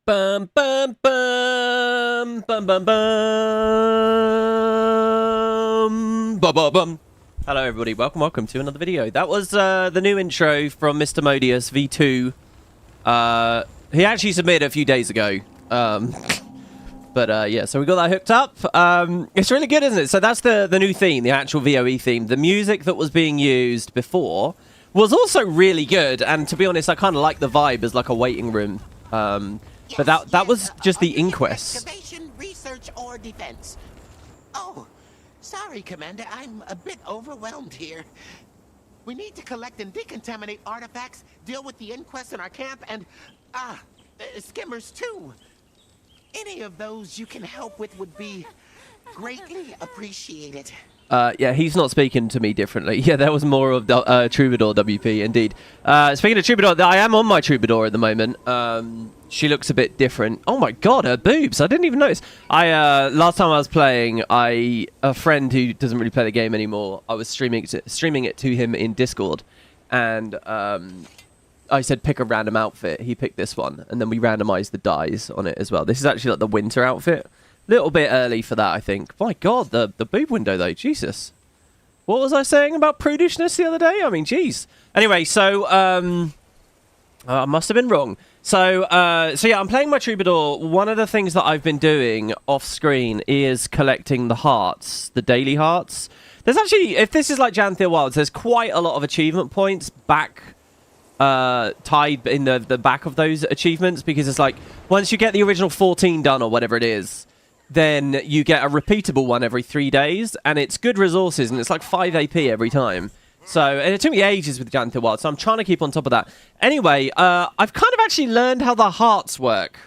Bum bum bum bum bum bum bum bum bum. Hello everybody, welcome to another video. That was the new intro from Mr. Modius V2. He actually submitted a few days ago. Yeah, so we got that hooked up. It's really good, isn't it? So that's the new theme, the actual VOE theme. The music that was being used before was also really good, and to be honest, I kind of like the vibe as like a waiting room. But that was just the Inquest. Excavation, research, or defense. Oh, sorry, Commander. I'm a bit overwhelmed here. We need to collect and decontaminate artifacts, deal with the Inquest in our camp, and, skimmers too. Any of those you can help with would be greatly appreciated. Yeah, he's not speaking to me differently. Yeah, there was more of Troubadour WP, indeed. Speaking of Troubadour, I am on my Troubadour at the moment. She looks a bit different. Oh my god, her boobs! I didn't even notice. Last time I was playing, a friend who doesn't really play the game anymore, I was streaming it to him in Discord, and I said pick a random outfit. He picked this one, and then we randomized the dyes on it as well. This is actually like the winter outfit. Little bit early for that, I think. My god, the boob window though, Jesus. What was I saying about prudishness the other day? I mean, jeez. Anyway, so I must have been wrong. So yeah, I'm playing my Troubadour. One of the things that I've been doing off screen is collecting the hearts, the daily hearts. There's actually, if this is like Janthir Wilds, there's quite a lot of achievement points back tied in the back of those achievements, because it's like once you get the original 14 done or whatever it is, then you get a repeatable one every 3 days, and it's good resources, and it's like 5 AP every time. So, and it took me ages with Janthir Wild, so I'm trying to keep on top of that. Anyway, I've kind of actually learned how the hearts work.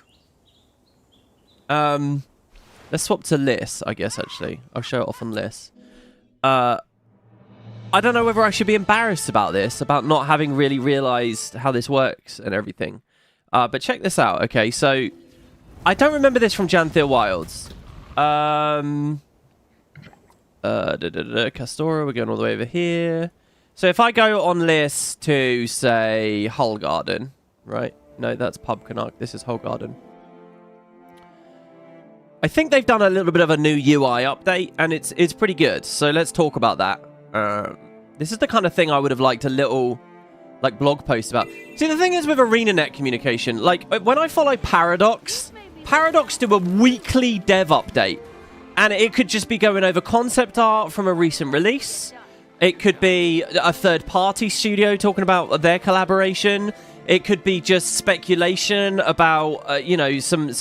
Let's swap to Liss, I guess, actually. I'll show it off on Liss. I don't know whether I should be embarrassed about this, about not having really realized how this works and everything. But check this out, okay? So, I don't remember this from Janthir Wilds. Castora, we're going all the way over here. So if I go on Liss to, say, Hull Garden, right? No, that's Pub Canuck. This is Hull Garden. I think they've done a little bit of a new UI update, and it's pretty good. So let's talk about that. This is the kind of thing I would have liked a little, like, blog post about. See, the thing is with Arenanet communication, like, when I follow Paradox do a weekly dev update, and it could just be going over concept art from a recent release. It could be a third-party studio talking about their collaboration. It could be just speculation about, you know, some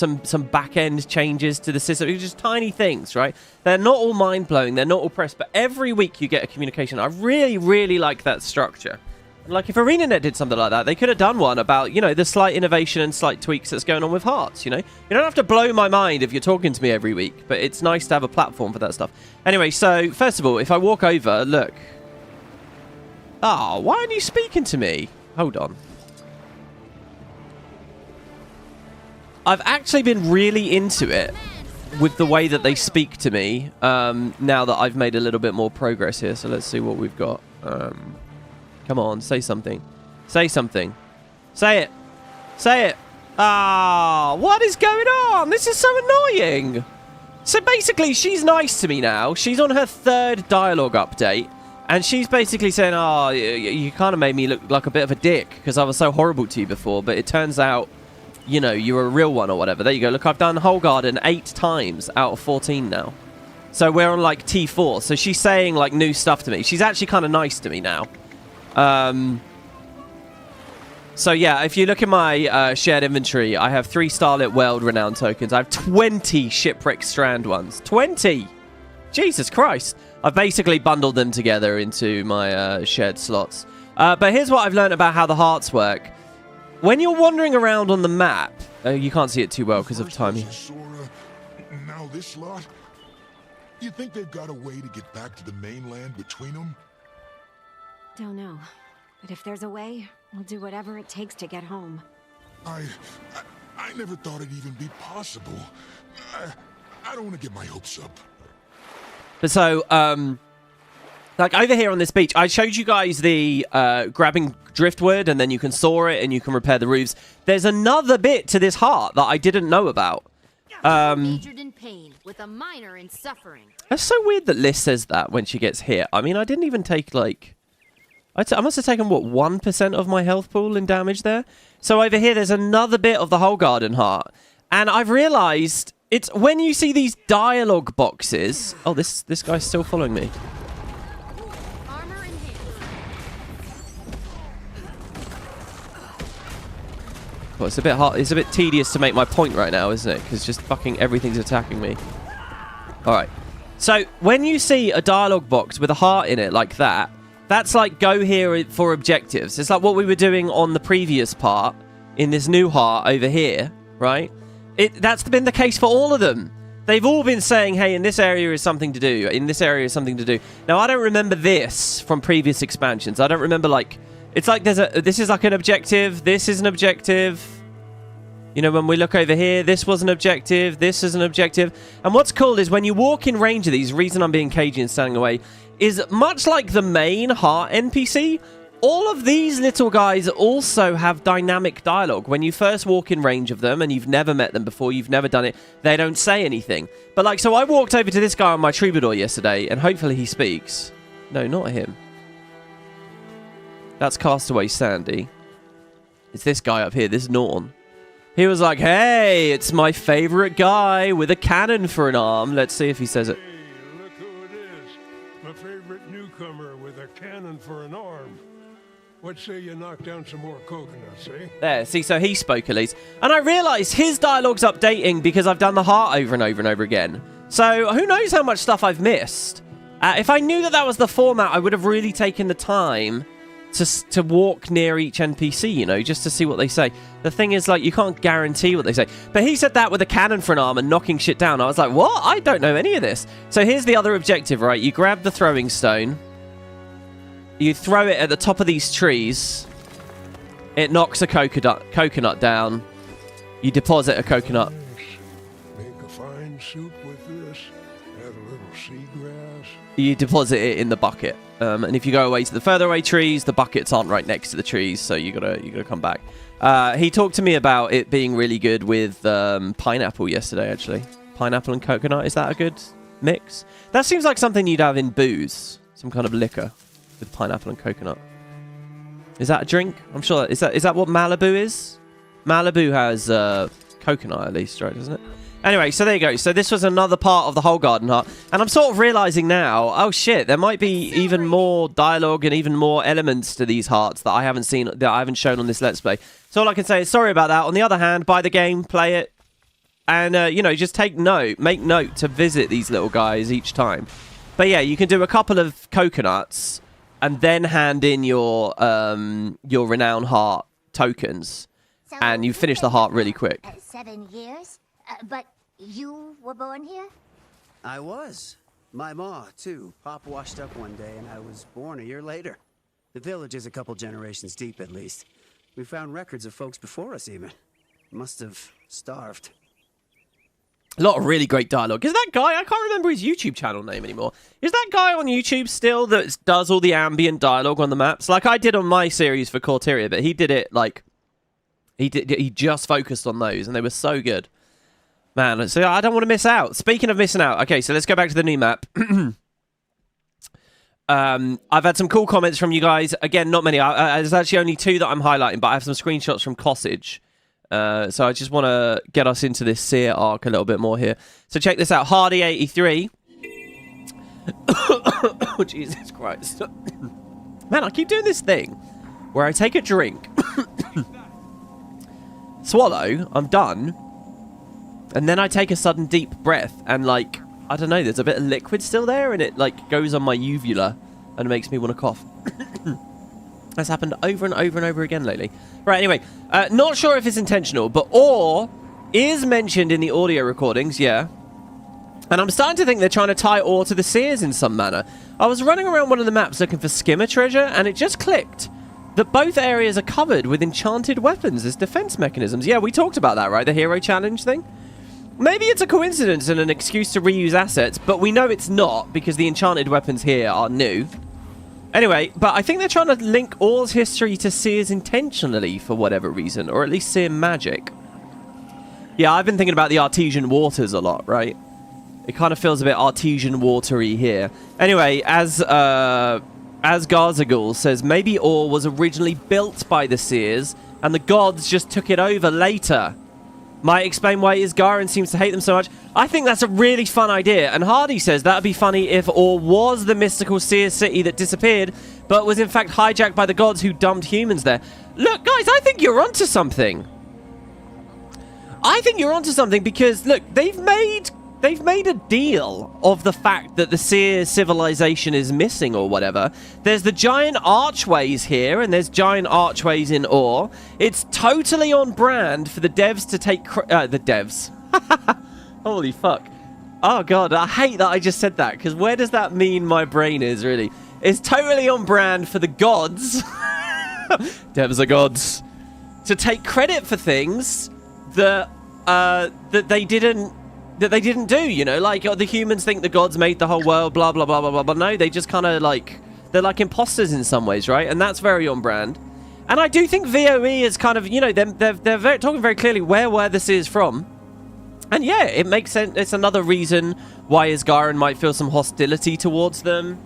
back-end changes to the system. It's just tiny things, right? They're not all mind-blowing. They're not all pressed. But every week you get a communication. I really, really like that structure. Like, if Arenanet did something like that, they could have done one about, you know, the slight innovation and slight tweaks that's going on with hearts, you know? You don't have to blow my mind if you're talking to me every week, but it's nice to have a platform for that stuff. Anyway, so, first of all, if I walk over, look. Oh, why aren't you speaking to me? Hold on. I've actually been really into it with the way that they speak to me, now that I've made a little bit more progress here. So let's see what we've got. Come on, say something. Say something. Say it. Say it. Ah, what is going on? This is so annoying. So basically, she's nice to me now. She's on her 3rd dialogue update. And she's basically saying, oh, you kind of made me look like a bit of a dick because I was so horrible to you before. But it turns out, you know, you're a real one or whatever. There you go. Look, I've done Hull Garden 8 times out of 14 now. So we're on like T4. So she's saying like new stuff to me. She's actually kind of nice to me now. So yeah, if you look at my shared inventory, I have 3 Starlit World Renown tokens. I have 20 Shipwreck Strand ones. 20! Jesus Christ. I've basically bundled them together into my shared slots. But here's what I've learned about how the hearts work. When you're wandering around on the map, you can't see it too well because of timing. Now this lot? You think they've got a way to get back to the mainland between them? Don't know. But if there's a way, we'll do whatever it takes to get home. I never thought it'd even be possible. I don't want to get my hopes up. But so, like over here on this beach, I showed you guys the grabbing driftwood, and then you can saw it, and you can repair the roofs. There's another bit to this heart that I didn't know about. Majored in pain, with a minor in suffering. That's so weird that Liz says that when she gets hit. I mean, I didn't even take, like... I must have taken, what, 1% of my health pool in damage there? So over here, there's another bit of the whole garden heart. And I've realised it's when you see these dialogue boxes... Oh, this guy's still following me. Armor in hand. Well, it's a bit hard. It's a bit tedious to make my point right now, isn't it? Because just fucking everything's attacking me. All right. So when you see a dialogue box with a heart in it like that, that's like go here for objectives. It's like what we were doing on the previous part in this new heart over here, right? That's been the case for all of them. They've all been saying, hey, in this area is something to do. In this area is something to do. Now, I don't remember this from previous expansions. I don't remember, like... It's like this is like an objective. This is an objective. You know, when we look over here, this was an objective. This is an objective. And what's cool is when you walk in range of these, the reason I'm being cagey and standing away, is much like the main heart NPC, all of these little guys also have dynamic dialogue. When you first walk in range of them and you've never met them before, you've never done it, they don't say anything. But like, so I walked over to this guy on my troubadour yesterday, and hopefully he speaks. No, not him. That's Castaway Sandy. It's this guy up here, this Norn. He was like, hey, it's my favorite guy with a cannon for an arm. Let's see if he says it. Hey, look who it is. My favorite newcomer with a cannon for an arm. What say you knock down some more coconuts, eh? There, see, so he spoke at least. And I realised his dialogue's updating because I've done the heart over and over and over again. So who knows how much stuff I've missed. If I knew that was the format, I would have really taken the time to walk near each NPC, you know, just to see what they say. The thing is, like, you can't guarantee what they say. But he said that with a cannon for an arm and knocking shit down. I was like, what? I don't know any of this. So here's the other objective, right? You grab the throwing stone. You throw it at the top of these trees. It knocks a coconut down. You deposit a coconut. Make a fine soup with this. Add a little seagrass. You deposit it in the bucket. And if you go away to the further away trees, the buckets aren't right next to the trees, so you gotta come back. He talked to me about it being really good with pineapple yesterday, actually. Pineapple and coconut, is that a good mix? That seems like something you'd have in booze. Some kind of liquor with pineapple and coconut. Is that a drink? I'm sure. Is that what Malibu is? Malibu has coconut at least, right, doesn't it? Anyway, so there you go. So this was another part of the whole garden heart. And I'm sort of realizing now, oh shit, there might be even more dialogue and even more elements to these hearts that I haven't seen, that I haven't shown on this Let's Play. So all I can say is sorry about that. On the other hand, buy the game, play it, and, you know, just make note to visit these little guys each time. But yeah, you can do a couple of coconuts and then hand in your renown heart tokens, and you finish the heart really quick. 7 years? But you were born here? I was. My ma, too. Pop washed up one day, and I was born a year later. The village is a couple generations deep, at least. We found records of folks before us, even. Must have starved. A lot of really great dialogue. Is that guy... I can't remember his YouTube channel name anymore. Is that guy on YouTube still that does all the ambient dialogue on the maps? Like I did on my series for Corteria, but he did it, like... He just focused on those, and they were so good. Man, so I don't want to miss out. Speaking of missing out, okay, so let's go back to the new map. I've had some cool comments from you guys. Again, not many. There's actually only 2 that I'm highlighting, but I have some screenshots from Cossage. So I just want to get us into this Seer arc a little bit more here. So check this out. Hardy83. Oh, Jesus Christ. Man, I keep doing this thing where I take a drink, swallow, I'm done, and then I take a sudden deep breath, and, like, I don't know, there's a bit of liquid still there, and it, like, goes on my uvula, and it makes me want to cough. That's happened over and over and over again lately. Right, anyway, not sure if it's intentional, but ore is mentioned in the audio recordings, yeah. And I'm starting to think they're trying to tie ore to the seers in some manner. I was running around one of the maps looking for skimmer treasure, and it just clicked that both areas are covered with enchanted weapons as defense mechanisms. Yeah, we talked about that, right? The hero challenge thing. Maybe it's a coincidence and an excuse to reuse assets, but we know it's not because the enchanted weapons here are new. Anyway, but I think they're trying to link Or's history to Seer's intentionally for whatever reason, or at least Seer magic. Yeah, I've been thinking about the artesian waters a lot, right? It kind of feels a bit artesian watery here. Anyway, as Garzagul says, maybe Or was originally built by the Seers, and the gods just took it over later. Might explain why Isgarin seems to hate them so much. I think that's a really fun idea. And Hardy says that would be funny if Or was the mystical Seer city that disappeared, but was in fact hijacked by the gods who dumped humans there. Look, guys, I think you're onto something. I think you're onto something because, look, they've made a deal of the fact that the Seer civilization is missing or whatever. There's the giant archways here, and there's giant archways in Or. It's totally on brand for the devs to take... the devs. Holy fuck. Oh, God, I hate that I just said that, because where does that mean my brain is, really? It's totally on brand for the gods. Devs are gods. To take credit for things that they didn't do, you know, like the humans think the gods made the whole world, blah blah blah blah blah, but no, they just kind of like, they're like imposters in some ways, right? And that's very on brand. And I do think VOE is kind of, you know, they're talking very clearly where this is from. And yeah, it makes sense. It's another reason why Isgarin might feel some hostility towards them.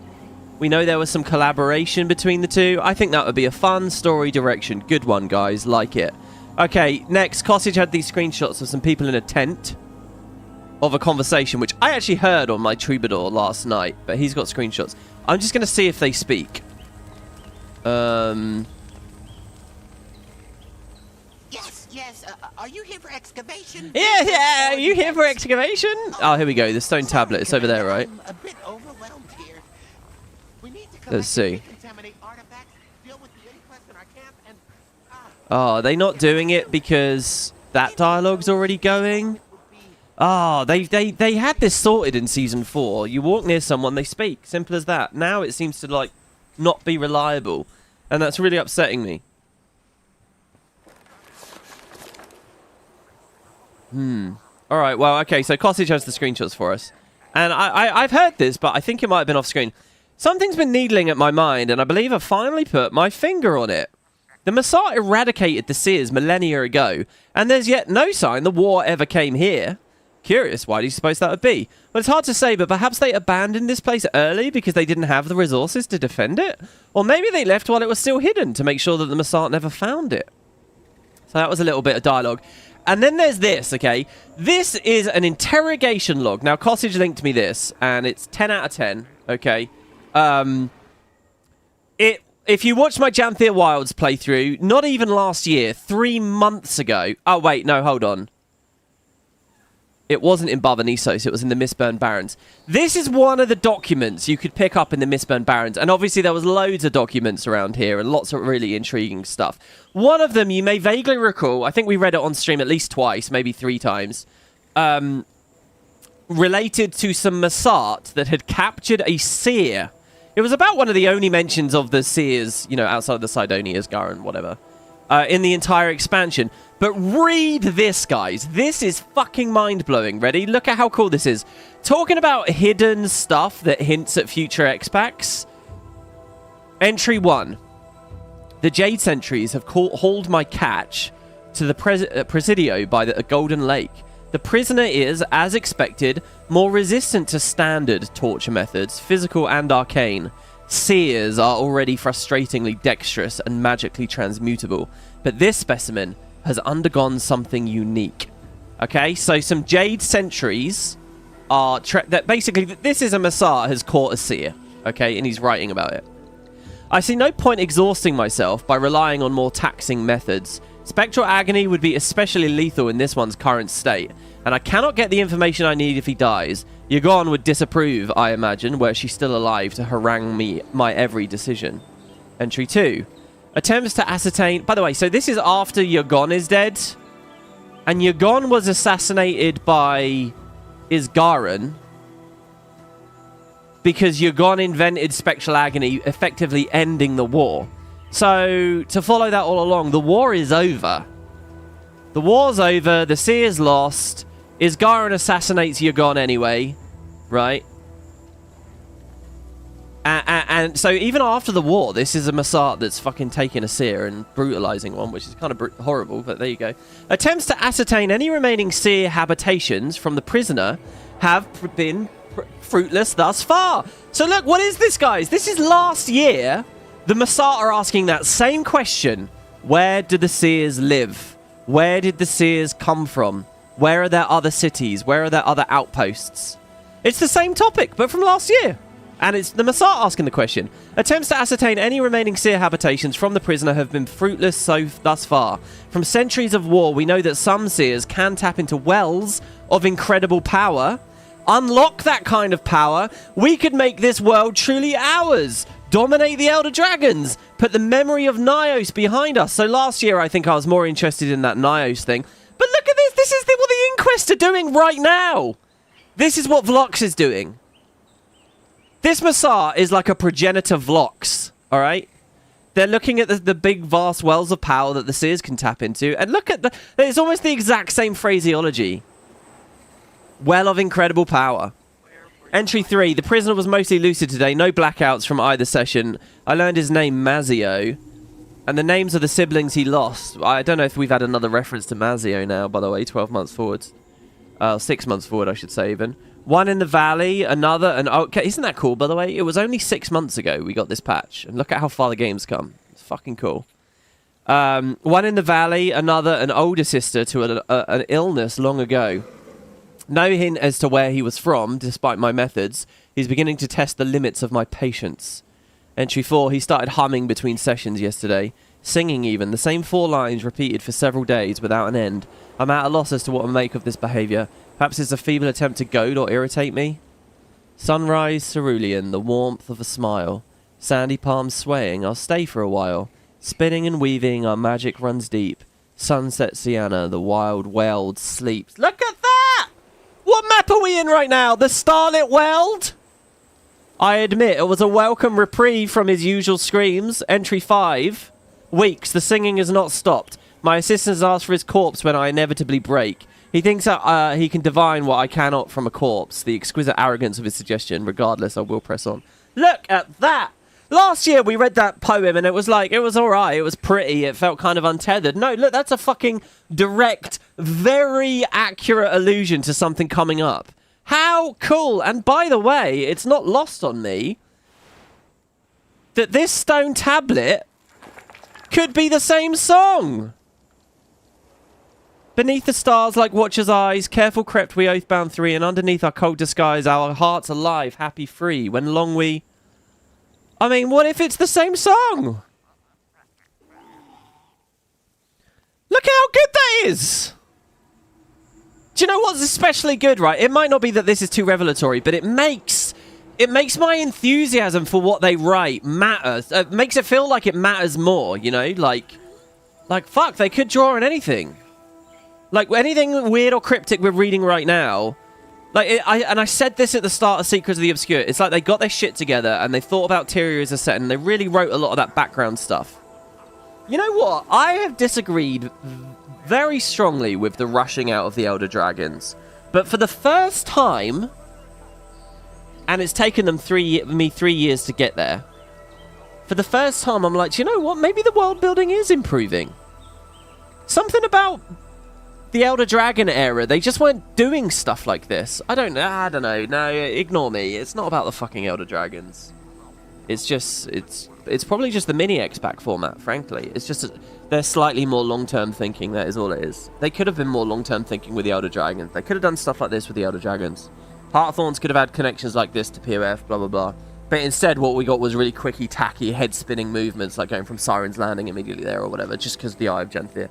We know there was some collaboration between the two. I think that would be a fun story direction. Good one, guys. Like it. Okay, next, Cottage had these screenshots of some people in a tent of a conversation, which I actually heard on my troubadour last night, but he's got screenshots. I'm just going to see if they speak. Yes, are you here for excavation? Yeah, are you here for excavation? Oh, here we go, the stone tablet. It's over there, right? I'm a bit overwhelmed here. We need to Let's see. decontaminate artifacts, deal with the inquest in our camp, and... Oh, are they not doing it because that dialogue's already going? Oh, they had this sorted in Season 4. You walk near someone, they speak. Simple as that. Now it seems to, like, not be reliable. And that's really upsetting me. Alright, well, okay, so Cottage has the screenshots for us. And I've heard this, but I think it might have been off screen. Something's been needling at my mind, and I believe I've finally put my finger on it. The Massat eradicated the Seers millennia ago, and there's yet no sign the war ever came here. Curious, why do you suppose that would be? Well, it's hard to say, but perhaps they abandoned this place early because they didn't have the resources to defend it? Or maybe they left while it was still hidden to make sure that the Massat never found it. So that was a little bit of dialogue. And then there's this, okay? This is an interrogation log. Now, Cottage linked me this, and it's 10 out of 10, okay? If you watched my Janthir Wilds playthrough, not even last year, 3 months ago... Oh, wait, no, hold on. It wasn't in Barbanissos, it was in the Mistburn Barrens. This is one of the documents you could pick up in the Mistburn Barrens. And obviously there was loads of documents around here and lots of really intriguing stuff. One of them you may vaguely recall, I think we read it on stream at least twice, maybe 3 times, related to some Massat that had captured a seer. It was about one of the only mentions of the seers, you know, outside of the Sidonias, Isgarin, whatever, in the entire expansion. But read this, guys. This is fucking mind-blowing. Ready? Look at how cool this is. Talking about hidden stuff that hints at future X-Packs. Entry 1. The Jade Sentries have hauled my catch to the Presidio by the Golden Lake. The prisoner is, as expected, more resistant to standard torture methods, physical and arcane. Seers are already frustratingly dexterous and magically transmutable. But this specimen has undergone something unique. Okay, so some Jade Sentries are... that basically, this is a Massat has caught a seer. Okay, and he's writing about it. I see no point exhausting myself by relying on more taxing methods. Spectral agony would be especially lethal in this one's current state, and I cannot get the information I need if he dies. Yagon would disapprove, I imagine, were she still alive to harangue my every decision. Entry 2. Attempts to ascertain... By the way, so this is after Yagon is dead, and Yagon was assassinated by Isgarin because Yagon invented spectral agony, effectively ending the war. So, to follow that all along, the war is over. The war's over, the Seer's lost, Isgarin assassinates Yagon anyway, right? And so even after the war, this is a Massart that's fucking taking a seer and brutalizing one, which is kind of horrible, but there you go. Attempts to ascertain any remaining seer habitations from the prisoner have been fruitless thus far. So look, what is this, guys? This is last year. The Massart are asking that same question. Where do the seers live? Where did the seers come from? Where are their other cities? Where are their other outposts? It's the same topic, but from last year. And it's the Massart asking the question. Attempts to ascertain any remaining seer habitations from the prisoner have been fruitless thus far. From centuries of war, we know that some seers can tap into wells of incredible power. Unlock that kind of power. We could make this world truly ours. Dominate the Elder Dragons. Put the memory of Nyos behind us. So last year, I think I was more interested in that Nyos thing. But look at this. This is what the Inquest are doing right now. This is what Vlox is doing. This Massart is like a progenitor Vlox, all right? They're looking at the big, vast wells of power that the seers can tap into. And look at it's almost the exact same phraseology. Well of incredible power. Entry 3. The prisoner was mostly lucid today. No blackouts from either session. I learned his name, Mazio. And the names of the siblings he lost. I don't know if we've had another reference to Mazio now, by the way, 12 months forward. 6 months forward, I should say, even. One in the valley, another, and okay, isn't that cool, by the way? It was only 6 months ago we got this patch. And look at how far the game's come. It's fucking cool. One in the valley, another, an older sister to an illness long ago. No hint as to where he was from, despite my methods. He's beginning to test the limits of my patience. Entry 4, he started humming between sessions yesterday. Singing even, the same 4 lines repeated for several days without an end. I'm at a loss as to what to make of this behaviour. Perhaps it's a feeble attempt to goad or irritate me? Sunrise cerulean, the warmth of a smile. Sandy palms swaying, I'll stay for a while. Spinning and weaving, our magic runs deep. Sunset Sienna, the wild weld sleeps. Look at that! What map are we in right now? The Starlit Weld? I admit, it was a welcome reprieve from his usual screams. Entry 5. Weeks, the singing has not stopped. My assistants ask for his corpse when I inevitably break. He thinks that he can divine what I cannot from a corpse. The exquisite arrogance of his suggestion. Regardless, I will press on. Look at that! Last year we read that poem and it was like, it was alright, it was pretty, it felt kind of untethered. No, look, that's a fucking direct, very accurate allusion to something coming up. How cool! And by the way, it's not lost on me that this stone tablet could be the same song. Beneath the stars like watcher's eyes, careful crept we oathbound 3, and underneath our cold disguise, our hearts alive, happy free. When long we... I mean, what if it's the same song? Look how good that is! Do you know what's especially good, right? It might not be that this is too revelatory, but it makes my enthusiasm for what they write matter. It makes it feel like it matters more, you know? Like fuck, they could draw on anything. Like, anything weird or cryptic we're reading right now... I said this at the start of Secrets of the Obscure. It's like they got their shit together and they thought about Tyria as a set and they really wrote a lot of that background stuff. You know what? I have disagreed very strongly with the rushing out of the Elder Dragons. But for the first time, and it's taken them 3 years to get there, for the first time I'm like, do you know what? Maybe the world building is improving. Something about the Elder Dragon era, they just weren't doing stuff like this. I don't know. No, ignore me. It's not about the fucking Elder Dragons. It's just, it's probably just the mini X-Pack format, frankly. It's just, they're slightly more long-term thinking, that is all it is. They could have been more long-term thinking with the Elder Dragons. They could have done stuff like this with the Elder Dragons. Heartthorns could have had connections like this to POF, blah, blah, blah. But instead, what we got was really quicky, tacky, head-spinning movements, like going from Siren's Landing immediately there or whatever, just because of the Eye of Genthia.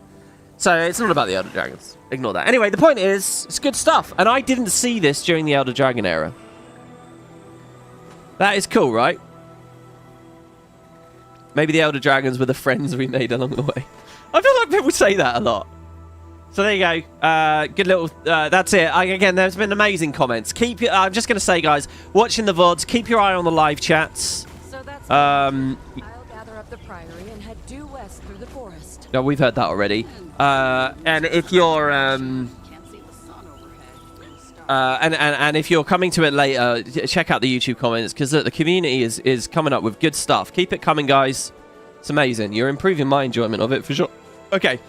So, it's not about the Elder Dragons. Ignore that. Anyway, the point is, it's good stuff. And I didn't see this during the Elder Dragon era. That is cool, right? Maybe the Elder Dragons were the friends we made along the way. I feel like people say that a lot. So there you go. Good little... that's it. Again, there's been amazing comments. I'm just going to say, guys, watching the VODs, keep your eye on the live chats. So that's I'll gather up the priory and head due west through the forest. Yeah, we've heard that already. And if you're... And if you're coming to it later, check out the YouTube comments, because the community is coming up with good stuff. Keep it coming, guys. It's amazing. You're improving my enjoyment of it for sure. Okay.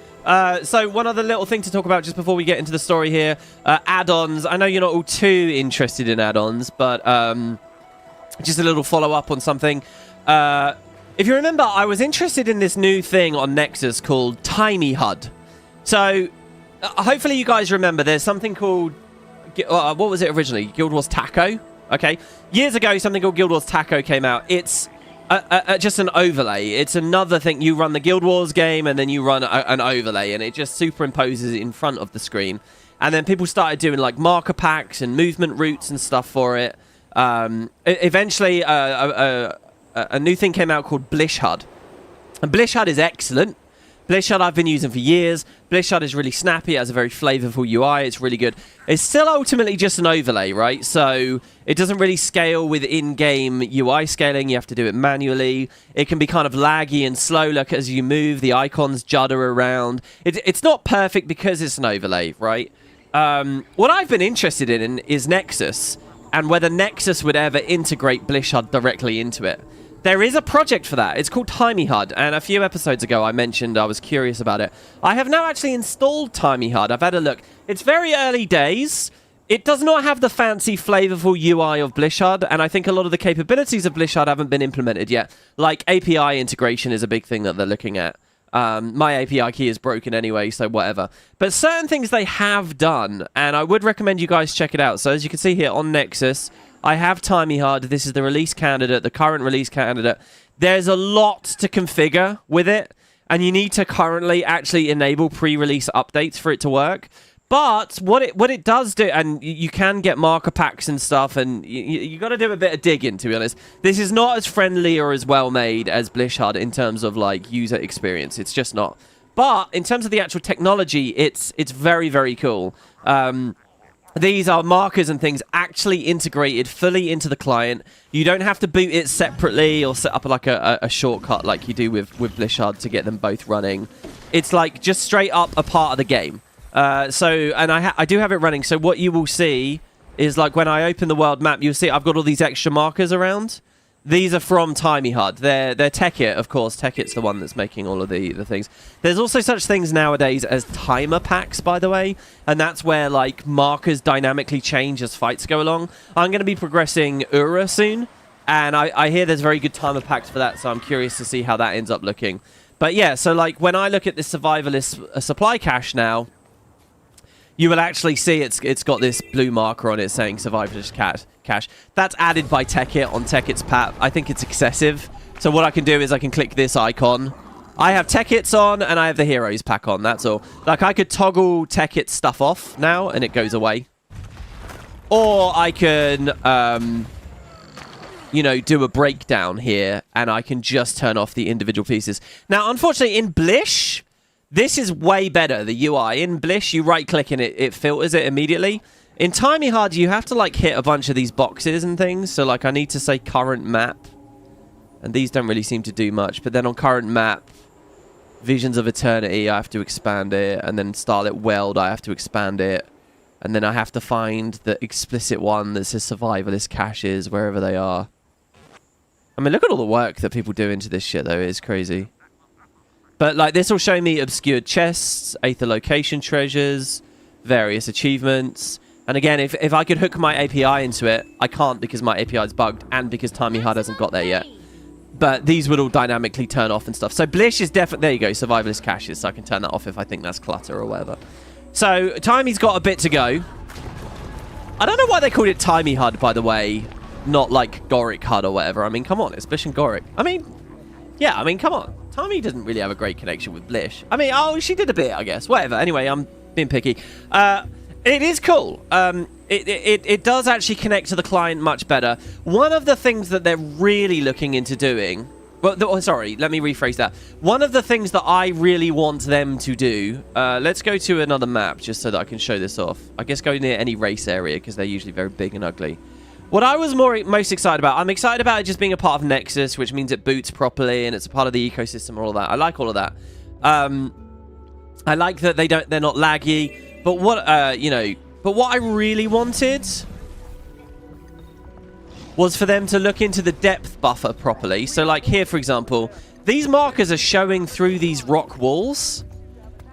So one other little thing to talk about just before we get into the story here. Add-ons. I know you're not all too interested in add-ons, but just a little follow-up on something. If you remember, I was interested in this new thing on Nexus called Tiny HUD. So hopefully you guys remember there's something called... what was it originally? Guild Wars Taco? Okay. Years ago, something called Guild Wars Taco came out. It's just an overlay. It's another thing. You run the Guild Wars game, and then you run an overlay, and it just superimposes it in front of the screen. And then people started doing, like, marker packs and movement routes and stuff for it. Eventually, a new thing came out called Blish HUD. And Blish HUD is excellent. Blish HUD I've been using for years. Blish HUD is really snappy. It has a very flavorful UI. It's really good. It's still ultimately just an overlay, right? So it doesn't really scale with in-game UI scaling. You have to do it manually. It can be kind of laggy and slow. Like as you move, the icons judder around. It's not perfect because it's an overlay, right? What I've been interested in is Nexus, and whether Nexus would ever integrate Blish HUD directly into it. There is a project for that. It's called Tiny HUD, and a few episodes ago I mentioned I was curious about it. I have now actually installed Tiny HUD. I've had a look. It's very early days. It does not have the fancy, flavorful UI of Blish HUD, and I think a lot of the capabilities of Blish HUD haven't been implemented yet. Like API integration is a big thing that they're looking at. My API key is broken anyway, so whatever. But certain things they have done, and I would recommend you guys check it out. So as you can see here on Nexus, I have Tiny HUD. This is the release candidate, the current release candidate. There's a lot to configure with it, and you need to currently actually enable pre-release updates for it to work. But what it does do, and you can get marker packs and stuff, and you got to do a bit of digging, to be honest. This is not as friendly or as well made as Blish HUD in terms of like user experience. It's just not. But in terms of the actual technology, it's very, very cool. These are markers and things actually integrated fully into the client. You don't have to boot it separately or set up like a shortcut like you do with Blish HUD to get them both running. It's like just straight up a part of the game. And I do have it running. So what you will see is like when I open the world map, you'll see I've got all these extra markers around. These are from Tiny HUD. They're Techit, of course. Techit's the one that's making all of the things. There's also such things nowadays as timer packs, by the way. And that's where, like, markers dynamically change as fights go along. I'm going to be progressing Ura soon. And I hear there's very good timer packs for that, so I'm curious to see how that ends up looking. But yeah, so, like, when I look at this survivalist supply cache now, you will actually see it's got this blue marker on it saying survivalist cache. That's added by Techit on Techit's pack. I think it's excessive. So what I can do is I can click this icon. I have Techit's on and I have the heroes pack on. That's all. Like I could toggle Techit's stuff off now and it goes away. Or I can, you know, do a breakdown here and I can just turn off the individual pieces. Now, unfortunately, in Blish, this is way better, the UI. In Blish, you right-click and it filters it immediately. In Tiny HUD, you have to, like, hit a bunch of these boxes and things. So, like, I need to say current map. And these don't really seem to do much. But then on current map, Visions of Eternity, I have to expand it. And then Starlit Weld, I have to expand it. And then I have to find the explicit one that says Survivalist Caches, wherever they are. I mean, look at all the work that people do into this shit, though. It's crazy. But, like, this will show me obscured chests, Aether location treasures, various achievements. And again, if I could hook my API into it, I can't because my API is bugged and because Tiny HUD hasn't got there yet. But these would all dynamically turn off and stuff. So Blish is definitely... There you go, Survivalist Caches. So I can turn that off if I think that's clutter or whatever. So Timy's got a bit to go. I don't know why they called it Tiny HUD, by the way. Not like Goric HUD or whatever. I mean, come on. It's Blish and Goric. I mean... Yeah, I mean, come on. Tiny doesn't really have a great connection with Blish. I mean, oh, she did a bit, I guess. Whatever. Anyway, I'm being picky. It is cool. It does actually connect to the client much better. One of the things that they're really looking into doing... Well, sorry, let me rephrase that. One of the things that I really want them to do... let's go to another map just so that I can show this off. I guess go near any race area because they're usually very big and ugly. What I was most excited about... I'm excited about it just being a part of Nexus, which means it boots properly and it's a part of the ecosystem and all of that. I like all of that. I like that they're not laggy. But what, you know, But what I really wanted was for them to look into the depth buffer properly. So like here, for example, these markers are showing through these rock walls.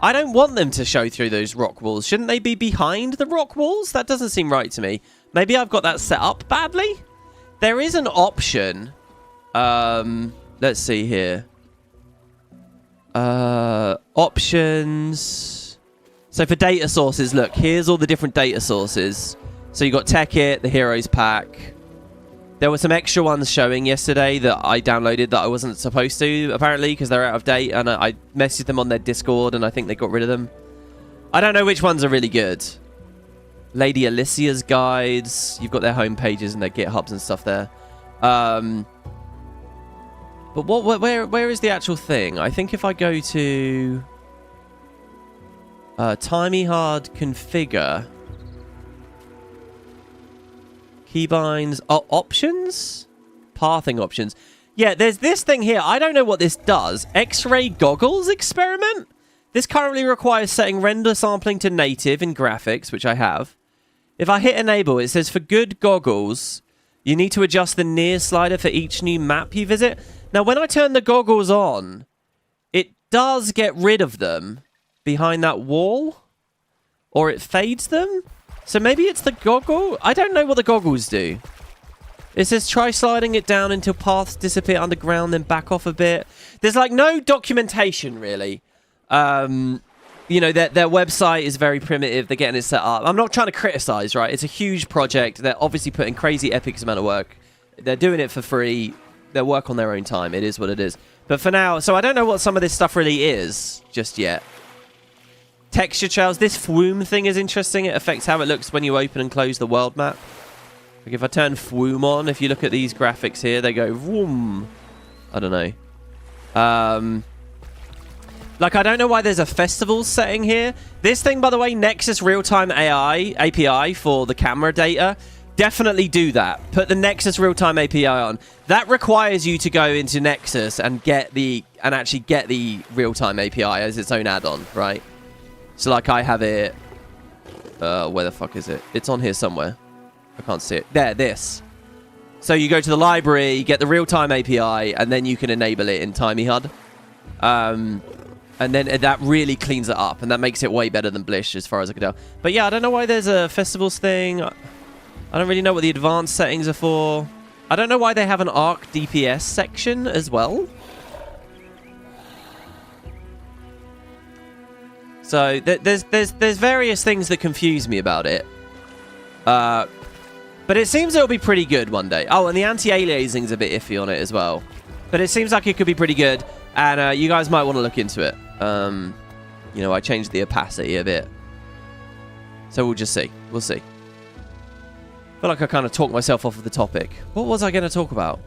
I don't want them to show through those rock walls. Shouldn't they be behind the rock walls? That doesn't seem right to me. Maybe I've got that set up badly? There is an option. Let's see here. Options. So for data sources, look, here's all the different data sources. So you got Tech It, the Heroes Pack. There were some extra ones showing yesterday that I downloaded that I wasn't supposed to, apparently, because they're out of date. And I messaged them on their Discord, and I think they got rid of them. I don't know which ones are really good. Lady Alicia's guides. You've got their home pages and their GitHubs and stuff there. But where is the actual thing? I think if I go to Timey Hard Configure, keybinds, options, pathing options. Yeah, there's this thing here. I don't know what this does. X-ray goggles experiment. This currently requires setting render sampling to native in graphics, which I have. If I hit enable, it says for good goggles, you need to adjust the near slider for each new map you visit. Now, when I turn the goggles on, it does get rid of them behind that wall, or it fades them. So maybe it's the goggle? I don't know what the goggles do. It says try sliding it down until paths disappear underground, then back off a bit. There's like no documentation, really. You know, their website is very primitive. They're getting it set up. I'm not trying to criticize, right? It's a huge project. They're obviously putting crazy epic amount of work. They're doing it for free. They'll work on their own time. It is what it is. But for now, so I don't know what some of this stuff really is just yet. Texture trails. This Fwoom thing is interesting. It affects how it looks when you open and close the world map. Like if I turn Fwoom on, if you look at these graphics here, they go vroom. I don't know. Like, I don't know why there's a festival setting here. This thing, by the way, Nexus Real-Time AI API for the camera data. Definitely do that. Put the Nexus Real-Time API on. That requires you to go into Nexus and actually get the Real-Time API as its own add-on, right? So, like, I have it... where the fuck is it? It's on here somewhere. I can't see it. There, this. So you go to the library, get the real-time API, and then you can enable it in Timey HUD. And then that really cleans it up, and that makes it way better than Blish, as far as I can tell. But yeah, I don't know why there's a festivals thing. I don't really know what the advanced settings are for. I don't know why they have an ARC DPS section as well. So there's various things that confuse me about it. But it seems it'll be pretty good one day. Oh, and the anti-aliasing's a bit iffy on it as well. But it seems like it could be pretty good. And you guys might want to look into it. You know, I changed the opacity a bit. So we'll just see. We'll see. I feel like I kind of talked myself off of the topic. What was I going to talk about?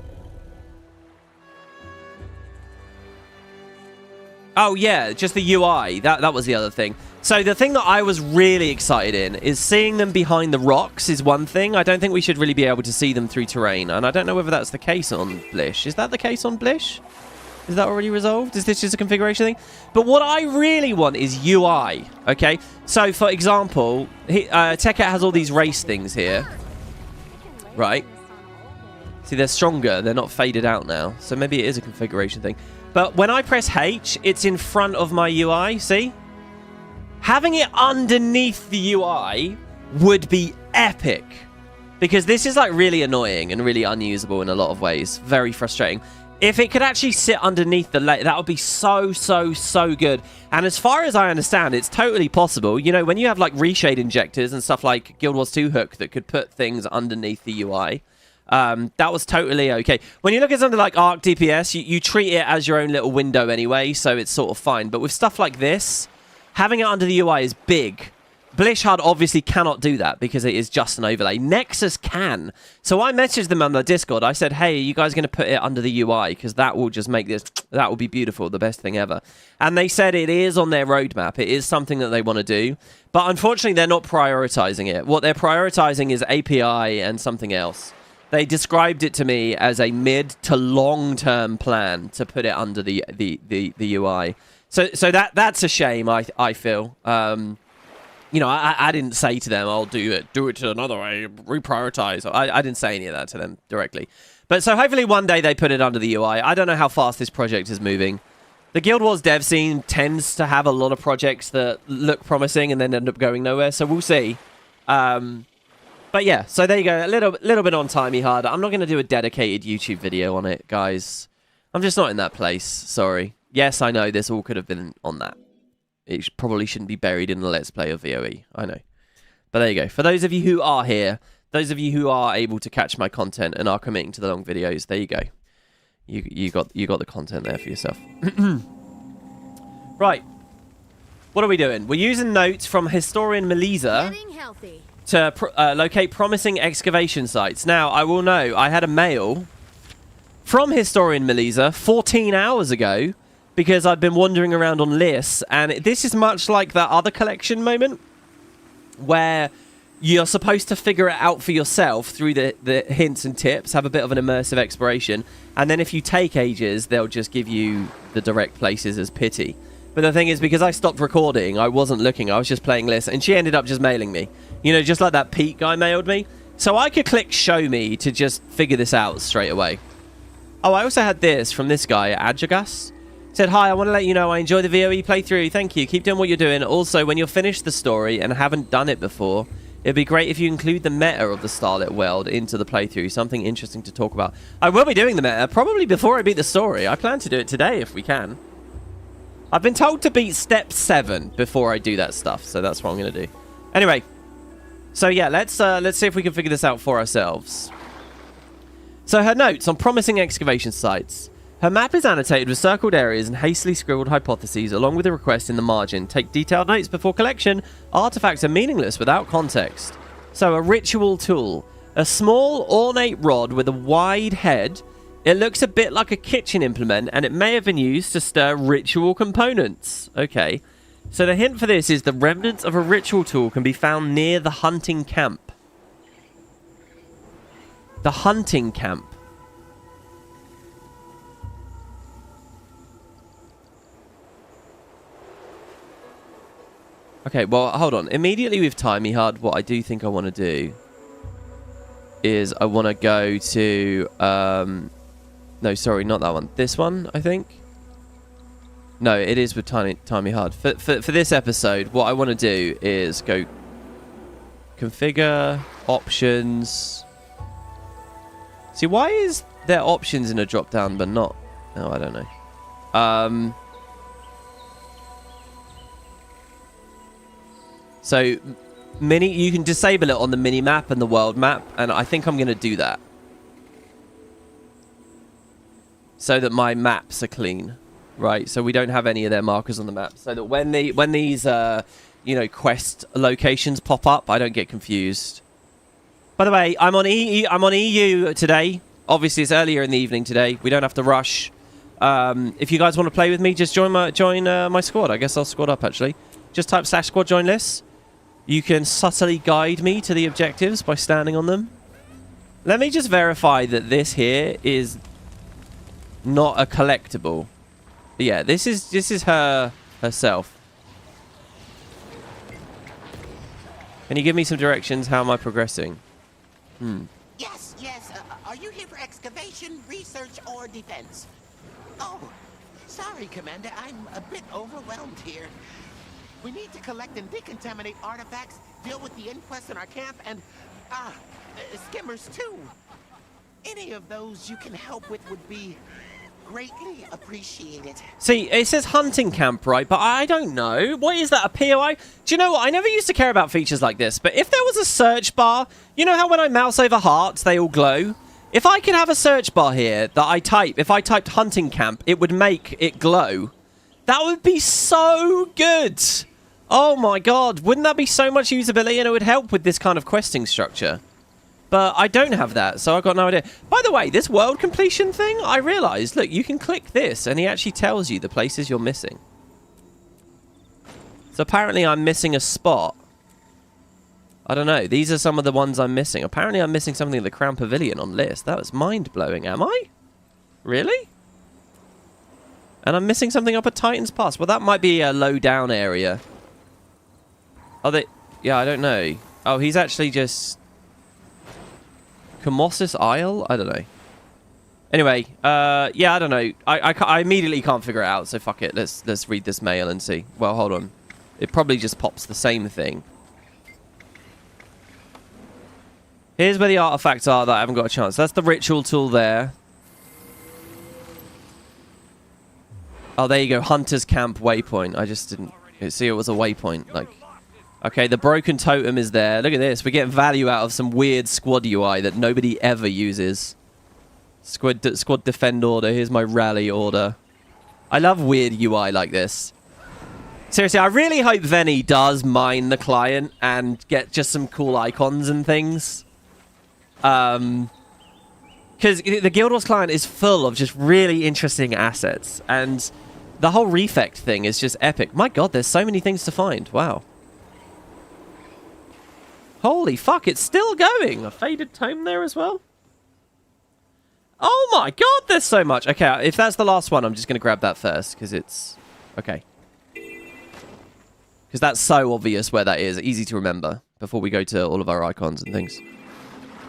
Oh, yeah, just the UI. That was the other thing. So the thing that I was really excited in is seeing them behind the rocks is one thing. I don't think we should really be able to see them through terrain. And I don't know whether that's the case on Blish. Is that the case on Blish? Is that already resolved? Is this just a configuration thing? But what I really want is UI, okay? So, for example, TechEt has all these race things here, right? See, they're stronger. They're not faded out now. So maybe it is a configuration thing. But when I press H, it's in front of my UI, see? Having it underneath the UI would be epic. Because this is, like, really annoying and really unusable in a lot of ways. Very frustrating. If it could actually sit underneath the layer, that would be so good. And as far as I understand, it's totally possible. You know, when you have, like, reshade injectors and stuff like Guild Wars 2 Hook that could put things underneath the UI, that was totally okay. When you look at something like Arc DPS, you treat it as your own little window anyway, so it's sort of fine. But with stuff like this, having it under the UI is big. Blish HUD obviously cannot do that because it is just an overlay. Nexus can. So I messaged them on the Discord. I said, hey, are you guys going to put it under the UI? Because that will just make this, that will be beautiful, the best thing ever. And they said it is on their roadmap. It is something that they want to do. But unfortunately, they're not prioritizing it. What they're prioritizing is API and something else. They described it to me as a mid to long-term plan to put it under the UI. So that's a shame, I feel. you know, I didn't say to them, I'll do it another way, reprioritize. I didn't say any of that to them directly. But so hopefully one day they put it under the UI. I don't know how fast this project is moving. The Guild Wars dev scene tends to have a lot of projects that look promising and then end up going nowhere, so we'll see. But yeah, so there you go. A little bit on timey hard. I'm not going to do a dedicated YouTube video on it, guys. I'm just not in that place. Sorry. Yes, I know this all could have been on that. It probably shouldn't be buried in the Let's Play of VOE. I know. But there you go. For those of you who are here, those of you who are able to catch my content and are committing to the long videos, there you go. You got the content there for yourself. Right. What are we doing? We're using notes from historian Melisa to locate promising excavation sites. Now, I will know, I had a mail from historian Melisa 14 hours ago because I'd been wandering around on lists, and this is much like that other collection moment where you're supposed to figure it out for yourself through the hints and tips, have a bit of an immersive exploration, and then if you take ages, they'll just give you the direct places as pity. But the thing is, because I stopped recording, I wasn't looking, I was just playing lists, and she ended up just mailing me. You know, just like that Pete guy mailed me. So I could click show me to just figure this out straight away. Oh, I also had this from this guy, Adjagas. Said, hi, I want to let you know I enjoy the VOE playthrough. Thank you. Keep doing what you're doing. Also, when you're finished the story and haven't done it before, it'd be great if you include the meta of the Starlit World into the playthrough. Something interesting to talk about. I will be doing the meta, probably before I beat the story. I plan to do it today if we can. I've been told to beat step 7 before I do that stuff, so that's what I'm going to do. Anyway, so yeah, let's see if we can figure this out for ourselves. So her notes on promising excavation sites. Her map is annotated with circled areas and hastily scribbled hypotheses, along with a request in the margin. Take detailed notes before collection. Artifacts are meaningless without context. So a ritual tool. A small, ornate rod with a wide head. It looks a bit like a kitchen implement, and it may have been used to stir ritual components. Okay. So the hint for this is the remnants of a ritual tool can be found near the hunting camp. The hunting camp. Okay, well, hold on. Immediately with Timey Hard, what I do think I want to do is I want to go to... no, sorry, not that one. This one, I think. No, it is with Timey Hard. For this episode, what I want to do is go... Configure, options... See, why is there options in a drop-down but not... Oh, I don't know. So, you can disable it on the mini-map and the world map, and I think I'm going to do that. So that my maps are clean, right? So we don't have any of their markers on the map. So that when these, you know, quest locations pop up, I don't get confused. By the way, I'm on EU today. Obviously, it's earlier in the evening today. We don't have to rush. If you guys want to play with me, just join my squad. I guess I'll squad up, actually. Just type /squad join list. You can subtly guide me to the objectives by standing on them. Let me just verify that this here is not a collectible. Yeah, this is herself. Can you give me some directions? How am I progressing? Yes. Are you here for excavation, research, or defense? Oh, sorry, Commander. I'm a bit overwhelmed here. We need to collect and decontaminate artifacts, deal with the Inquest in our camp, and, skimmers too. Any of those you can help with would be greatly appreciated. See, it says hunting camp, right? But I don't know. What is that, a POI? Do you know what? I never used to care about features like this, but if there was a search bar, you know how when I mouse over hearts, they all glow? If I could have a search bar here that I type, if I typed hunting camp, it would make it glow. That would be so good. Oh my god, wouldn't that be so much usability, and it would help with this kind of questing structure. But I don't have that, so I've got no idea. By the way, this world completion thing, I realised, look, you can click this, and he actually tells you the places you're missing. So apparently I'm missing a spot. I don't know, these are some of the ones I'm missing. Apparently I'm missing something at the Crown Pavilion on list. That was mind-blowing, am I? Really? And I'm missing something up at Titan's Pass. Well, that might be a low-down area. Yeah, I don't know. Oh, he's actually just... Comossus Isle? I don't know. Anyway, yeah, I don't know. I immediately can't figure it out, so fuck it. Let's read this mail and see. Well, hold on. It probably just pops the same thing. Here's where the artifacts are that I haven't got a chance. That's the ritual tool there. Oh, there you go. Hunter's Camp waypoint. I just didn't see it was a waypoint. Like, okay, the broken totem is there. Look at this. We're getting value out of some weird squad UI that nobody ever uses. Squad defend order. Here's my rally order. I love weird UI like this. Seriously, I really hope Venny does mine the client and get just some cool icons and things. Because the Guild Wars client is full of just really interesting assets. And the whole Refect thing is just epic. My god, there's so many things to find. Wow. Holy fuck, it's still going. A faded tome there as well. Oh my god, there's so much. Okay, if that's the last one, I'm just going to grab that first. Because it's... Okay. Because that's so obvious where that is. Easy to remember. Before we go to all of our icons and things.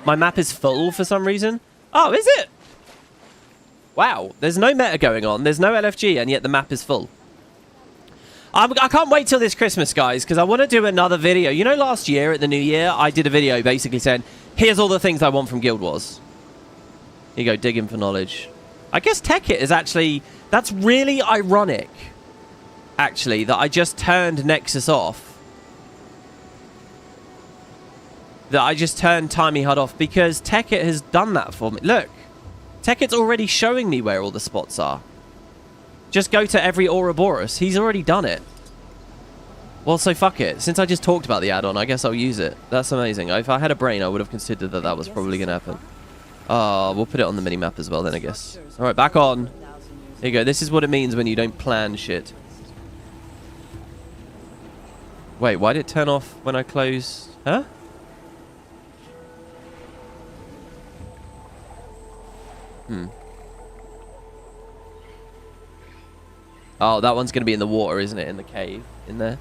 My map is full for some reason. Oh, is it? Wow. There's no meta going on. There's no LFG, and yet the map is full. I can't wait till this Christmas, guys, because I want to do another video. You know, last year at the New Year, I did a video basically saying, here's all the things I want from Guild Wars. Here you go, digging for knowledge. I guess Tech-It is actually... That's really ironic, actually, that I just turned Nexus off. That I just turned Timey HUD off, because Tech-It has done that for me. Look, Tech-It's already showing me where all the spots are. Just go to every Ouroboros. He's already done it. Well, so fuck it. Since I just talked about the add-on, I guess I'll use it. That's amazing. If I had a brain, I would have considered that that was probably going to happen. Oh, we'll put it on the mini-map as well then, I guess. Alright, back on. Here you go. This is what it means when you don't plan shit. Wait, why did it turn off when I close? Huh? Oh, that one's going to be in the water, isn't it? In the cave. In there.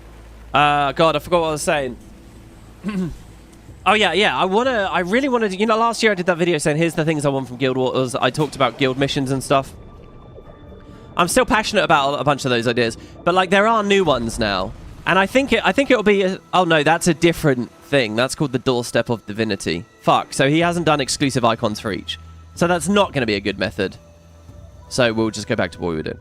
God, I forgot what I was saying. Oh, yeah. I really wanted to... You know, last year I did that video saying, here's the things I want from Guild Wars. I talked about guild missions and stuff. I'm still passionate about a bunch of those ideas. But, like, there are new ones now. And I think it'll be... Oh, no, that's a different thing. That's called the Doorstep of Divinity. Fuck. So he hasn't done exclusive icons for each. So that's not going to be a good method. So we'll just go back to what we were doing.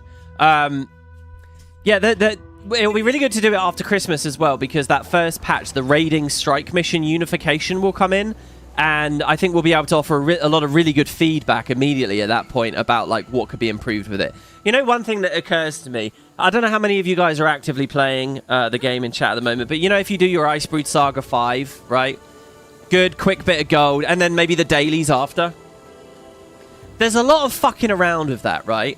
Yeah, it'll be really good to do it after Christmas as well, because that first patch, the raiding strike mission unification, will come in, and I think we'll be able to offer a lot of really good feedback immediately at that point about like what could be improved with it. You know, one thing that occurs to me, I don't know how many of you guys are actively playing the game in chat at the moment, but you know, if you do your Icebrood Saga 5, right? Good, quick bit of gold, and then maybe the dailies after. There's a lot of fucking around with that, right?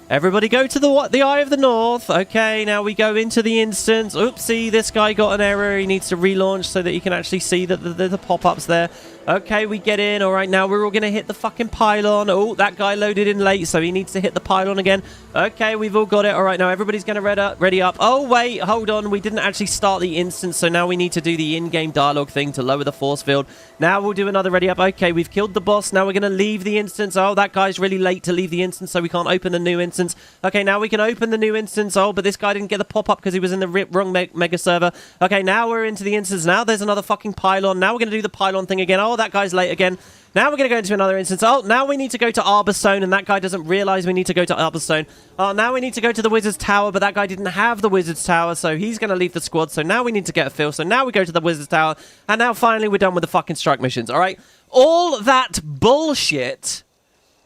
Everybody go to the Eye of the North. Okay, now we go into the instance. Oopsie, this guy got an error. He needs to relaunch so that you can actually see that the pop-ups there. Okay, we get in. All right, now we're all going to hit the fucking pylon. Oh, that guy loaded in late, so he needs to hit the pylon again. Okay, we've all got it. All right, now everybody's going to ready up. Oh, wait, hold on. We didn't actually start the instance, so now we need to do the in-game dialogue thing to lower the force field. Now we'll do another ready up. Okay, we've killed the boss. Now we're going to leave the instance. Oh, that guy's really late to leave the instance, so we can't open the new instance. Okay, now we can open the new instance. Oh, but this guy didn't get the pop-up because he was in the wrong mega server. Okay, now we're into the instance. Now there's another fucking pylon. Now we're going to do the pylon thing again. Oh, that guy's late again. Now we're going to go into another instance. Oh, now we need to go to Arborstone, and that guy doesn't realize we need to go to Arborstone. Oh, now we need to go to the Wizard's Tower, but that guy didn't have the Wizard's Tower, so he's going to leave the squad. So now we need to get a fill. So now we go to the Wizard's Tower, and now finally we're done with the fucking strike missions, all right? All that bullshit.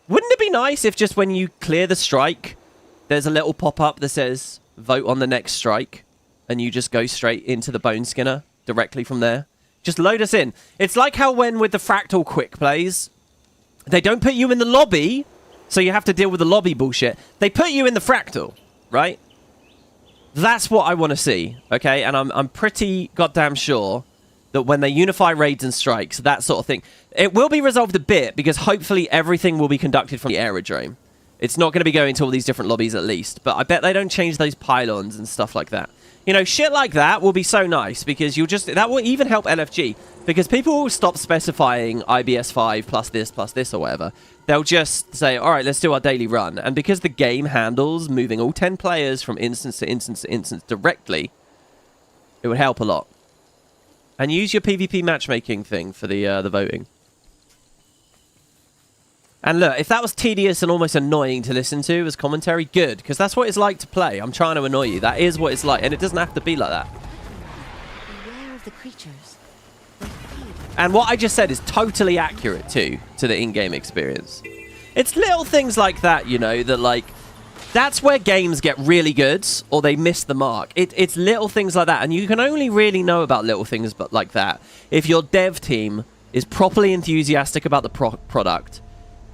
Wouldn't it be nice if just when you clear the strike, there's a little pop-up that says, vote on the next strike, and you just go straight into the Bone Skinner directly from there? Just load us in. It's like how when with the Fractal quick plays, they don't put you in the lobby, so you have to deal with the lobby bullshit. They put you in the Fractal, right? That's what I want to see, okay? And I'm pretty goddamn sure that when they unify raids and strikes, that sort of thing, it will be resolved a bit, because hopefully everything will be conducted from the aerodrome. It's not going to be going to all these different lobbies at least, but I bet they don't change those pylons and stuff like that. You know, shit like that will be so nice because that will even help LFG because people will stop specifying IBS 5 plus this or whatever. They'll just say, all right, let's do our daily run. And because the game handles moving all 10 players from instance to instance to instance directly, it would help a lot. And use your PvP matchmaking thing for the voting. And look, if that was tedious and almost annoying to listen to as commentary, good, because that's what it's like to play. I'm trying to annoy you. That is what it's like, and it doesn't have to be like that. Beware of the creatures. And what I just said is totally accurate, too, to the in-game experience. It's little things like that, you know, that, like, that's where games get really good, or they miss the mark. It's little things like that, and you can only really know about little things like that if your dev team is properly enthusiastic about the product,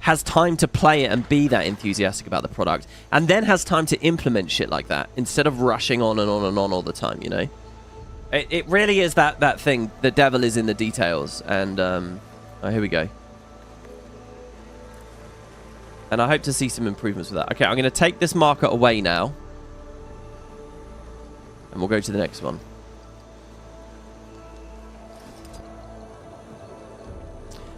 has time to play it and be that enthusiastic about the product, and then has time to implement shit like that instead of rushing on and on and on all the time, you know? It really is that thing. The devil is in the details, and oh, here we go. And I hope to see some improvements with that. Okay, I'm going to take this marker away now, and we'll go to the next one.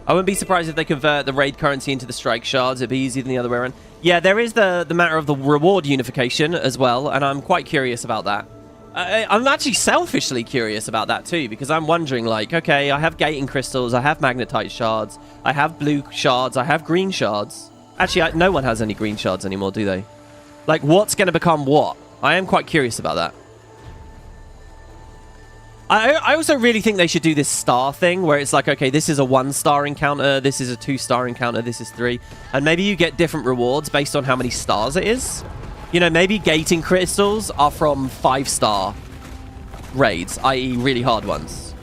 I wouldn't be surprised if they convert the raid currency into the strike shards. It'd be easier than the other way around. Yeah, there is the matter of the reward unification as well, and I'm quite curious about that. I'm actually selfishly curious about that too, because I'm wondering, like, okay, I have gating crystals, I have magnetite shards, I have blue shards, I have green shards. Actually, no one has any green shards anymore, do they? Like, what's going to become what? I am quite curious about that. I also really think they should do this star thing where it's like, okay, this is a 1-star encounter, this is a 2-star encounter, this is 3. And maybe you get different rewards based on how many stars it is. You know, maybe gating crystals are from 5-star raids, i.e. really hard ones.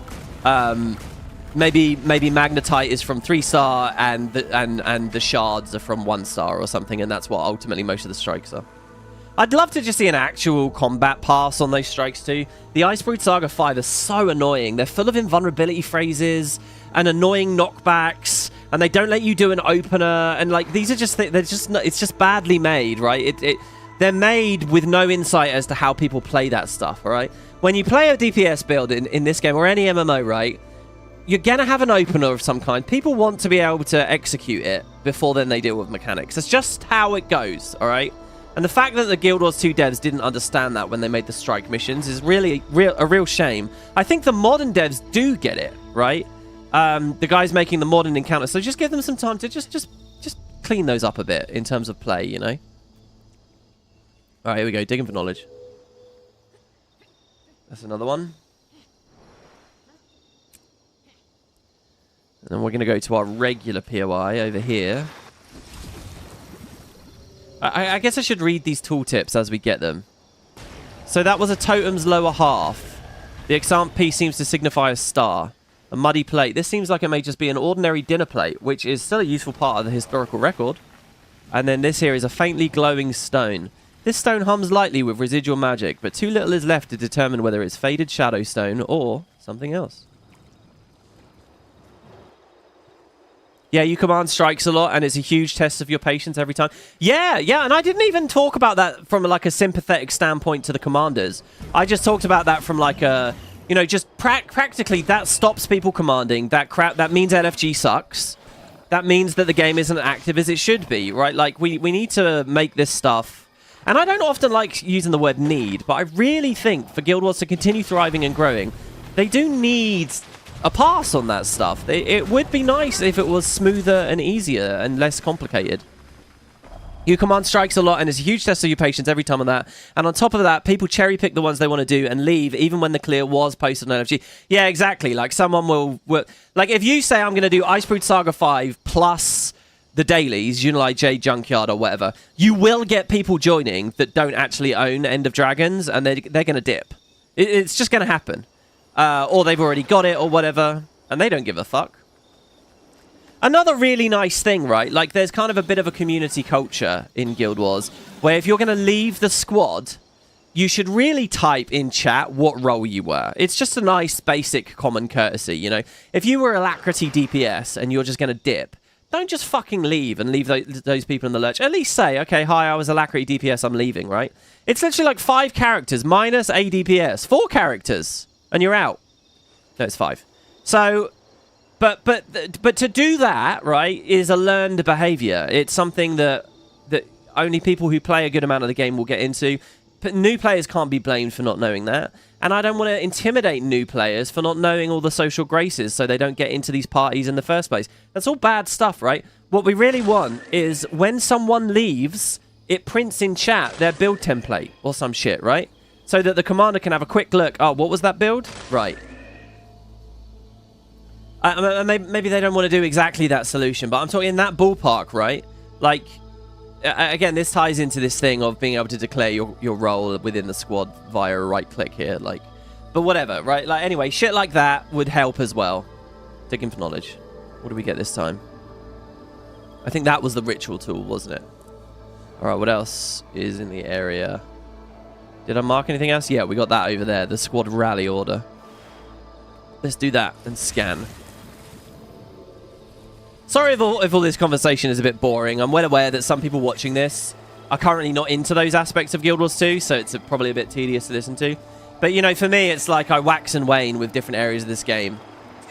Maybe magnetite is from 3-star and the shards are from 1-star or something, and that's what ultimately most of the strikes are. I'd love to just see an actual combat pass on those strikes too. The Icebrood Saga 5 are so annoying. They're full of invulnerability phrases and annoying knockbacks, and they don't let you do an opener. And like, these are just it's just badly made, right? They're made with no insight as to how people play that stuff. All right, when you play a DPS build in this game or any MMO, right, you're gonna have an opener of some kind. People want to be able to execute it before then they deal with mechanics. That's just how it goes. All right. And the fact that the Guild Wars 2 devs didn't understand that when they made the strike missions is really a real shame. I think the modern devs do get it, right? The guys making the modern encounters, so just give them some time to just clean those up a bit in terms of play, you know? All right, here we go, digging for knowledge. That's another one. And then we're going to go to our regular POI over here. I guess I should read these tooltips as we get them. So that was a totem's lower half. The exant piece seems to signify a star. A muddy plate. This seems like it may just be an ordinary dinner plate, which is still a useful part of the historical record. And then this here is a faintly glowing stone. This stone hums lightly with residual magic, but too little is left to determine whether it's faded shadow stone or something else. Yeah, you command strikes a lot, and it's a huge test of your patience every time. Yeah, and I didn't even talk about that from like a sympathetic standpoint to the commanders. I just talked about that from like a, you know, just practically that stops people commanding. That means LFG sucks. That means that the game isn't active as it should be, right? Like, we need to make this stuff. And I don't often like using the word need, but I really think for Guild Wars to continue thriving and growing, they do need a pass on that stuff. It would be nice if it was smoother and easier and less complicated. You command strikes a lot, and it's a huge test of your patience every time on that. And on top of that, people cherry pick the ones they want to do and leave, even when the clear was posted on LFG. Yeah, exactly. Like, someone will like, if you say I'm going to do Icebrood Saga 5 plus the dailies, you know, like Jade Junkyard or whatever, you will get people joining that don't actually own End of Dragons, and they're going to dip. It's just going to happen. Or they've already got it or whatever, and they don't give a fuck. Another really nice thing, right? Like, there's kind of a bit of a community culture in Guild Wars, where if you're going to leave the squad, you should really type in chat what role you were. It's just a nice, basic, common courtesy, you know? If you were Alacrity DPS and you're just going to dip, don't just fucking leave and leave those people in the lurch. At least say, okay, hi, I was Alacrity DPS, I'm leaving, right? It's literally like 5 characters minus a DPS. 4 characters, and you're out. No, it's 5. So, but to do that, right, is a learned behavior. It's something that only people who play a good amount of the game will get into. But new players can't be blamed for not knowing that. And I don't want to intimidate new players for not knowing all the social graces so they don't get into these parties in the first place. That's all bad stuff, right? What we really want is when someone leaves, it prints in chat their build template or some shit, right? So that the commander can have a quick look. Oh, what was that build? Right. Maybe they don't want to do exactly that solution, but I'm talking in that ballpark, right? Like... Again, this ties into this thing of being able to declare your role within the squad via a right click here, like, but whatever, right? Like, anyway, shit like that would help as well. Digging for knowledge. What do we get this time? I think that was the ritual tool, wasn't it? All right, what else is in the area? Did I mark anything else? Yeah, we got that over there, the squad rally order. Let's do that and scan. Sorry if all this conversation is a bit boring. I'm well aware that some people watching this are currently not into those aspects of Guild Wars 2, so it's probably a bit tedious to listen to. But, you know, for me, it's like I wax and wane with different areas of this game.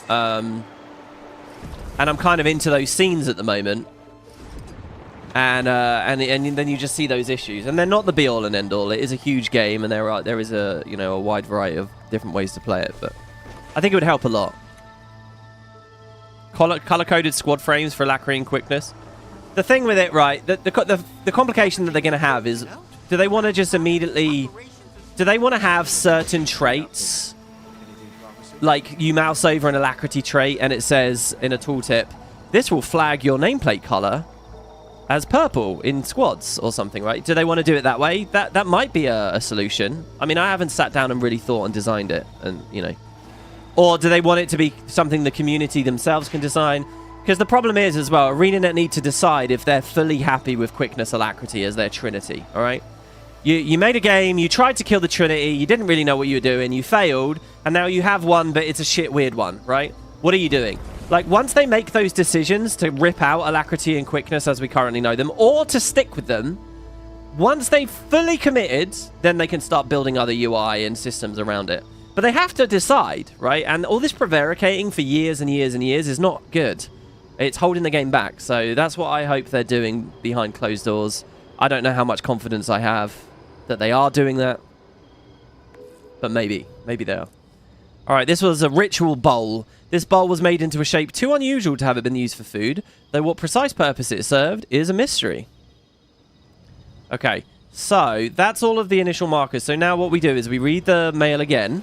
And I'm kind of into those scenes at the moment. And then you just see those issues. And they're not the be-all and end-all. It is a huge game, and there is a, you know, a wide variety of different ways to play it. But I think it would help a lot. Color-coded squad frames for alacrity and quickness. The thing with it, right, the complication that they're going to have is, do they want to just immediately... Do they want to have certain traits? Like, you mouse over an alacrity trait and it says in a tooltip, this will flag your nameplate color as purple in squads or something, right? Do they want to do it that way? That might be a solution. I mean, I haven't sat down and really thought and designed it, and, you know... Or do they want it to be something the community themselves can design? Because the problem is, as well, Arenanet need to decide if they're fully happy with quickness alacrity as their trinity, all right? You made a game, you tried to kill the trinity, you didn't really know what you were doing, you failed, and now you have one, but it's a shit weird one, right? What are you doing? Like, once they make those decisions to rip out alacrity and quickness as we currently know them, or to stick with them, once they've fully committed, then they can start building other UI and systems around it. But they have to decide, right? And all this prevaricating for years and years and years is not good. It's holding the game back. So that's what I hope they're doing behind closed doors. I don't know how much confidence I have that they are doing that. But maybe. Maybe they are. All right, this was a ritual bowl. This bowl was made into a shape too unusual to have it been used for food, though what precise purpose it served is a mystery. Okay, so that's all of the initial markers. So now what we do is we read the mail again.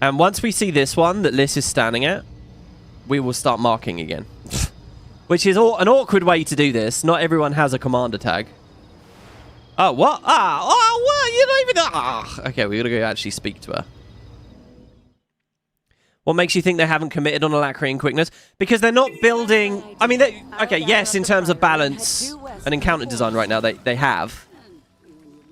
And once we see this one that Liz is standing at, we will start marking again. Which is an awkward way to do this. Not everyone has a commander tag. Oh, what? What? You don't even... Okay, we gotta go actually speak to her. What makes you think they haven't committed on alacrity and quickness? Because they're not building... I mean, okay, yes, in terms of balance and encounter design right now, they have.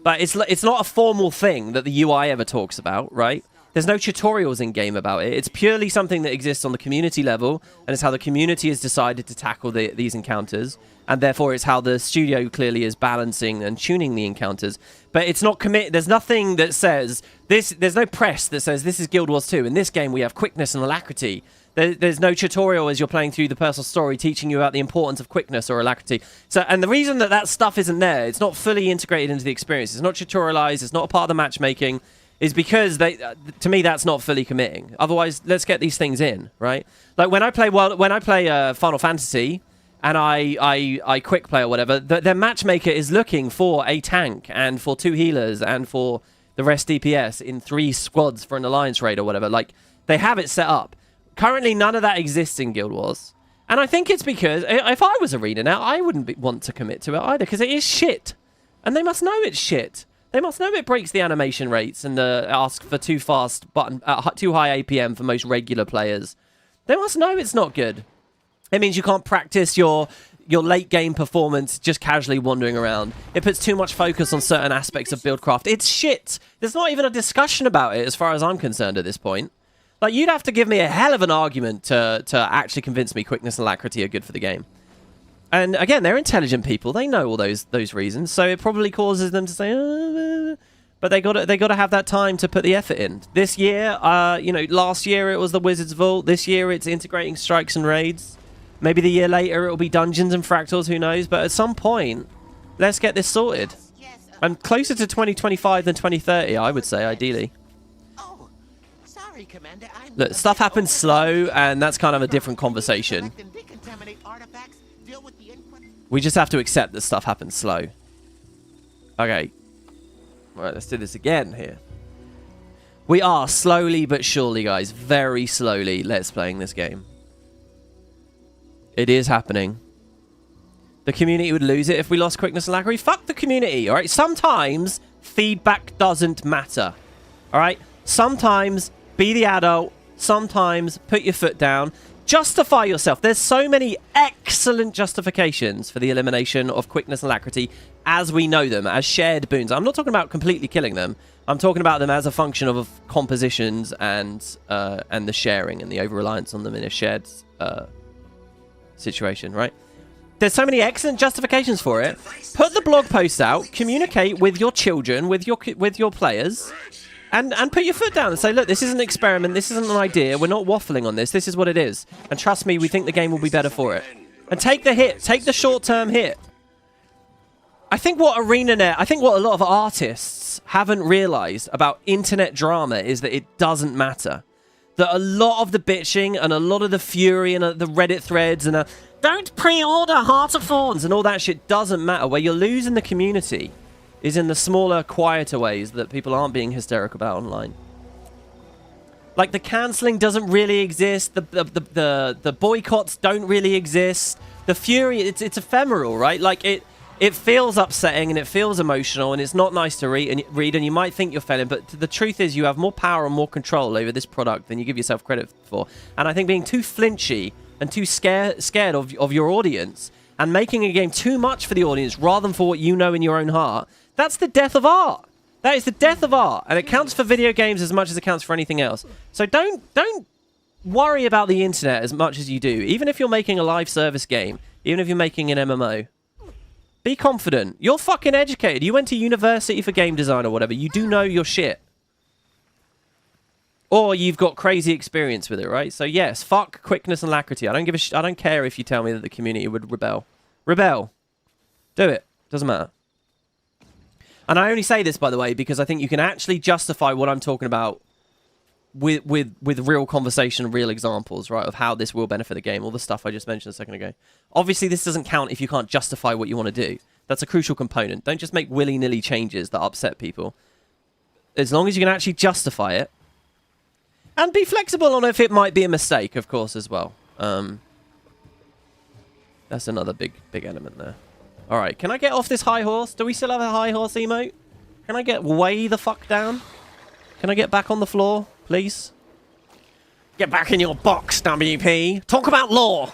But it's not a formal thing that the UI ever talks about, right? There's no tutorials in-game about it. It's purely something that exists on the community level, and it's how the community has decided to tackle these encounters, and therefore it's how the studio clearly is balancing and tuning the encounters. But it's not there's nothing that says... There's no press that says, this is Guild Wars 2. In this game, we have quickness and alacrity. There's no tutorial as you're playing through the personal story teaching you about the importance of quickness or alacrity. So, and the reason that stuff isn't there, it's not fully integrated into the experience, it's not tutorialized, it's not a part of the matchmaking, is because to me that's not fully committing. Otherwise, let's get these things in, right? Like when I play Final Fantasy and I quick play or whatever, their matchmaker is looking for a tank and for 2 healers and for the rest DPS in 3 squads for an alliance raid or whatever. Like they have it set up. Currently, none of that exists in Guild Wars, and I think it's because if I was Arenanet, I wouldn't want to commit to it either because it is shit, and they must know it's shit. They must know it breaks the animation rates and ask for too fast too high APM for most regular players. They must know it's not good. It means you can't practice your late game performance just casually wandering around. It puts too much focus on certain aspects of buildcraft. It's shit. There's not even a discussion about it as far as I'm concerned at this point. Like, you'd have to give me a hell of an argument to actually convince me quickness and alacrity are good for the game. And again, they're intelligent people. They know all those reasons, so it probably causes them to say, but they got to have that time to put the effort in. This year, you know, last year it was the Wizard's Vault. This year it's integrating strikes and raids. Maybe the year later it'll be dungeons and fractals. Who knows? But at some point, let's get this sorted. I'm closer to 2025 than 2030, I would say, ideally. Look, stuff happens slow, and that's kind of a different conversation. We just have to accept that stuff happens slow. Okay. Alright, let's do this again here. We are slowly but surely, guys, very slowly let's playing this game. It is happening. The community would lose it if we lost quickness and alacrity. Fuck the community, alright? Sometimes feedback doesn't matter. Alright? Sometimes be the adult. Sometimes put your foot down. Justify yourself. There's so many excellent justifications for the elimination of quickness and alacrity as we know them, as shared boons. I'm not talking about completely killing them. I'm talking about them as a function of compositions and the sharing and the over-reliance on them in a shared situation, right? There's so many excellent justifications for it. Put the blog post out, communicate with your children, with your players, and put your foot down and say, look, this is an experiment, this isn't an idea, we're not waffling on this is what it is. And trust me, we think the game will be better for it. And take the hit, take the short-term hit. I think what Arenanet, I think what a lot of artists haven't realized about internet drama is that it doesn't matter. That a lot of the bitching and a lot of the fury and the Reddit threads and don't pre-order Heart of Thorns and all that shit doesn't matter. Where you're losing the community is in the smaller, quieter ways that people aren't being hysterical about online. Like, the cancelling doesn't really exist. The boycotts don't really exist. The fury, it's ephemeral, right? Like, it feels upsetting and it feels emotional and it's not nice to read and you might think you're failing, but the truth is you have more power and more control over this product than you give yourself credit for. And I think being too flinchy and too scared of your audience and making a game too much for the audience rather than for what you know in your own heart, that's the death of art. That is the death of art, and it counts for video games as much as it counts for anything else. So don't worry about the internet as much as you do. Even if you're making a live service game, even if you're making an MMO, be confident. You're fucking educated. You went to university for game design or whatever. You do know your shit. Or you've got crazy experience with it, right? So yes, fuck quickness and alacrity. I don't give a I don't care if you tell me that the community would rebel. Rebel. Do it. Doesn't matter. And I only say this, by the way, because I think you can actually justify what I'm talking about with real conversation, real examples, right, of how this will benefit the game. All the stuff I just mentioned a second ago. Obviously, this doesn't count if you can't justify what you want to do. That's a crucial component. Don't just make willy-nilly changes that upset people. As long as you can actually justify it. And be flexible on if it might be a mistake, of course, as well. That's another big element there. Alright, can I get off this high horse? Do we still have a high horse emote? Can I get way the fuck down? Can I get back on the floor, please? Get back in your box, WP. Talk about law.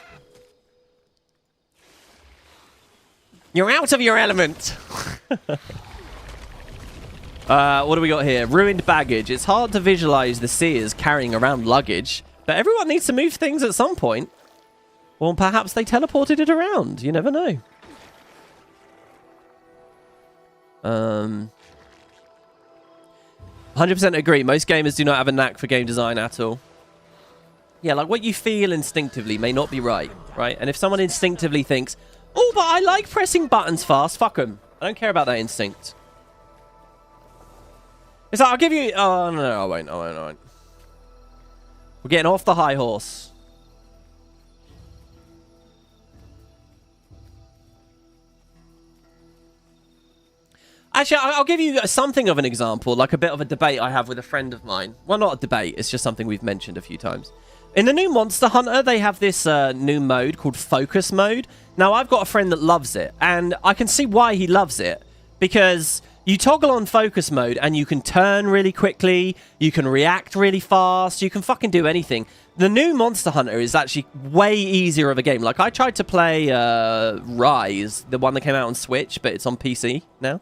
You're out of your element. What do we got here? Ruined baggage. It's hard to visualize the seers carrying around luggage, but everyone needs to move things at some point. Well, perhaps they teleported it around. You never know. 100% agree. Most gamers do not have a knack for game design at all. Yeah, like what you feel instinctively may not be right? And if someone instinctively thinks, oh, but I like pressing buttons fast, fuck them. I don't care about that instinct. It's like, I'll give you... Oh, no, I won't. We're getting off the high horse. Actually, I'll give you something of an example, like a bit of a debate I have with a friend of mine. Well, not a debate, it's just something we've mentioned a few times. In the new Monster Hunter, they have this new mode called Focus Mode. Now, I've got a friend that loves it, and I can see why he loves it. Because you toggle on Focus Mode, and you can turn really quickly, you can react really fast, you can fucking do anything. The new Monster Hunter is actually way easier of a game. Like, I tried to play Rise, the one that came out on Switch, but it's on PC now.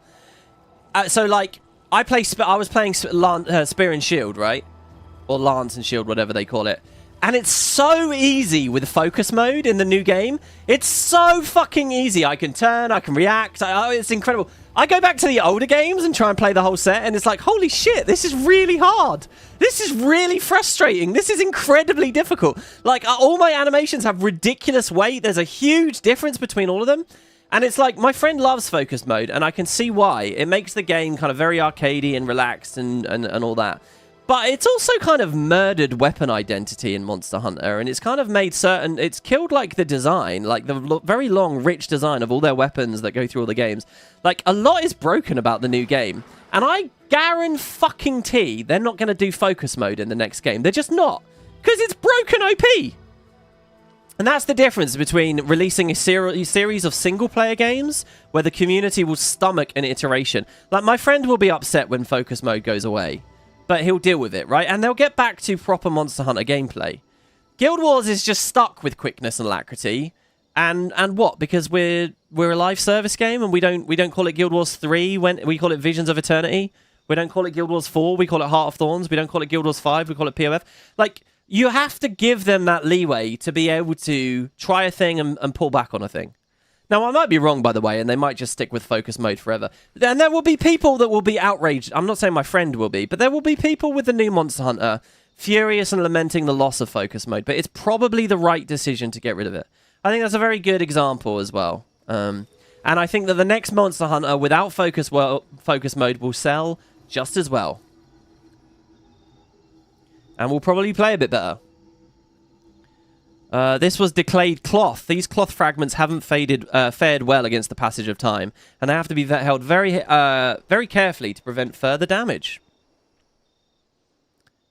So, like, I was playing Spear and Shield, right? Or lance and shield, whatever they call it. And it's so easy with focus mode in the new game. It's so fucking easy. I can turn, I can react. It's incredible. I go back to the older games and try and play the whole set, and it's like, holy shit, this is really hard. This is really frustrating. This is incredibly difficult. Like, all my animations have ridiculous weight. There's a huge difference between all of them. And it's like, my friend loves focus mode, and I can see why. It makes the game kind of very arcadey and relaxed and all that. But it's also kind of murdered weapon identity in Monster Hunter, and it's kind of made certain... It's killed, like, the design, like, the very long, rich design of all their weapons that go through all the games. Like, a lot is broken about the new game, and I guarantee they're not going to do focus mode in the next game. They're just not, because it's broken OP! And that's the difference between releasing a series of single-player games, where the community will stomach an iteration. Like, my friend will be upset when focus mode goes away. But he'll deal with it, right? And they'll get back to proper Monster Hunter gameplay. Guild Wars is just stuck with quickness and alacrity. And what? Because we're a live service game and we don't call it Guild Wars 3 when we call it Visions of Eternity. We don't call it Guild Wars 4, we call it Heart of Thorns. We don't call it Guild Wars 5, we call it POF. Like, you have to give them that leeway to be able to try a thing and pull back on a thing. Now, I might be wrong, by the way, and they might just stick with focus mode forever. And there will be people that will be outraged. I'm not saying my friend will be, but there will be people with the new Monster Hunter furious and lamenting the loss of focus mode. But it's probably the right decision to get rid of it. I think that's a very good example as well. And I think that the next Monster Hunter without focus mode will sell just as well. And we'll probably play a bit better. This was decayed cloth. These cloth fragments haven't fared well against the passage of time, and they have to be held very carefully to prevent further damage.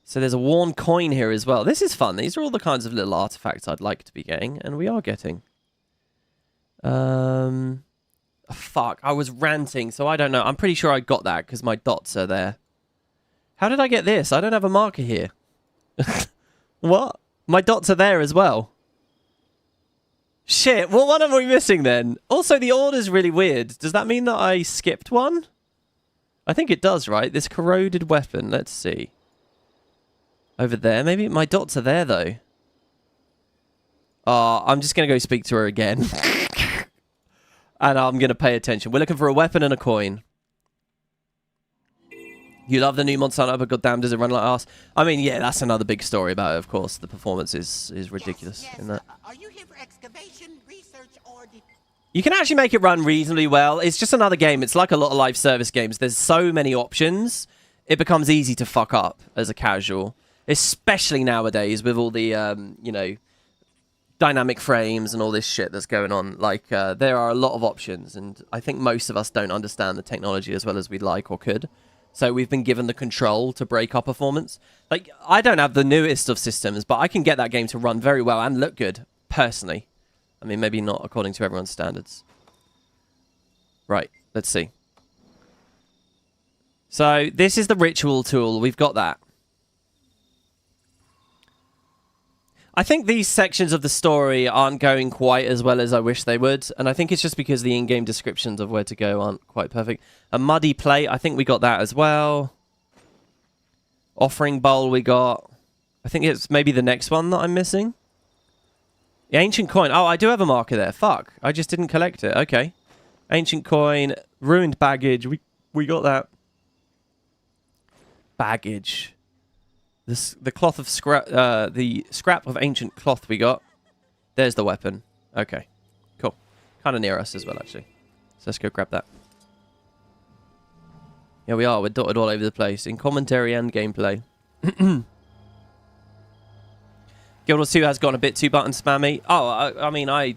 So there's a worn coin here as well. This is fun. These are all the kinds of little artifacts I'd like to be getting, and we are getting. Fuck, I was ranting, so I don't know. I'm pretty sure I got that because my dots are there. How did I get this? I don't have a marker here. What? My dots are there as well. Shit, what one am we missing then? Also, the order's really weird. Does that mean that I skipped one? I think it does, right? This corroded weapon. Let's see. Over there. Maybe my dots are there, though. I'm just going to go speak to her again. And I'm going to pay attention. We're looking for a weapon and a coin. You love the new Monster Hunter, but goddamn, does it run like ass? I mean, yeah, that's another big story about it, of course. The performance is ridiculous in that. Are you here for excavation, research, or... You can actually make it run reasonably well. It's just another game. It's like a lot of live service games. There's so many options. It becomes easy to fuck up as a casual. Especially nowadays with all the, you know, dynamic frames and all this shit that's going on. Like, there are a lot of options, and I think most of us don't understand the technology as well as we'd like or could. So we've been given the control to break our performance. Like, I don't have the newest of systems, but I can get that game to run very well and look good, personally. I mean, maybe not according to everyone's standards. Right, let's see. So, this is the ritual tool. We've got that. I think these sections of the story aren't going quite as well as I wish they would, and I think it's just because the in-game descriptions of where to go aren't quite perfect. A muddy plate, I think we got that as well. Offering bowl we got. I think it's maybe the next one that I'm missing. The ancient coin. Oh, I do have a marker there. Fuck. I just didn't collect it. Okay. Ancient coin. Ruined baggage. We got that. Baggage. The cloth of scrap, the scrap of ancient cloth we got. There's the weapon. Okay, cool. Kind of near us as well, actually. So let's go grab that. Here we are. We're dotted all over the place in commentary and gameplay. Guild Wars 2 has gotten a bit too button spammy. Oh, I mean, I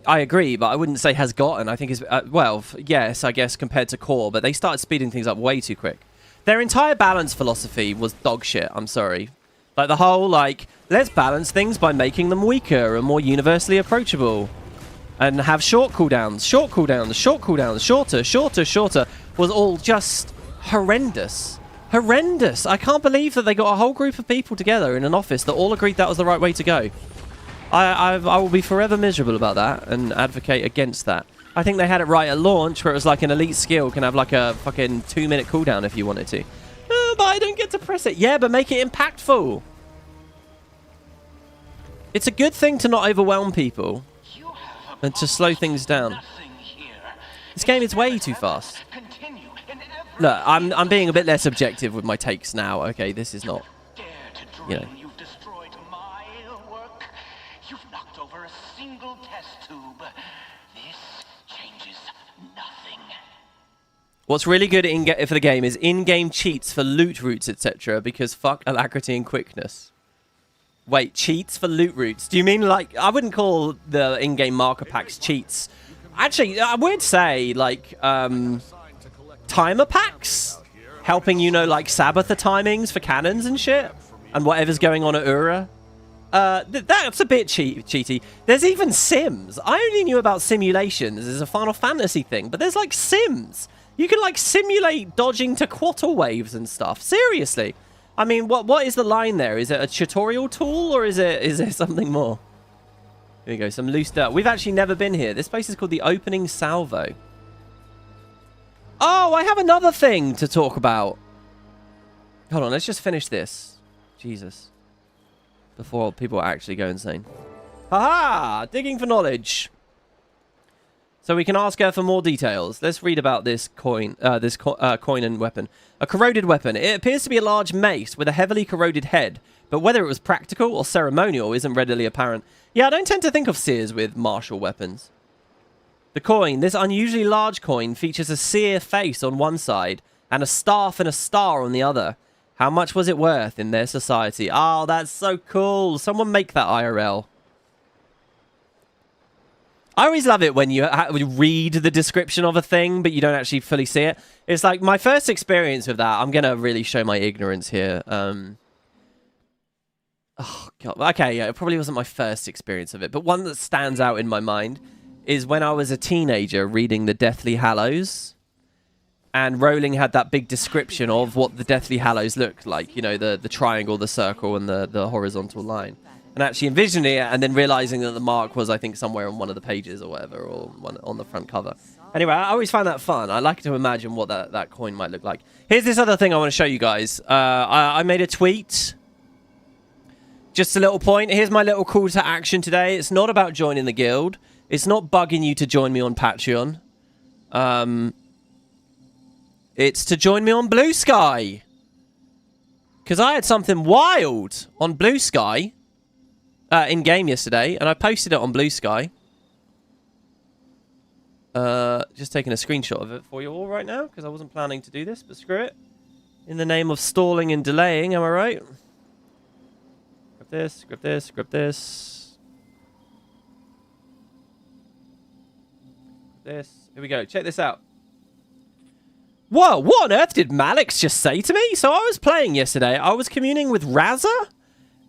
agree, but I wouldn't say has gotten. I think it's well, yes, I guess compared to core, but they started speeding things up way too quick. Their entire balance philosophy was dog shit, I'm sorry. Like, the whole, like, let's balance things by making them weaker and more universally approachable. And have short cooldowns, short cooldowns, short cooldowns, shorter, shorter, shorter, was all just horrendous. Horrendous. I can't believe that they got a whole group of people together in an office that all agreed that was the right way to go. I will be forever miserable about that and advocate against that. I think they had it right at launch, where it was like an elite skill can have like a fucking 2-minute cooldown if you wanted to. but I don't get to press it. Yeah, but make it impactful. It's a good thing to not overwhelm people and to slow things down. This game is way too fast. Look, I'm being a bit less objective with my takes now. Okay, this is not, you know. You've destroyed my work. You've knocked over a single test tube. This changes nothing. What's really good for the game is in-game cheats for loot routes, etc. Because fuck alacrity and quickness. Wait, cheats for loot routes? Do you mean like... I wouldn't call the in-game marker packs cheats. Actually, I would say like timer packs, helping you know like Sabbath timings for cannons and shit, and whatever's going on at Ura. That's a bit cheaty. There's even sims. I only knew about simulations as a Final Fantasy thing, but there's like sims. You can like simulate dodging to quarter waves and stuff. Seriously. I mean, what is the line there? Is it a tutorial tool or is there something more? Here we go, some loose dirt. We've actually never been here. This place is called the Opening Salvo. Oh, I have another thing to talk about. Hold on, let's just finish this. Jesus. Before people actually go insane. Haha! Digging for knowledge. So we can ask her for more details. Let's read about this coin, coin and weapon. A corroded weapon. It appears to be a large mace with a heavily corroded head, but whether it was practical or ceremonial isn't readily apparent. Yeah, I don't tend to think of seers with martial weapons. The coin. This unusually large coin features a seer face on one side and a staff and a star on the other. How much was it worth in their society? Oh, that's so cool. Someone make that IRL. I always love it when you read the description of a thing, but you don't actually fully see it. It's like my first experience with that. I'm going to really show my ignorance here. Oh, God. Okay, yeah, it probably wasn't my first experience of it, but one that stands out in my mind is when I was a teenager reading the Deathly Hallows, and Rowling had that big description of what the Deathly Hallows looked like. You know, the triangle, the circle, and the horizontal line. And actually envisioning it and then realizing that the mark was, I think, somewhere on one of the pages or whatever, or one on the front cover. Anyway, I always find that fun. I like to imagine what that coin might look like. Here's this other thing I want to show you guys. I made a tweet. Just a little point. Here's my little call to action today. It's not about joining the guild. It's not bugging you to join me on Patreon. It's to join me on Blue Sky. Because I had something wild on Blue Sky. In-game yesterday, and I posted it on Blue Sky. Just taking a screenshot of it for you all right now, because I wasn't planning to do this, but screw it. In the name of stalling and delaying, am I right? Grab this, grab this, grab this. This. Here we go. Check this out. Whoa, what on earth did Malix just say to me? So I was playing yesterday. I was communing with Raza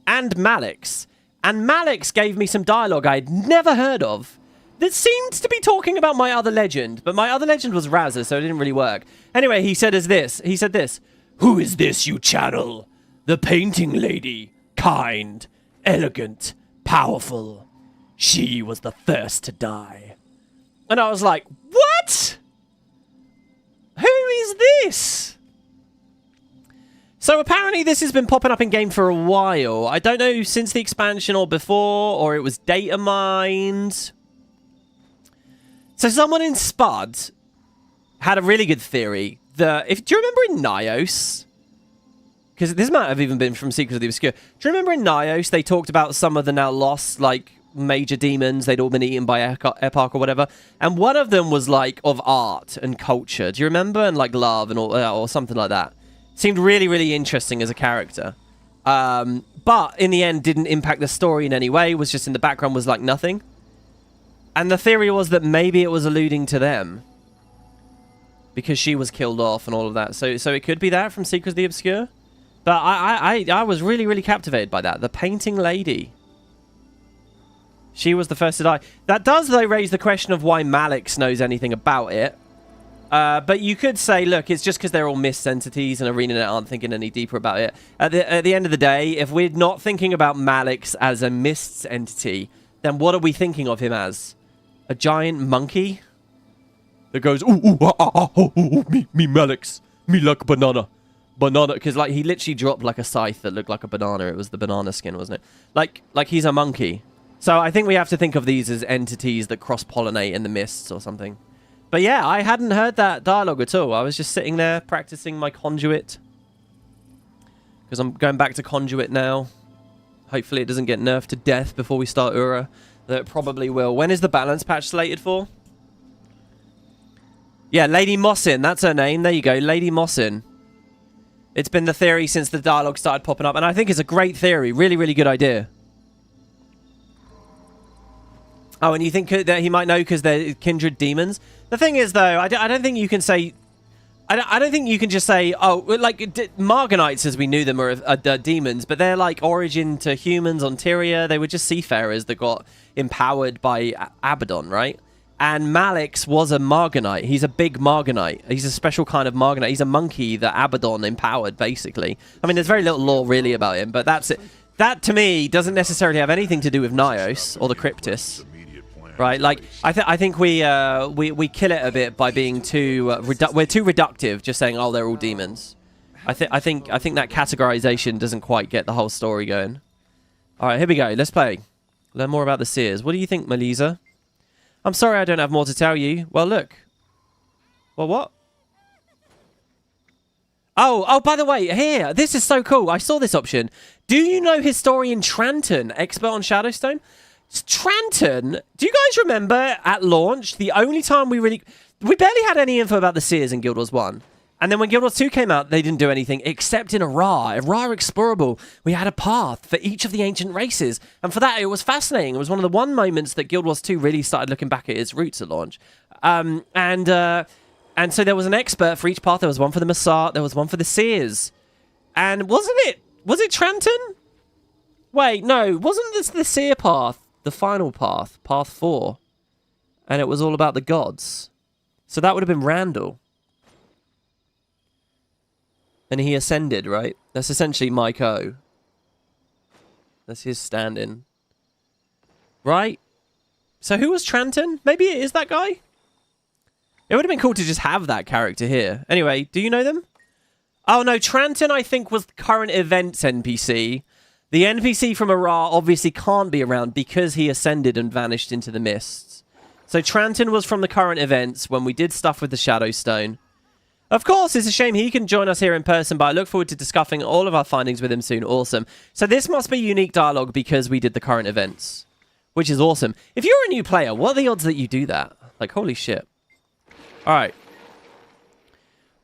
and Malix. And Malix gave me some dialogue I'd never heard of that seemed to be talking about my other legend, but my other legend was Raza, so it didn't really work. Anyway, he said this. Who is this you channel? The painting lady. Kind, elegant, powerful. She was the first to die. And I was like, what? Who is this? So apparently this has been popping up in game for a while. I don't know since the expansion or before, or it was data mined. So someone in Spud had a really good theory that do you remember in Nios? Because this might have even been from Secrets of the Obscure. Do you remember in Nios they talked about some of the now lost like major demons? They'd all been eaten by Epoch or whatever, and one of them was like of art and culture. Do you remember? And like love and all, or something like that. Seemed really, really interesting as a character. But in the end, didn't impact the story in any way. Was just in the background, was like nothing. And the theory was that maybe it was alluding to them. Because she was killed off and all of that. So it could be that from Secrets of the Obscure. But I was really, really captivated by that. The painting lady. She was the first to die. That does, though, raise the question of why Malix knows anything about it. But you could say, look, it's just because they're all mist entities and Arenanet aren't thinking any deeper about it. At the end of the day, if we're not thinking about Malix as a mists entity, then what are we thinking of him as? A giant monkey? That goes, ooh, ooh, ah, ah, ah, oh, oh, me Malix. Me like banana. banana, because like he literally dropped like a scythe that looked like a banana. It was the banana skin, wasn't it? Like he's a monkey. So I think we have to think of these as entities that cross-pollinate in the mists or something. But yeah, I hadn't heard that dialogue at all. I was just sitting there practicing my conduit. Because I'm going back to conduit now. Hopefully it doesn't get nerfed to death before we start Ura. That it probably will. When is the balance patch slated for? Yeah, Lady Mossin. That's her name. There you go. Lady Mossin. It's been the theory since the dialogue started popping up. And I think it's a great theory. Really, really good idea. Oh, and you think that he might know because they're kindred demons? The thing is, though, I don't think you can say... I don't think you can just say, oh, like, Marganites, as we knew them, are demons, but they're, like, origin to humans on Tyria. They were just seafarers that got empowered by Abaddon, right? And Malix was a Marganite. He's a big Marganite. He's a special kind of Marganite. He's a monkey that Abaddon empowered, basically. I mean, there's very little lore, really, about him, but that's it. That, to me, doesn't necessarily have anything to do with Nyos or the Cryptis. Right, like I think we kill it a bit by being too we're too reductive, just saying, oh, they're all demons. I think that categorization doesn't quite get the whole story going. All right, here we go. Let's play. Learn more about the Seers. What do you think, Melisa? I'm sorry, I don't have more to tell you. Well, look. Well, what? Oh, by the way, here, this is so cool. I saw this option. Do you know historian Tranton, expert on Shadowstone? Tranton, do you guys remember at launch, the only time we barely had any info about the Seers in Guild Wars 1. And then when Guild Wars 2 came out, they didn't do anything except in Ra Explorable. We had a path for each of the ancient races. And for that, it was fascinating. It was one of the one moments that Guild Wars 2 really started looking back at its roots at launch. And so there was an expert for each path. There was one for the Massart. There was one for the Seers. And was it Tranton? Wait, no, wasn't this the Seer path? The final path, path 4, and it was all about the gods. So that would have been Randall. And he ascended, right? That's essentially Mike O. That's his stand-in. Right? So who was Tranton? Maybe it is that guy? It would have been cool to just have that character here. Anyway, do you know them? Oh no, Tranton I think was the current events NPC. The NPC from Ara obviously can't be around because he ascended and vanished into the mists. So Tranton was from the current events when we did stuff with the Shadowstone. Of course, it's a shame he can join us here in person, but I look forward to discussing all of our findings with him soon. Awesome. So this must be unique dialogue because we did the current events, which is awesome. If you're a new player, what are the odds that you do that? Like, holy shit. All right.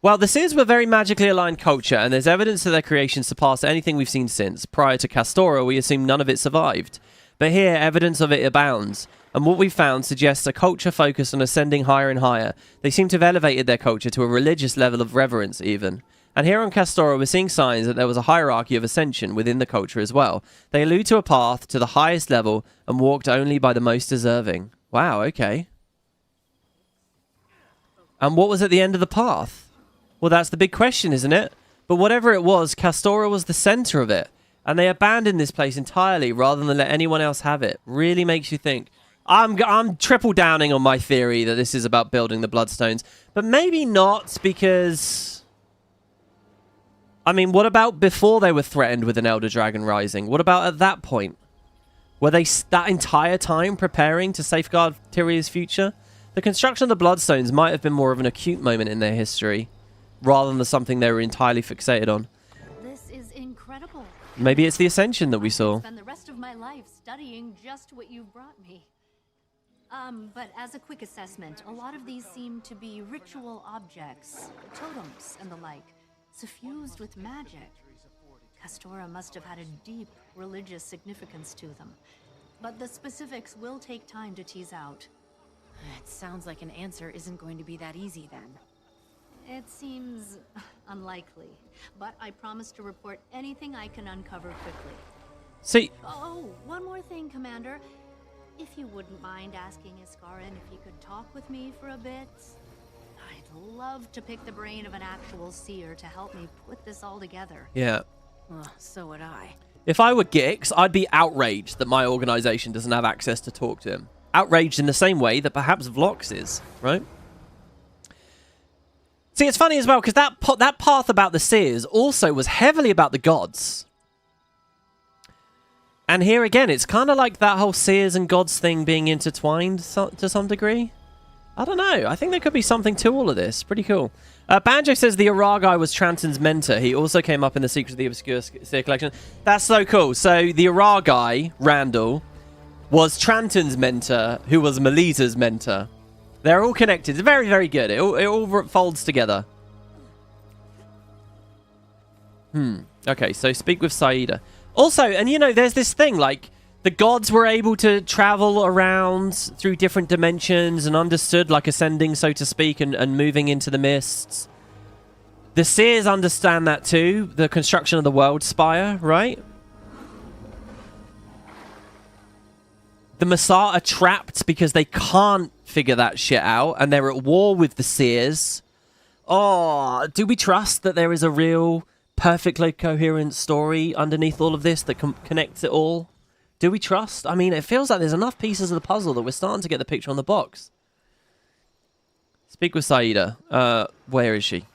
Well, the Seers were very magically aligned culture, and there's evidence that their creation surpassed anything we've seen since. Prior to Castora, we assumed none of it survived. But here, evidence of it abounds, and what we've found suggests a culture focused on ascending higher and higher. They seem to have elevated their culture to a religious level of reverence, even. And here on Castora, we're seeing signs that there was a hierarchy of ascension within the culture as well. They allude to a path to the highest level and walked only by the most deserving. Wow, okay. And what was at the end of the path? Well, that's the big question, isn't it? But whatever it was, Castora was the center of it. And they abandoned this place entirely rather than let anyone else have it. Really makes you think. I'm triple downing on my theory that this is about building the Bloodstones. But maybe not, because... I mean, what about before they were threatened with an Elder Dragon rising? What about at that point? Were they that entire time preparing to safeguard Tyria's future? The construction of the Bloodstones might have been more of an acute moment in their history, rather than something they were entirely fixated on. This is incredible. Maybe it's the Ascension that we saw. I'll spend the rest of my life studying just what you've brought me. But as a quick assessment, a lot of these seem to be ritual objects, totems and the like, suffused with magic. Castora must have had a deep religious significance to them. But the specifics will take time to tease out. It sounds like an answer isn't going to be that easy then. It seems unlikely, but I promise to report anything I can uncover quickly. See... Oh, one more thing, Commander. If you wouldn't mind asking Isgarin if he could talk with me for a bit. I'd love to pick the brain of an actual seer to help me put this all together. Yeah. So would I. If I were Gix, I'd be outraged that my organization doesn't have access to talk to him. Outraged in the same way that perhaps Vlox is, right? See, it's funny as well, because that path about the seers also was heavily about the gods. And here again, it's kind of like that whole seers and gods thing being intertwined to some degree. I don't know. I think there could be something to all of this. Pretty cool. Banjo says the Aragi was Tranton's mentor. He also came up in the Secrets of the Obscure Seer collection. That's so cool. So the Aragi, Randall, was Tranton's mentor, who was Melisa's mentor. They're all connected. It's very, very good. It all folds together. Okay, so speak with Saida. Also, and you know, there's this thing, like, the gods were able to travel around through different dimensions and understood, like, ascending, so to speak, and moving into the mists. The seers understand that too, the construction of the world spire, right? The Masar are trapped because they can't figure that shit out, and they're at war with the seers. Oh, do we trust that there is a real, perfectly coherent story underneath all of this that connects it all? Do we trust? I mean, it feels like there's enough pieces of the puzzle that we're starting to get the picture on the box. Speak with Saida. Where is she?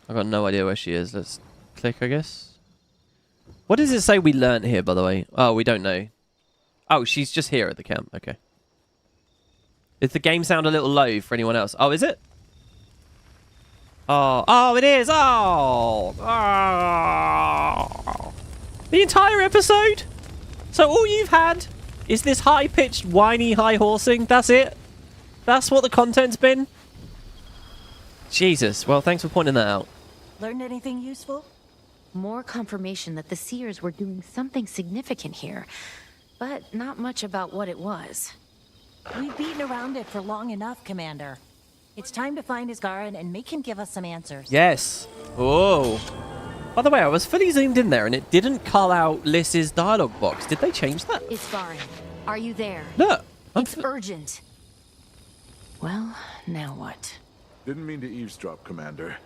I've got no idea where she is. Let's click, I guess. What does it say we learnt here, by the way? Oh, we don't know. Oh, she's just here at the camp. Okay. Does the game sound a little low for anyone else? Oh, is it? Oh, it is. Oh. The entire episode? So all you've had is this high-pitched, whiny, high-horsing? That's it? That's what the content's been? Jesus. Well, thanks for pointing that out. Learned anything useful? More confirmation that the seers were doing something significant here, but not much about what it was. We've beaten around it for long enough, Commander. It's time to find Isgarin and make him give us some answers. Yes. Oh. By the way, I was fully zoomed in there and it didn't call out Liss's dialogue box. Did they change that? Isgarin, are you there? Look. It's urgent. Well, now what? Didn't mean to eavesdrop, Commander,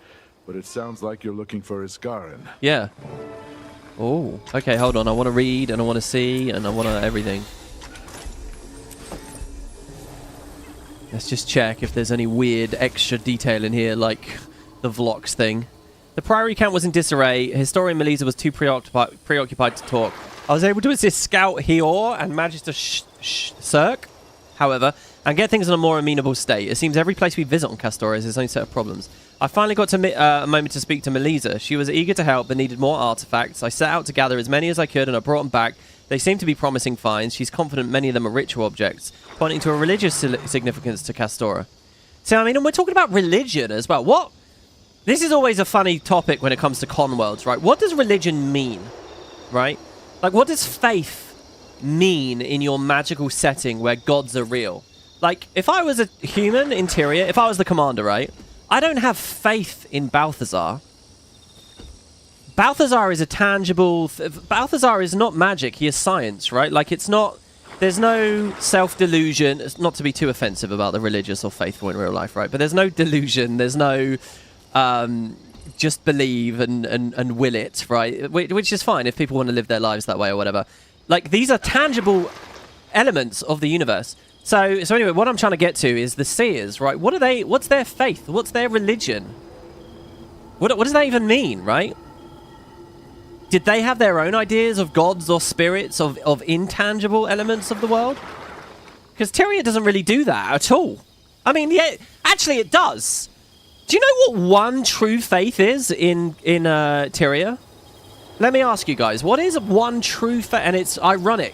but it sounds like you're looking for Isgarin. Yeah. Oh. Okay, hold on. I want to read and I want to see and I want to everything. Let's just check if there's any weird extra detail in here, like the Vlox thing. The Priory camp was in disarray. Historian Melisa was too preoccupied to talk. I was able to assist Scout Hior and Magister Cirque, however, and get things in a more amenable state. It seems every place we visit on Castor has its own set of problems. I finally got a moment to speak to Melisa. She was eager to help but needed more artifacts. I set out to gather as many as I could and I brought them back. They seem to be promising finds. She's confident many of them are ritual objects, pointing to a religious significance to Castora. So, I mean, and we're talking about religion as well. What? This is always a funny topic when it comes to con worlds, right? What does religion mean, right? Like, what does faith mean in your magical setting where gods are real? Like, if I was a human in Tyria, if I was the commander, right? I don't have faith in Balthazar. Balthazar is a tangible... Balthazar is not magic, he is science, right? Like, it's not... There's no self-delusion. It's not to be too offensive about the religious or faithful in real life, right? But there's no delusion. There's no... just believe and will it, right? Which is fine if people want to live their lives that way or whatever. Like, these are tangible elements of the universe. So anyway, what I'm trying to get to is the seers, right? What are they... What's their faith? What's their religion? What does that even mean, right? Did they have their own ideas of gods or spirits of intangible elements of the world? Because Tyria doesn't really do that at all. I mean, yeah, actually it does. Do you know what one true faith is in Tyria? Let me ask you guys, what is one true faith? And it's ironic.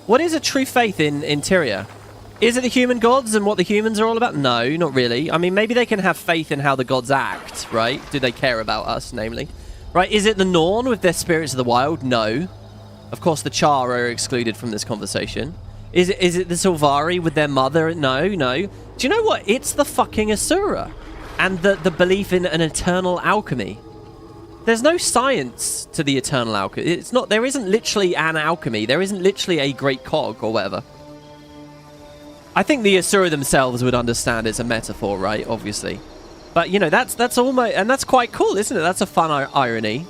What is a true faith in Tyria? Is it the human gods and what the humans are all about? No, not really. I mean, maybe they can have faith in how the gods act, right? Do they care about us, namely? Right, is it the Norn with their spirits of the wild? No. Of course, the Char are excluded from this conversation. Is it the Sylvari with their mother? No. Do you know what? It's the fucking Asura. And the belief in an eternal alchemy. There's no science to the eternal alchemy. It's not... There isn't literally an alchemy. There isn't literally a great cog or whatever. I think the Asura themselves would understand it's a metaphor, right? Obviously. But, you know, that's almost... And that's quite cool, isn't it? That's a fun irony.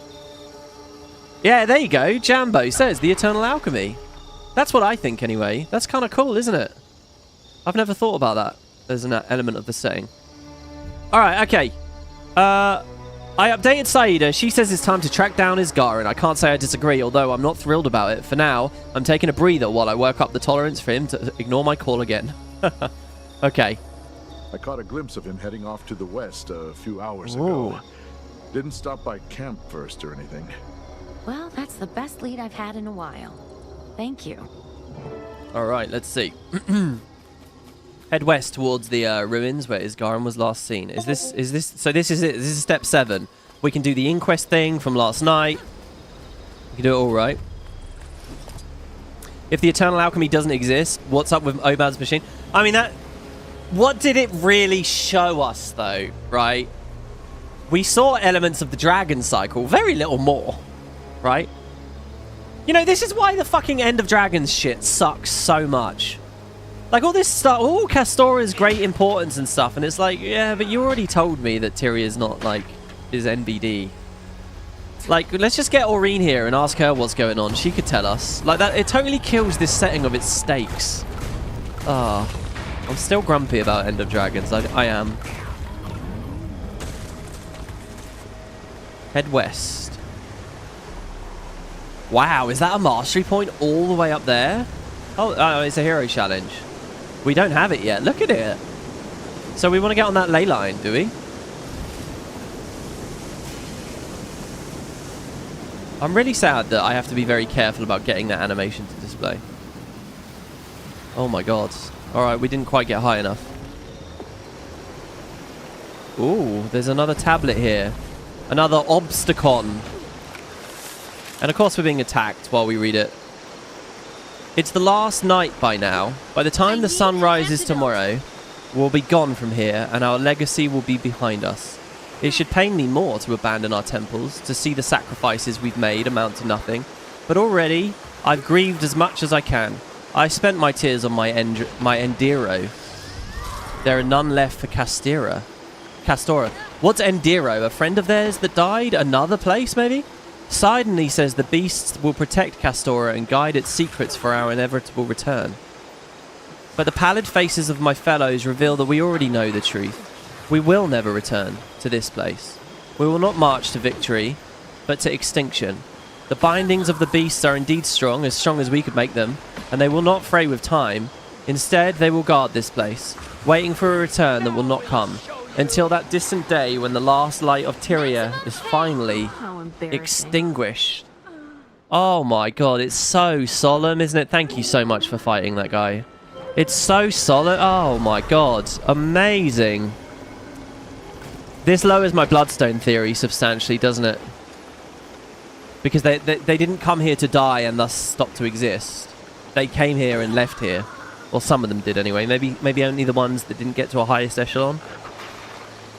Yeah, there you go. Jambo says the eternal alchemy. That's what I think, anyway. That's kind of cool, isn't it? I've never thought about that as an element of the setting. Alright, okay. I updated Saida. She says it's time to track down Isgarin. I can't say I disagree, although I'm not thrilled about it. For now, I'm taking a breather while I work up the tolerance for him to ignore my call again. Okay. I caught a glimpse of him heading off to the west a few hours ago. Didn't stop by camp first or anything. Well, that's the best lead I've had in a while. Thank you. Alright, let's see. Head west towards the ruins where Isgarin was last seen. So this is it. This is step 7. We can do the Inquest thing from last night. We can do it all right. If the Eternal Alchemy doesn't exist, what's up with Obad's machine? I mean, that... What did it really show us, though, right? We saw elements of the Dragon Cycle. Very little more, right? You know, this is why the fucking End of Dragons shit sucks so much. Like, all this stuff, all Castora's great importance and stuff, and it's like, yeah, but you already told me that Tyrion's not, like, is NBD. Like, let's just get Aurene here and ask her what's going on. She could tell us. Like, that, it totally kills this setting of its stakes. Ah. I'm still grumpy about End of Dragons. I am. Head west. Wow, is that a mastery point all the way up there? Oh, it's a hero challenge. We don't have it yet. Look at it. So we want to get on that ley line, do we? I'm really sad that I have to be very careful about getting that animation to display. Oh my god. Alright, we didn't quite get high enough. Ooh, there's another tablet here. Another obstacon. And of course we're being attacked while we read it. It's the last night by now. By the time the sun rises tomorrow, we'll be gone from here and our legacy will be behind us. It should pain me more to abandon our temples, to see the sacrifices we've made amount to nothing. But already, I've grieved as much as I can. I spent my tears on my Endiro. There are none left for Castora. What's Endiro? A friend of theirs that died? Another place, maybe? Sidonly says the beasts will protect Castora and guide its secrets for our inevitable return. But the pallid faces of my fellows reveal that we already know the truth. We will never return to this place. We will not march to victory, but to extinction. The bindings of the beasts are indeed strong as we could make them, and they will not fray with time. Instead, they will guard this place, waiting for a return that will not come, until that distant day when the last light of Tyria is finally extinguished. Oh my god, it's so solemn, isn't it? Thank you so much for fighting that guy. It's so solemn. Oh my god, amazing. This lowers my bloodstone theory substantially, doesn't it? Because they didn't come here to die and thus stop to exist. They came here and left here. Well, some of them did anyway. Maybe only the ones that didn't get to a highest echelon.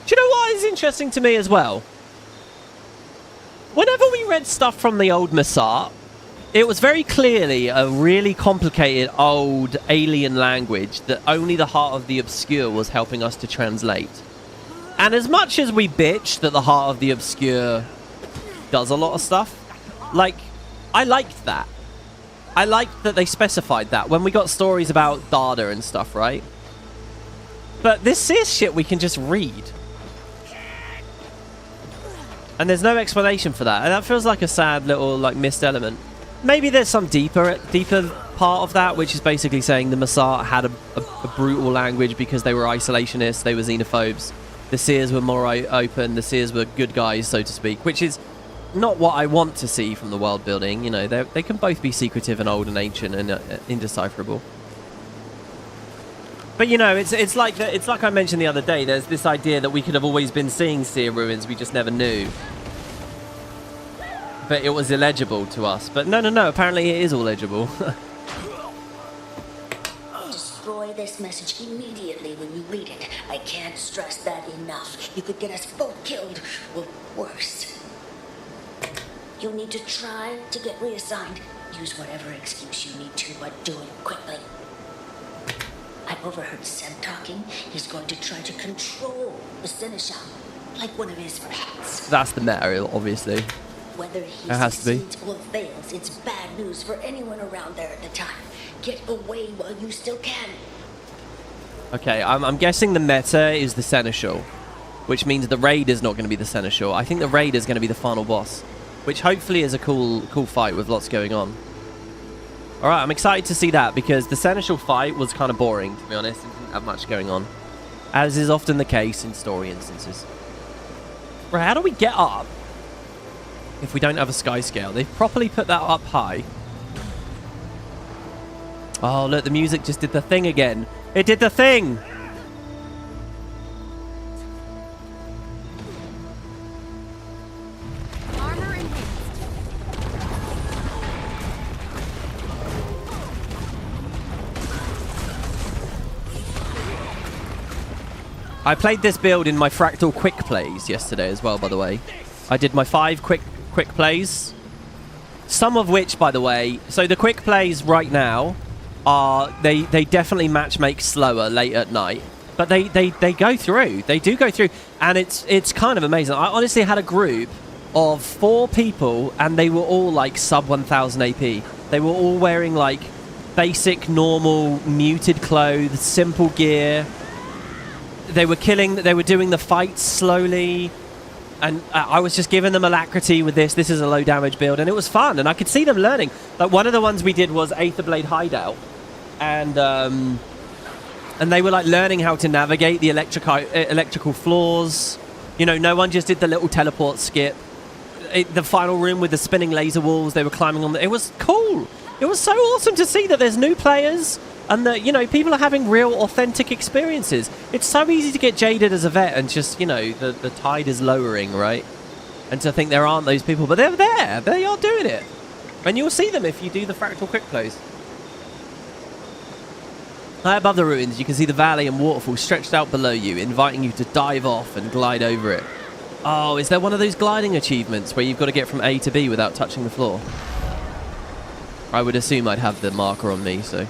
Do you know what is interesting to me as well? Whenever we read stuff from the old Masat, it was very clearly a really complicated old alien language that only the Heart of the Obscure was helping us to translate. And as much as we bitch that the Heart of the Obscure does a lot of stuff, like, I liked that. I liked that they specified that when we got stories about Dada and stuff, right? But this is shit we can just read. And there's no explanation for that. And that feels like a sad little, like, missed element. Maybe there's some deeper part of that, which is basically saying the Masat had a brutal language because they were isolationists, they were xenophobes. The Seers were more open, the Seers were good guys, so to speak, which is not what I want to see from the world building. You know, they can both be secretive and old and ancient and indecipherable. But you know, it's like I mentioned the other day. There's this idea that we could have always been seeing Seer ruins, we just never knew. But it was illegible to us. But no. Apparently, it is all legible. Destroy this message immediately when you read it. I can't stress that enough. You could get us both killed, or worse. You'll need to try to get reassigned. Use whatever excuse you need to, but do it quickly. I overheard Seb talking. He's going to try to control the Seneschal, like one of his pets. That's the meta, obviously. Whether he has to be. succeeds or fails, it's bad news for anyone around there at the time. Get away while you still can. Okay, I'm guessing the meta is the Seneschal. which means the raid is not going to be the seneschal. I think the raid is going to be the final boss, which hopefully is a cool fight with lots going on. All right, I'm excited to see that because the seneschal fight was kind of boring, to be honest. It didn't have much going on, as is often the case in story instances. Right, how do we get up if we don't have a sky scale? They've properly put that up high. Oh, look, the music just did the thing again. It did the thing! Armor enhanced. I played this build in my fractal quick plays yesterday as well, by the way. I did my 5 quick plays. Some of which, by the way, so the quick plays right now are, they definitely matchmake slower late at night. But they go through. They do go through. And it's kind of amazing. I honestly had a group of 4 people and they were all like sub 1000 AP. They were all wearing like basic, normal, muted clothes, simple gear. They were doing the fights slowly, and I was just giving them alacrity with this. This is a low damage build, and it was fun, and I could see them learning. Like one of the ones we did was Aetherblade Hideout, and they were like learning how to navigate the electrical floors. You know, no one just did the little teleport skip. The final room with the spinning laser walls, they were climbing on. It was cool. It was so awesome to see that there's new players. And that, you know, people are having real, authentic experiences. It's so easy to get jaded as a vet and just, you know, the tide is lowering, right? And to think there aren't those people. But they're there. They are doing it. And you'll see them if you do the fractal quick plays. High above the ruins, you can see the valley and waterfall stretched out below you, inviting you to dive off and glide over it. Oh, is there one of those gliding achievements where you've got to get from A to B without touching the floor? I would assume I'd have the marker on me, so...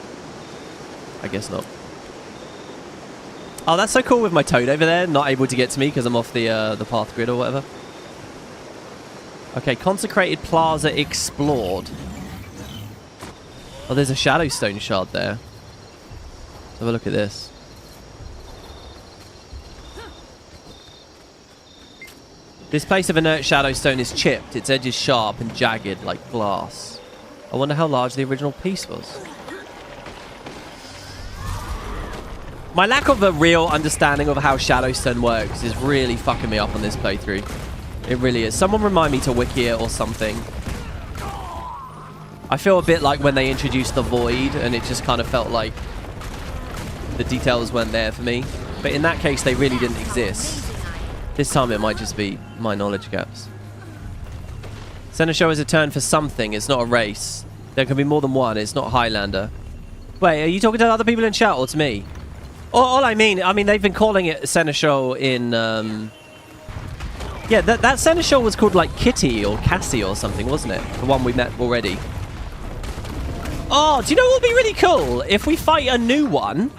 I guess not. Oh, that's so cool with my toad over there, not able to get to me because I'm off the path grid or whatever. Okay, consecrated plaza explored. Oh, there's a shadowstone shard there. Let's have a look at this. This place of inert shadowstone is chipped. Its edge is sharp and jagged like glass. I wonder how large the original piece was. My lack of a real understanding of how Shadowstone works is really fucking me up on this playthrough. It really is. Someone remind me to wiki it or something. I feel a bit like when they introduced the Void and it just kind of felt like the details weren't there for me. But in that case, they really didn't exist. This time it might just be my knowledge gaps. Seneschal is a turn for something. It's not a race. There can be more than one. It's not Highlander. Wait, are you talking to other people in chat or to me? All I mean, they've been calling it Seneschal in, yeah, that Seneschal was called, like, Kitty or Cassie or something, wasn't it? The one we met already. Oh, do you know what would be really cool? If we fight a new one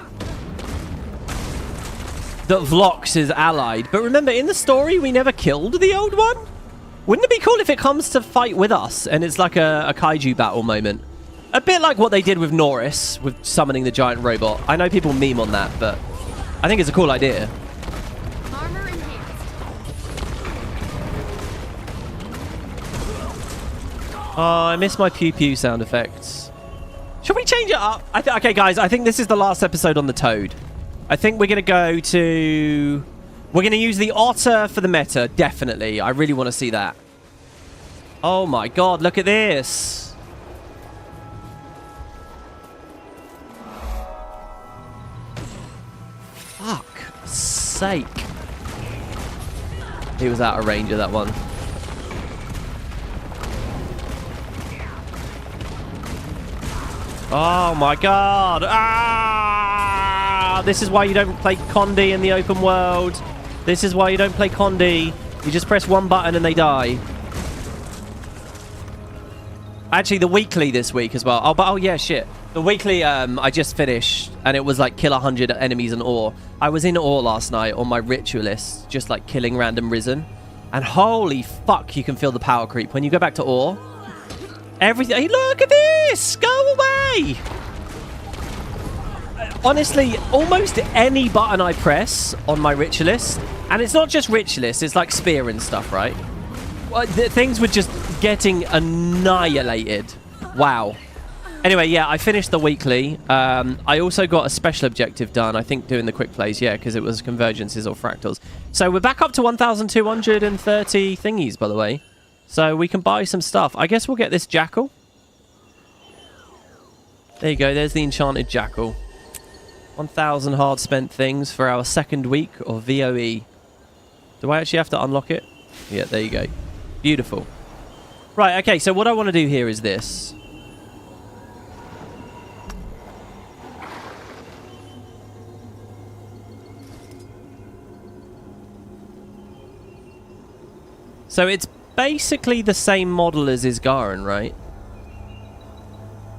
that Vlox is allied. But remember, in the story, we never killed the old one? Wouldn't it be cool if it comes to fight with us and it's like a kaiju battle moment? A bit like what they did with Norris, with summoning the giant robot. I know people meme on that, but I think it's a cool idea. Armor enhanced. Oh, I miss my pew-pew sound effects. Should we change it up? Okay, guys, I think this is the last episode on the Toad. I think we're going to go to... We're going to use the Otter for the meta, definitely. I really want to see that. Oh my god, look at this. Fuck's sake. He was out of range of that one. Oh my god. Ah! This is why you don't play Condi in the open world. This is why you don't play Condi. You just press one button and they die. Actually, the weekly this week as well. Oh yeah, shit. The weekly, I just finished, and it was like kill 100 enemies in ore. I was in ore last night on my ritualist, just like killing random risen. And holy fuck, you can feel the power creep. When you go back to ore, everything... Hey, look at this! Go away! honestly, almost any button I press on my ritualist, and it's not just ritualist, it's like spear and stuff, right? Well, things were just getting annihilated. Wow. Anyway, yeah, I finished the weekly. I also got a special objective done, I think doing the quick plays, yeah, because it was convergences or fractals. So we're back up to 1,230 thingies, by the way. So we can buy some stuff. I guess we'll get this jackal. There you go, there's the enchanted jackal. 1,000 hard spent things for our second week of VOE. Do I actually have to unlock it? Yeah, there you go. Beautiful. Right, okay, so what I want to do here is this. So it's basically the same model as Isgarin, right?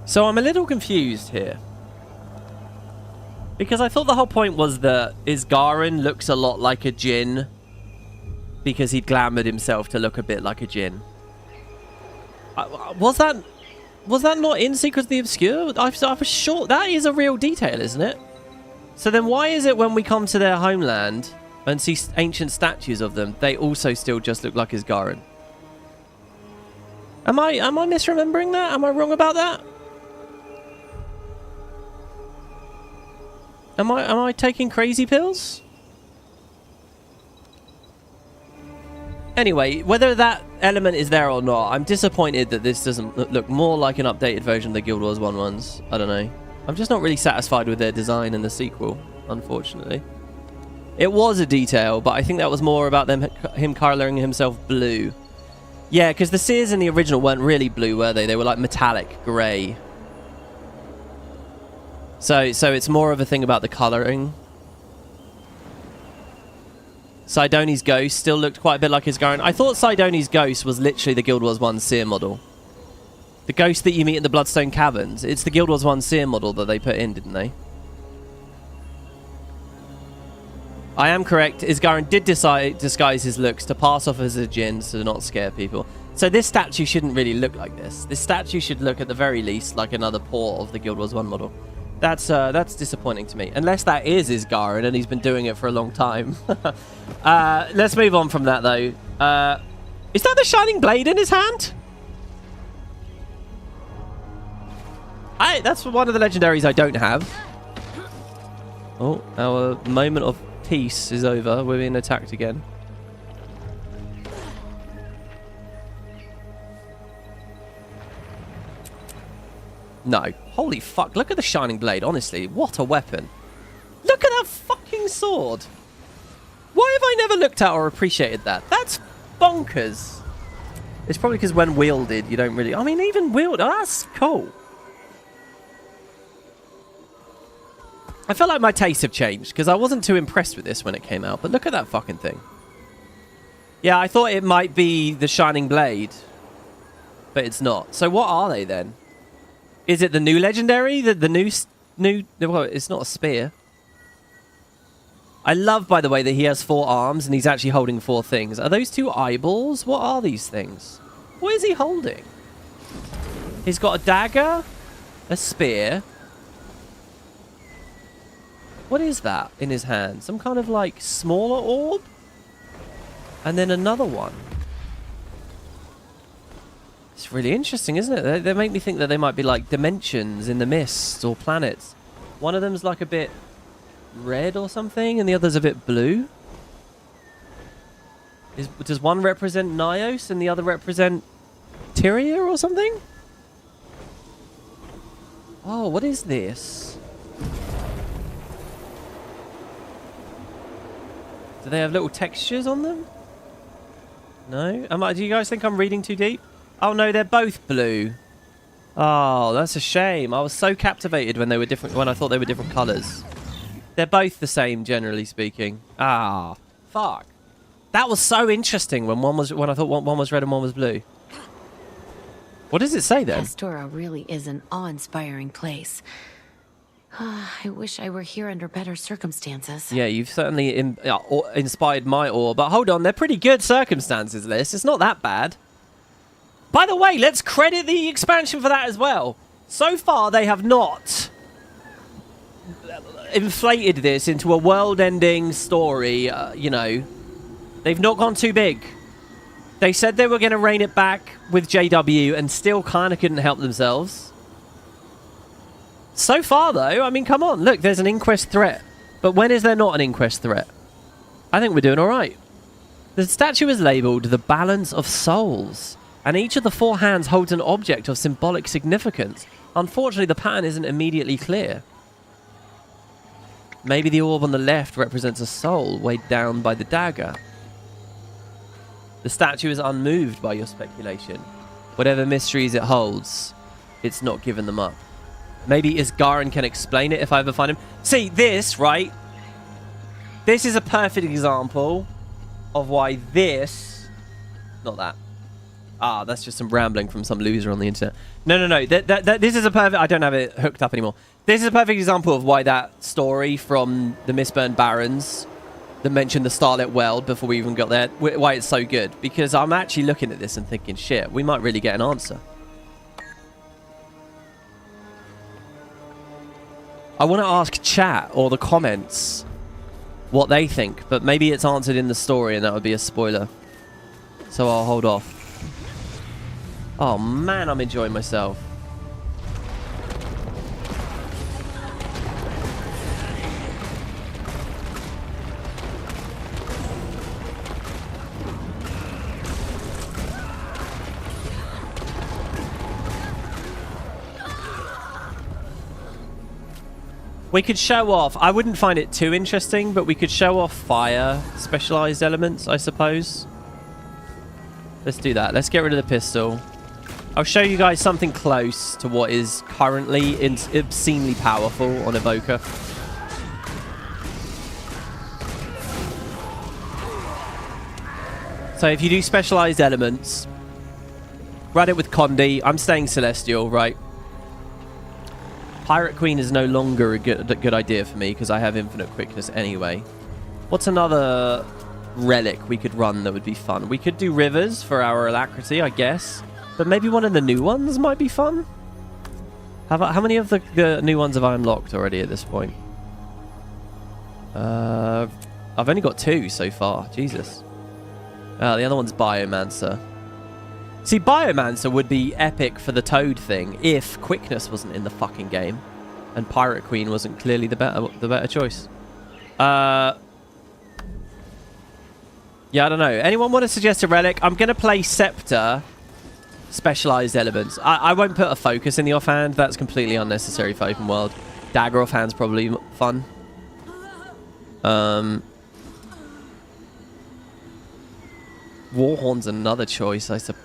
So I'm a little confused here. Because I thought the whole point was that Isgarin looks a lot like a djinn. Because he'd glamoured himself to look a bit like a djinn. Was that not in Secrets of the Obscure? I was sure that is a real detail, isn't it? So then why is it when we come to their homeland and see ancient statues of them, they also still just look like Isgarin? Am I misremembering that? Am I wrong about that? Am I taking crazy pills? Anyway, whether that element is there or not, I'm disappointed that this doesn't look more like an updated version of the Guild Wars 1 ones. I don't know. I'm just not really satisfied with their design in the sequel, unfortunately. It was a detail, but I think that was more about him colouring himself blue. Yeah, because the seers in the original weren't really blue, were they? They were like metallic grey. So it's more of a thing about the colouring. Sidoni's ghost still looked quite a bit like Isgarin. I thought Sidoni's ghost was literally the Guild Wars 1 seer model. The ghost that you meet in the Bloodstone Caverns. It's the Guild Wars 1 seer model that they put in, didn't they? I am correct. Isgarin did disguise his looks to pass off as a djinn to not scare people. So this statue shouldn't really look like this. This statue should look at the very least like another port of the Guild Wars 1 model. That's disappointing to me. Unless that is Isgarin and he's been doing it for a long time. Let's move on from that, though. Is that the Shining Blade in his hand? That's one of the legendaries I don't have. Oh, our moment of peace is over. We're being attacked again. No. Holy fuck. Look at the Shining Blade, honestly. What a weapon. Look at that fucking sword. Why have I never looked at or appreciated that? That's bonkers. It's probably because when wielded, you don't really... I mean, even wielded... Oh, that's cool. I feel like my tastes have changed because I wasn't too impressed with this when it came out. But look at that fucking thing. Yeah, I thought it might be the Shining Blade. But it's not. So what are they then? Is it the new legendary? The new... Well, it's not a spear. I love, by the way, that he has 4 arms and he's actually holding 4 things. Are those 2 eyeballs? What are these things? What is he holding? He's got a dagger, a spear. What is that in his hand? Some kind of, like, smaller orb? And then another one. It's really interesting, isn't it? They make me think that they might be like dimensions in the mist or planets. One of them's like a bit red or something, and the other's a bit blue. Does one represent Nyos and the other represent Tyria or something? Oh, what is this? Do they have little textures on them? No? Do you guys think I'm reading too deep? Oh no, they're both blue. Oh, that's a shame. I was so captivated when they were different. When I thought they were different colours. They're both the same, generally speaking. Ah, fuck. That was so interesting when I thought one was red and one was blue. What does it say then? Astora really is an awe-inspiring place. I wish I were here under better circumstances. Yeah, you've certainly inspired my awe. But hold on, they're pretty good circumstances, Liz. It's not that bad. By the way, let's credit the expansion for that as well. So far, they have not inflated this into a world-ending story, you know. They've not gone too big. They said they were going to rein it back with JW and still kind of couldn't help themselves. So far, though, I mean, come on. Look, there's an Inquest threat. But when is there not an Inquest threat? I think we're doing all right. The statue is labelled the Balance of Souls, and each of the 4 hands holds an object of symbolic significance. Unfortunately, the pattern isn't immediately clear. Maybe the orb on the left represents a soul weighed down by the dagger. The statue is unmoved by your speculation. Whatever mysteries it holds, it's not given them up. Maybe Isgarin can explain it if I ever find him. See, this, right? This is a perfect example of why this... Not that. Ah, that's just some rambling from some loser on the internet. No. This is a perfect... I don't have it hooked up anymore. This is a perfect example of why that story from the Mistburned Barons that mentioned the Starlit World before we even got there, why it's so good. Because I'm actually looking at this and thinking, shit, we might really get an answer. I want to ask chat or the comments what they think, but maybe it's answered in the story and that would be a spoiler. So I'll hold off. Oh man, I'm enjoying myself. We could show off. I wouldn't find it too interesting, but we could show off fire specialized elements, I suppose. Let's do that. Let's get rid of the pistol. I'll show you guys something close to what is currently obscenely powerful on Evoker. So if you do specialized elements, run it with Condi. I'm staying Celestial, right? Pirate Queen is no longer a good idea for me because I have infinite quickness anyway. What's another relic we could run that would be fun? We could do Rivers for our alacrity, I guess. But maybe one of the new ones might be fun? How many of the new ones have I unlocked already at this point? I've only got 2 so far. Jesus. The other one's Biomancer. See, Biomancer would be epic for the Toad thing if quickness wasn't in the fucking game and Pirate Queen wasn't clearly the better choice. Yeah, I don't know. Anyone want to suggest a relic? I'm going to play Scepter specialized elements. I won't put a focus in the offhand. That's completely unnecessary for open world. Dagger offhand's probably fun. Warhorn's another choice, I suppose.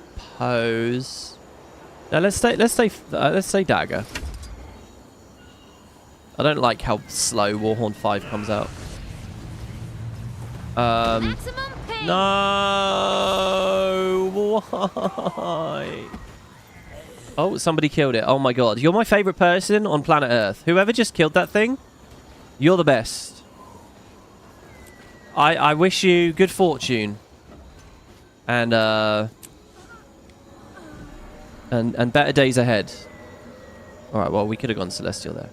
Now let's say Dagger. I don't like how slow Warhorn 5 comes out. No, why? Oh, somebody killed it. Oh my god, you're my favorite person on planet Earth. Whoever just killed that thing, you're the best. I wish you good fortune. And better days ahead. Alright, well, we could have gone Celestial there.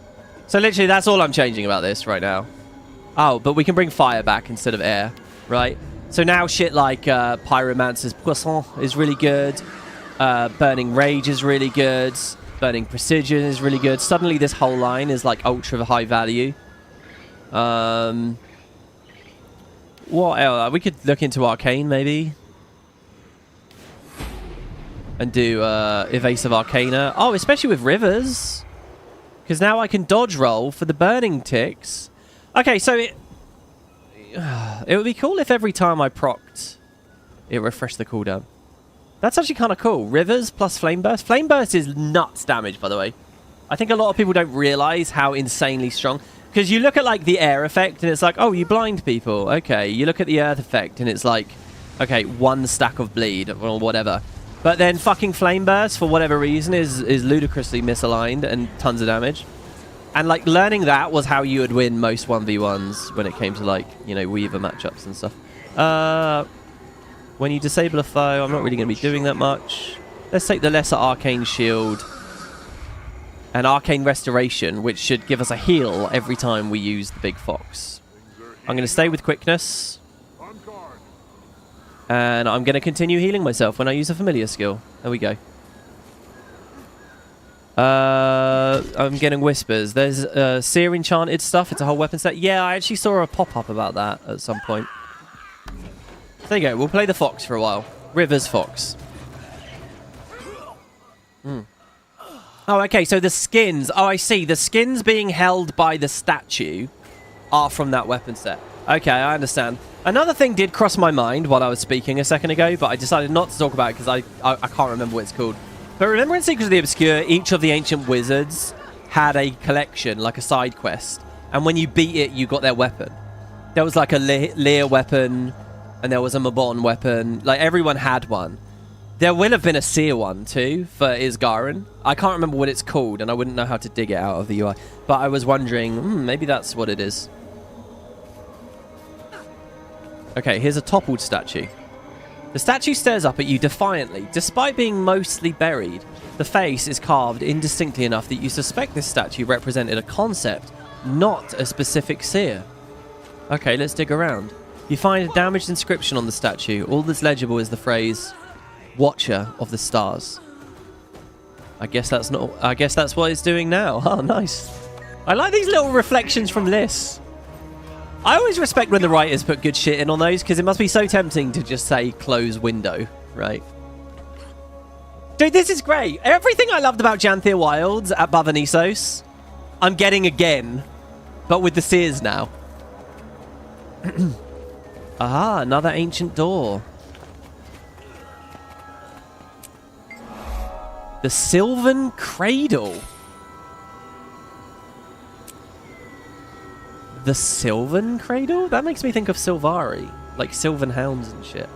So literally, that's all I'm changing about this right now. Oh, but we can bring fire back instead of air, right? So now shit like Pyromancer's Poisson is really good. Burning Rage is really good. Burning Precision is really good. Suddenly this whole line is like ultra high value. What else? We could look into Arcane maybe. And do Evasive Arcana. Oh, especially with Rivers. Because now I can dodge roll for the burning ticks. Okay, so it would be cool if every time I procced, it refreshed the cooldown. That's actually kind of cool. Rivers plus Flame Burst. Flame Burst is nuts damage, by the way. I think a lot of people don't realize how insanely strong. Because you look at like the air effect and it's like, oh, you blind people. Okay, you look at the earth effect and it's like, okay, 1 stack of bleed or whatever. But then fucking Flame Burst, for whatever reason, is ludicrously misaligned and tons of damage. And like learning that was how you would win most 1v1s when it came to like, you know, Weaver matchups and stuff. When you disable a foe, I'm not really going to be doing that much. Let's take the Lesser Arcane Shield and arcane restoration, which should give us a heal every time we use the big fox. I'm going to stay with quickness. And I'm going to continue healing myself when I use a familiar skill. There we go. I'm getting whispers. There's seer enchanted stuff. It's a whole weapon set. Yeah, I actually saw a pop-up about that at some point. There you go. We'll play the fox for a while. River's fox. Oh, okay. So the skins. Oh, I see. The skins being held by the statue are from that weapon set. Okay, I understand. Another thing did cross my mind while I was speaking a second ago, but I decided not to talk about it because I can't remember what it's called. But remember in Secrets of the Obscure, each of the ancient wizards had a collection, like a side quest. And when you beat it, you got their weapon. There was like a Lear weapon, and there was a Mabon weapon. Like, everyone had one. There will have been a Seer one, too, for Isgarin. I can't remember what it's called, and I wouldn't know how to dig it out of the UI. But I was wondering, maybe that's what it is. Okay, here's a toppled statue. The statue stares up at you defiantly. Despite being mostly buried, the face is carved indistinctly enough that you suspect this statue represented a concept, not a specific seer. Okay, let's dig around. You find a damaged inscription on the statue. All that's legible is the phrase, Watcher of the Stars. I guess that's what it's doing now. Oh, nice. I like these little reflections from lists. I always respect when the writers put good shit in on those, because it must be so tempting to just say close window, right? Dude, this is great. Everything I loved about Janthir Wilds at Bavanisos, I'm getting again, but with the seers now. Aha, another ancient door. The Sylvan Cradle. The Sylvan Cradle? That makes me think of Sylvari, like Sylvan Hounds and shit.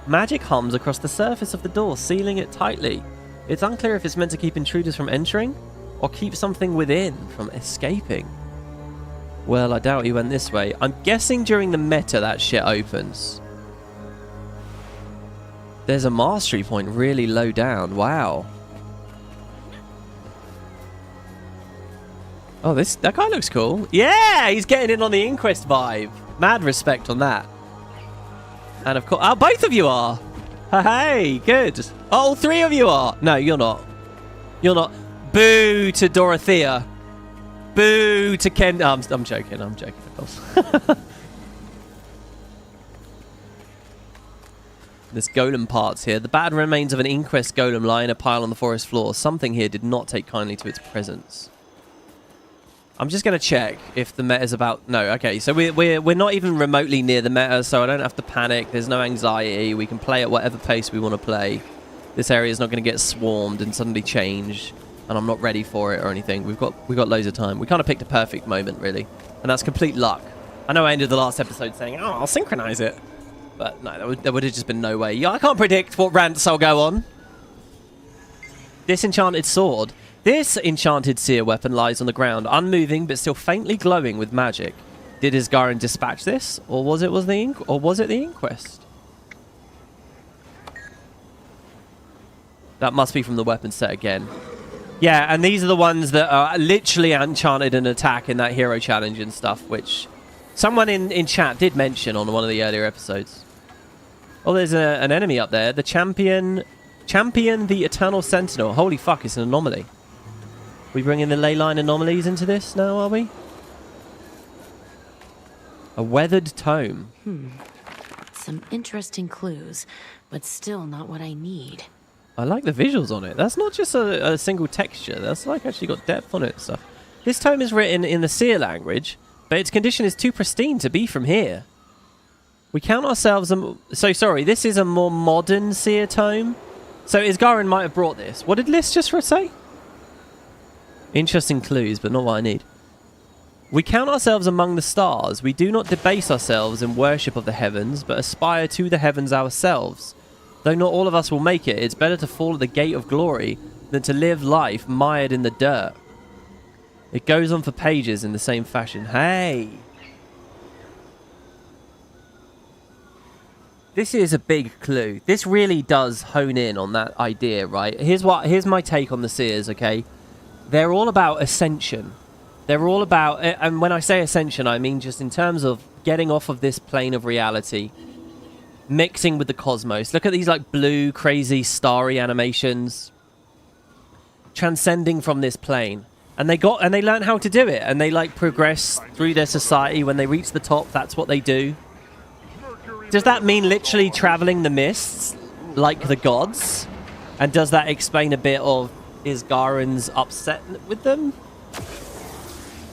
Magic hums across the surface of the door, sealing it tightly. It's unclear if it's meant to keep intruders from entering, or keep something within from escaping. Well, I doubt he went this way. I'm guessing during the meta that shit opens. There's a mastery point really low down. Wow. Oh, that guy looks cool. Yeah, he's getting in on the Inquest vibe. Mad respect on that. And of course... Oh, both of you are. Hey, good. Oh, all three of you are. No, you're not. You're not. Boo to Dorothea. Boo to Ken... No, I'm joking. I'm joking, of course. There's golem parts here. The bad remains of an Inquest golem lie in a pile on the forest floor. Something here did not take kindly to its presence. I'm just going to check if the meta's about... No, okay, so we're not even remotely near the meta, so I don't have to panic. There's no anxiety. We can play at whatever pace we want to play. This area is not going to get swarmed and suddenly change, and I'm not ready for it or anything. We've got loads of time. We kind of picked a perfect moment, really, and that's complete luck. I know I ended the last episode saying, oh, I'll synchronize it. But no, there would have just been no way. Yeah, I can't predict what rants I'll go on. Disenchanted sword. This enchanted seer weapon lies on the ground, unmoving but still faintly glowing with magic. Did Isgarin dispatch this, or was it the Inquest? That must be from the weapon set again. Yeah, and these are the ones that are literally enchanted and attack in that hero challenge and stuff, which someone in chat did mention on one of the earlier episodes. Oh, there's an enemy up there. The champion the Eternal Sentinel. Holy fuck, it's an anomaly. We bringing the ley line anomalies into this now, are we? A weathered tome. Some interesting clues, but still not what I need. I like the visuals on it. That's not just a single texture. That's like actually got depth on it and stuff. This tome is written in the seer language, but its condition is too pristine to be from here. We count ourselves... So, sorry, this is a more modern seer tome. So, Isgarin might have brought this. What did Liz just say? Interesting clues, but not what I need. We count ourselves among the stars. We do not debase ourselves in worship of the heavens, but aspire to the heavens ourselves. Though not all of us will make it, it's better to fall at the gate of glory than to live life mired in the dirt. It goes on for pages in the same fashion. Hey! This is a big clue. This really does hone in on that idea, right? Here's my take on the seers, okay? they're all about ascension. They're all about, and when I say ascension, I mean just in terms of getting off of this plane of reality, mixing with the cosmos. Look at these like blue, crazy, starry animations, transcending from this plane. And they learned how to do it, and they like progress through their society. When they reach the top, that's what they do. Does that mean literally traveling the mists like the gods? And does that explain a bit of Isgarin's upset with them?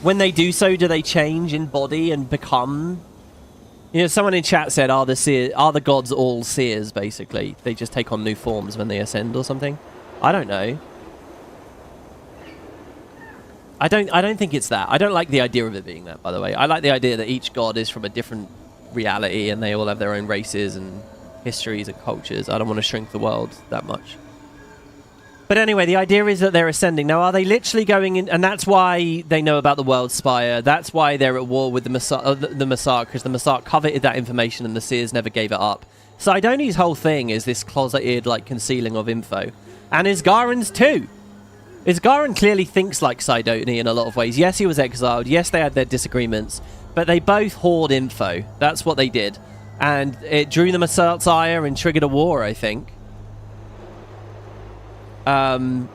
When they do so, do they change in body and become... You know, someone in chat said, are the gods all seers, basically? They just take on new forms when they ascend or something? I don't know. I don't think it's that. I don't like the idea of it being that, by the way. I like the idea that each god is from a different reality and they all have their own races and histories and cultures. I don't want to shrink the world that much. But anyway, the idea is that they're ascending. Now, are they literally going in? And that's why they know about the World Spire. That's why they're at war with the Masark, because the Masark coveted that information and the Seers never gave it up. Sidoni's whole thing is this closeted, like, concealing of info. And Isgarin's too. Isgarin clearly thinks like Sidoni in a lot of ways. Yes, he was exiled. Yes, they had their disagreements. But they both hoard info. That's what they did. And it drew them a Masark's ire and triggered a war, I think. And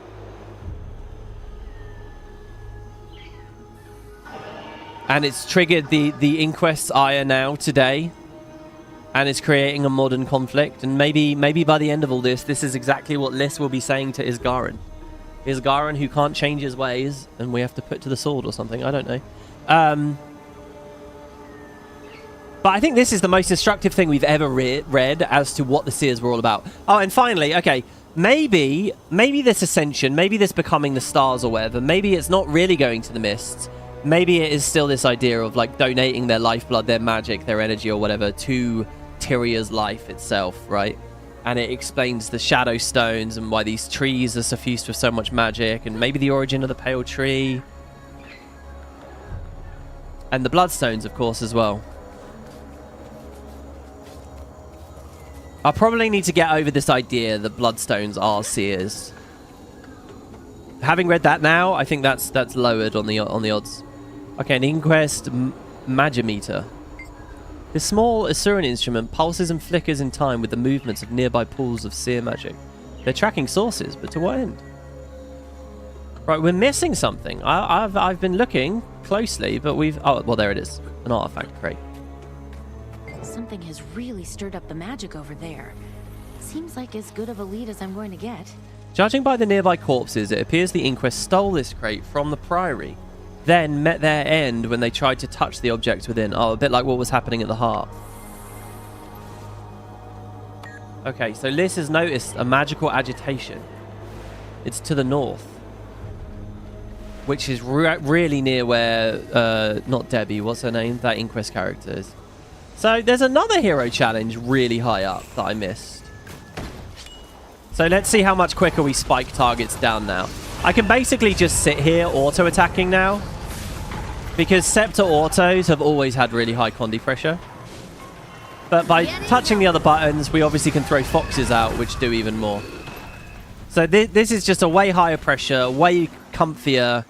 it's triggered the Inquest's ire now, today. And it's creating a modern conflict. And maybe by the end of all this is exactly what Lys will be saying to Isgarin. Isgarin, who can't change his ways, and we have to put to the sword or something. I don't know. But I think this is the most instructive thing we've ever read as to what the Seers were all about. Oh, and finally, okay, maybe this ascension, maybe this becoming the stars or whatever, maybe it's not really going to the mists. Maybe it is still this idea of, like, donating their lifeblood, their magic, their energy or whatever to Tyria's life itself, right? And it explains the shadow stones and why these trees are suffused with so much magic, and maybe the origin of the pale tree. And the bloodstones, of course, as well. I'll probably need to get over this idea that bloodstones are seers. Having read that now, I think that's lowered on the odds. Okay, an Inquest Magiometer. This small Asuran instrument pulses and flickers in time with the movements of nearby pools of seer magic. They're tracking sources, but to what end? Right, we're missing something. I've been looking closely, but we've... Oh, well, there it is. An artifact crate. Something has really stirred up the magic over there. Seems like as good of a lead as I'm going to get. Judging by the nearby corpses, it appears the Inquest stole this crate from the Priory, then met their end when they tried to touch the object within. Oh, a bit like what was happening at the heart. Okay, so Lys has noticed a magical agitation. It's to the north, which is really near where, not Debbie, what's her name? That Inquest character is. So there's another hero challenge really high up that I missed. So let's see how much quicker we spike targets down now. I can basically just sit here auto-attacking now, because Scepter autos have always had really high condi pressure. But by touching the other buttons, we obviously can throw foxes out, which do even more. So this is just a way higher pressure, way comfier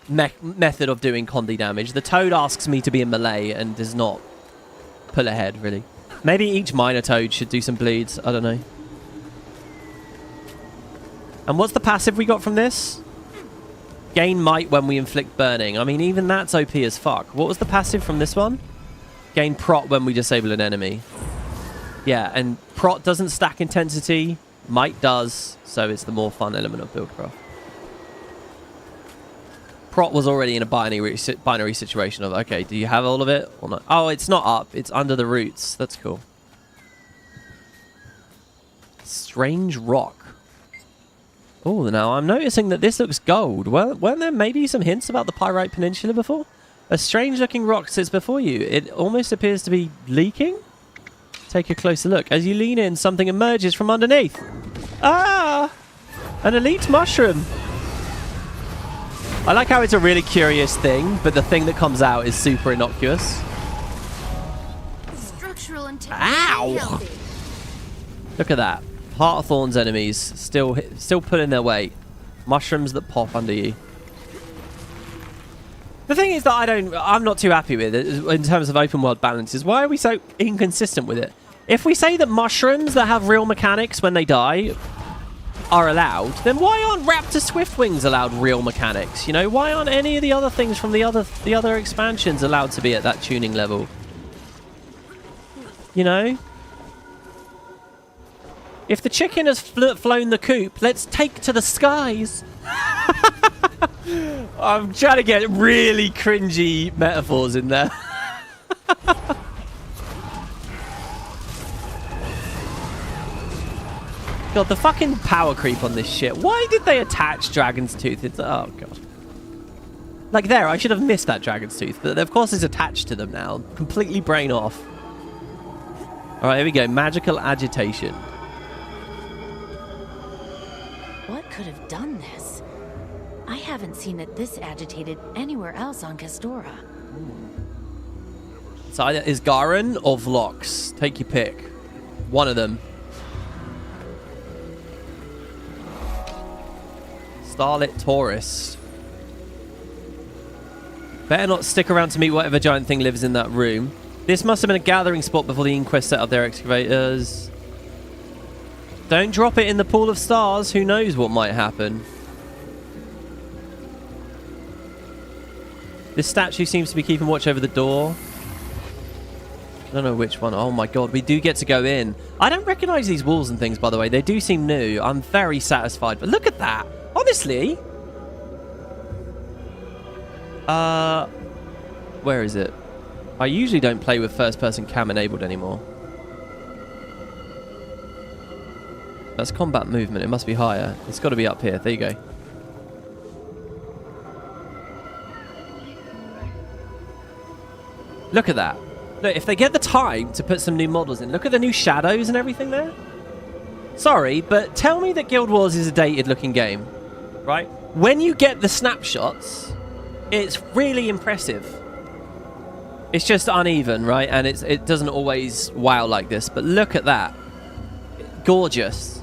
method of doing condi damage. The Toad asks me to be in melee and does not pull ahead, really. Maybe each minor Toad should do some bleeds. I don't know. And what's the passive we got from this? Gain might when we inflict burning. I mean, even that's OP as fuck. What was the passive from this one? Gain prot when we disable an enemy. Yeah, and prot doesn't stack intensity. Might does, so it's the more fun element of Buildcraft. Prot was already in a binary situation of, okay, do you have all of it or not? Oh, it's not up. It's under the roots. That's cool. Strange rock. Oh, now I'm noticing that this looks gold. Well, weren't there maybe some hints about the Pyrite Peninsula before? A strange-looking rock sits before you. It almost appears to be leaking. Take a closer look. As you lean in, something emerges from underneath. Ah! An elite mushroom. I like how it's a really curious thing, but the thing that comes out is super innocuous. Structural Ow! Look at that. Heart of Thorns enemies still pulling their weight. Mushrooms that pop under you. The thing is that I'm not too happy with it in terms of open world balances. Why are we so inconsistent with it? If we say that mushrooms that have real mechanics when they die are allowed, then why aren't Raptor Swiftwings allowed real mechanics? You know, why aren't any of the other things from the other expansions allowed to be at that tuning level? You know? If the chicken has flown the coop, let's take to the skies. I'm trying to get really cringy metaphors in there. God, the fucking power creep on this shit. Why did they attach Dragon's Tooth? Oh, God. Like there, I should have missed that Dragon's Tooth. But of course it's attached to them now. Completely brain off. Alright, here we go. Magical agitation. What could have done this? I haven't seen it this agitated anywhere else on Kastora. It's either Isgarin or Vlox. Take your pick. One of them. Starlit Tourist. Better not stick around to meet whatever giant thing lives in that room. This must have been a gathering spot before the Inquest set up their excavators. Don't drop it in the pool of stars. Who knows what might happen. This statue seems to be keeping watch over the door. I don't know which one. Oh my god, we do get to go in. I don't recognize these walls and things, by the way. They do seem new. I'm very satisfied. But look at that. Honestly. Where is it? I usually don't play with first-person cam enabled anymore. That's combat movement. It must be higher. It's got to be up here. There you go. Look at that. Look, if they get the time to put some new models in, look at the new shadows and everything there. Sorry, but tell me that Guild Wars is a dated-looking game, right? When you get the snapshots, it's really impressive. It's just uneven, right? And it doesn't always wow like this, but look at that. Gorgeous.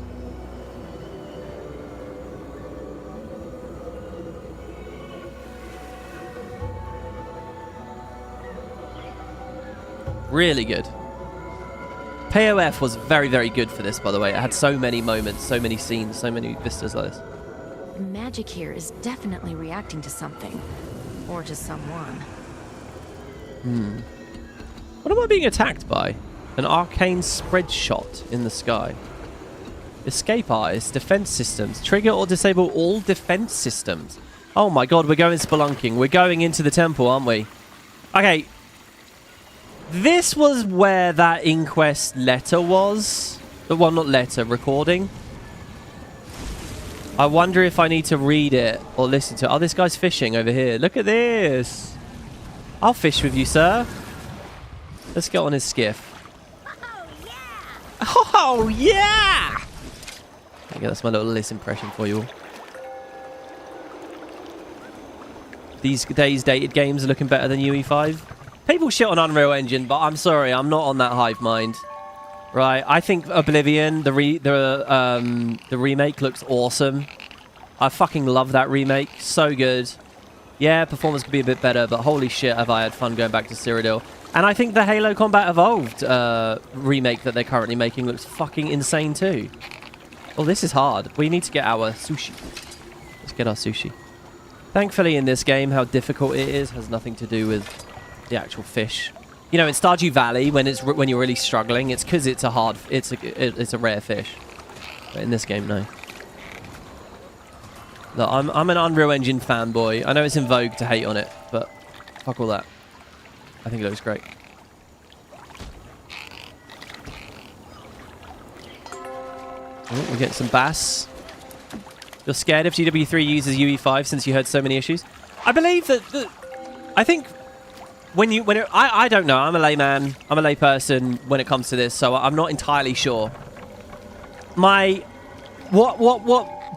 Really good. POF was very, very good for this, by the way. It had so many moments, so many scenes, so many vistas like this. The magic here is definitely reacting to something. Or to someone. What am I being attacked by? An arcane spread shot in the sky. Escape eyes, defense systems. Trigger or disable all defense systems. Oh my god, we're going spelunking. We're going into the temple, aren't we? Okay. This was where that Inquest letter was. Well, not letter, recording. I wonder if I need to read it or listen to it. Oh, this guy's fishing over here. Look at this. I'll fish with you, sir. Let's get on his skiff. Oh, yeah! Okay, that's my little Liz impression for you all. These days, dated games are looking better than UE5. People shit on Unreal Engine, but I'm sorry, I'm not on that hive mind. Right, I think Oblivion, the remake looks awesome. I fucking love that remake. So good. Yeah, performance could be a bit better, but holy shit have I had fun going back to Cyrodiil. And I think the Halo Combat Evolved remake that they're currently making looks fucking insane too. Oh, this is hard. We need to get our sushi. Let's get our sushi. Thankfully in this game, how difficult it is has nothing to do with the actual fish. You know, in Stardew Valley, when you're really struggling, it's because it's a rare fish. But in this game, no. Look, I'm an Unreal Engine fanboy. I know it's in vogue to hate on it, but fuck all that. I think it looks great. Oh, we get some bass. You're scared if GW3 uses UE5 since you heard so many issues? I believe that I think I don't know. I'm a layman. I'm a layperson when it comes to this, so I'm not entirely sure. What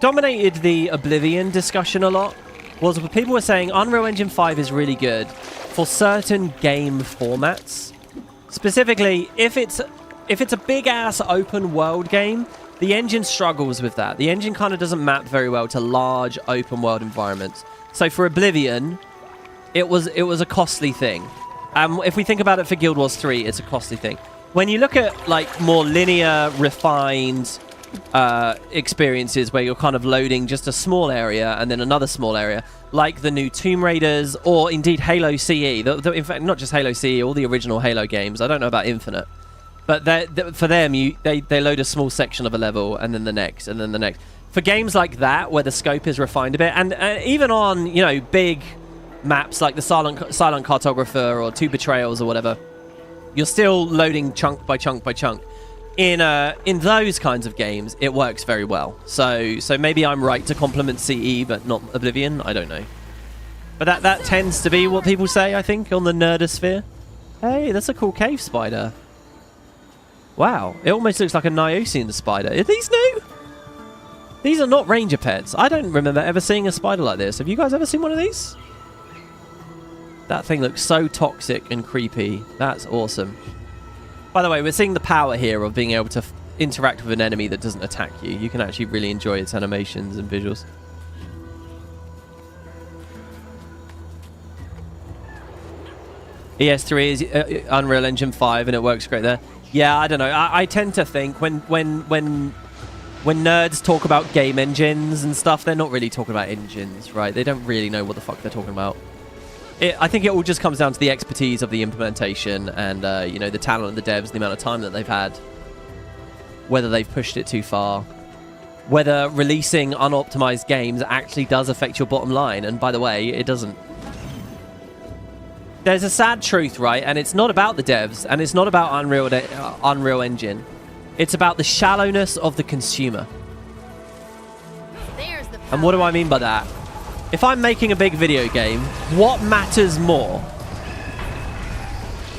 dominated the Oblivion discussion a lot was people were saying Unreal Engine 5 is really good for certain game formats. Specifically, if it's a big ass open world game, the engine struggles with that. The engine kind of doesn't map very well to large open world environments. So for Oblivion, it was a costly thing. If we think about it for Guild Wars 3, it's a costly thing. When you look at like more linear, refined experiences where you're kind of loading just a small area and then another small area, like the new Tomb Raiders or indeed Halo CE. In fact, not just Halo CE, all the original Halo games. I don't know about Infinite, but for them, they load a small section of a level and then the next and then the next. For games like that, where the scope is refined a bit, and even on big maps like the Silent Cartographer or Two Betrayals or whatever, you're still loading chunk by chunk by chunk. In those kinds of games, it works very well. So maybe I'm right to compliment CE, but not Oblivion. I don't know. But that tends to be what people say, I think, on the nerdosphere. Hey, that's a cool cave spider. Wow, it almost looks like a Niosian spider. Are these new? These are not ranger pets. I don't remember ever seeing a spider like this. Have you guys ever seen one of these? That thing looks so toxic and creepy. That's awesome. By the way, we're seeing the power here of being able to interact with an enemy that doesn't attack you. You can actually really enjoy its animations and visuals. ES3 is Unreal Engine 5 and it works great there. Yeah, I don't know. I tend to think when nerds talk about game engines and stuff, they're not really talking about engines, right? They don't really know what the fuck they're talking about. I think it all just comes down to the expertise of the implementation and, the talent of the devs, the amount of time that they've had, whether they've pushed it too far, whether releasing unoptimized games actually does affect your bottom line. And by the way, it doesn't. There's a sad truth, right? And it's not about the devs, and it's not about Unreal Engine. It's about the shallowness of the consumer. And what do I mean by that? If I'm making a big video game, what matters more?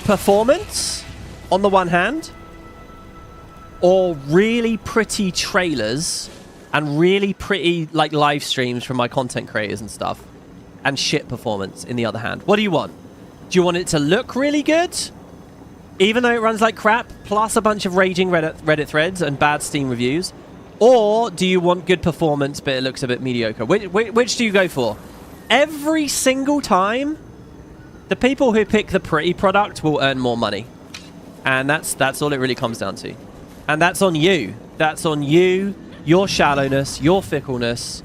Performance, on the one hand, or really pretty trailers and really pretty live streams from my content creators and stuff, and shit performance in the other hand? What do you want? Do you want it to look really good, even though it runs like crap, plus a bunch of raging Reddit threads and bad Steam reviews? Or do you want good performance, but it looks a bit mediocre? Which do you go for? Every single time, the people who pick the pretty product will earn more money. And that's all it really comes down to. And that's on you. That's on you, your shallowness, your fickleness,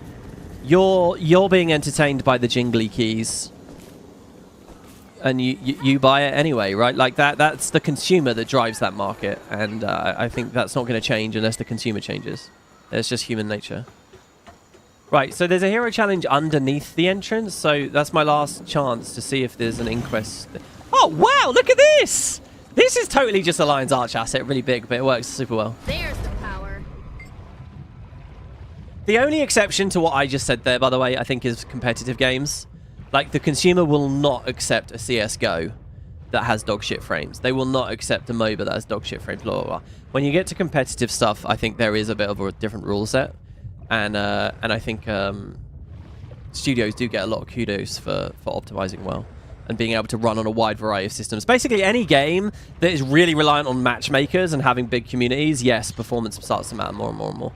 you're being entertained by the jingly keys. And you buy it anyway, right? Like that's the consumer that drives that market. And I think that's not going to change unless the consumer changes. It's just human nature. Right, so there's a hero challenge underneath the entrance. So that's my last chance to see if there's an Inquest. Oh, wow, look at this! This is totally just a Lion's Arch asset, really big, but it works super well. There's the power. The only exception to what I just said there, by the way, I think is competitive games. Like, the consumer will not accept a CSGO that has dogshit frames. They will not accept a MOBA that has dogshit frames, blah, blah, blah. When you get to competitive stuff, I think there is a bit of a different rule set. And I think studios do get a lot of kudos for optimizing well and being able to run on a wide variety of systems. Basically, any game that is really reliant on matchmakers and having big communities, yes, performance starts to matter more and more and more.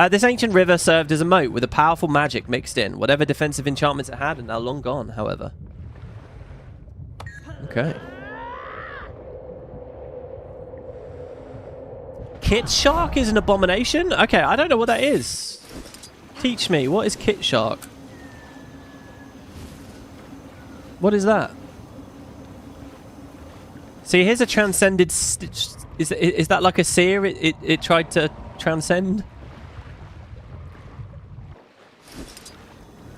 This ancient river served as a moat with a powerful magic mixed in. Whatever defensive enchantments it had are now long gone, however. Okay. Kit Shark is an abomination? Okay, I don't know what that is. Teach me, what is Kit Shark? What is that? See, here's a transcended... Is that like a seer it tried to transcend?